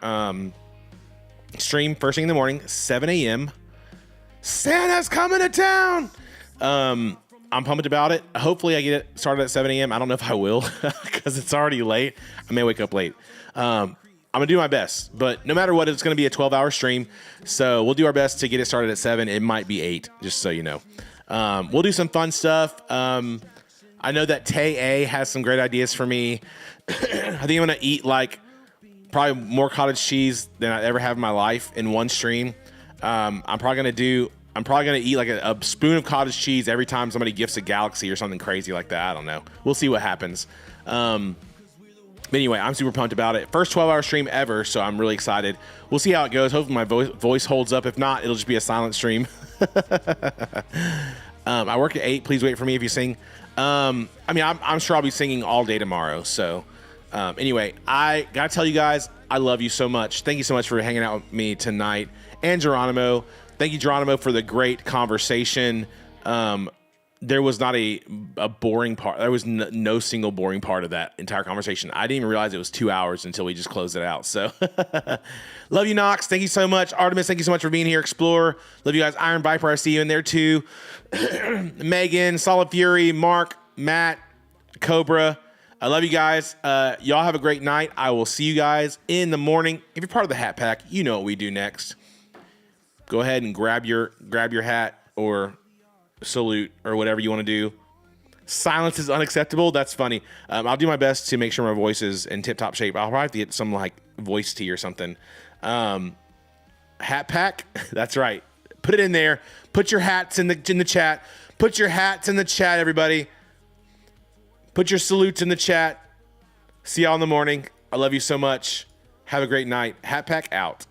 stream first thing in the morning, 7 a.m. Santa's coming to town. I'm pumped about it. Hopefully I get it started at 7 a.m. I don't know if I will because it's already late. I may wake up late. I'm going to do my best, but no matter what, it's going to be a 12-hour stream. So we'll do our best to get it started at 7. It might be 8, just so you know. We'll do some fun stuff. I know that Tay A has some great ideas for me. I think I'm going to eat like probably more cottage cheese than I ever have in my life in one stream. I'm probably going to eat like a spoon of cottage cheese every time somebody gifts a Galaxy or something crazy like that. I don't know. We'll see what happens. But anyway, I'm super pumped about it. First 12-hour stream ever, so I'm really excited. We'll see how it goes. Hopefully my voice holds up. If not, it'll just be a silent stream. I work at 8. Please wait for me if you sing. I'm sure I'll be singing all day tomorrow. So anyway, I got to tell you guys, I love you so much. Thank you so much for hanging out with me tonight. And Geronimo. Thank you, Geronimo, for the great conversation. There was not a boring part. There was no single boring part of that entire conversation. I didn't even realize it was 2 hours until we just closed it out. So love you, Nox. Thank you so much. Artemis, thank you so much for being here. Explorer. Love you guys. Iron Viper, I see you in there too. Megan, Solid Fury, Mark, Matt, Cobra. I love you guys. Y'all have a great night. I will see you guys in the morning. If you're part of the Hat Pack, you know what we do next. Go ahead and grab your hat or salute or whatever you want to do. Silence is unacceptable. That's funny. I'll do my best to make sure my voice is in tip-top shape. I'll probably have to get some like voice tea or something. Hat Pack. That's right. Put it in there. Put your hats in the chat. Put your hats in the chat, everybody. Put your salutes in the chat. See y'all in the morning. I love you so much. Have a great night. Hat Pack out.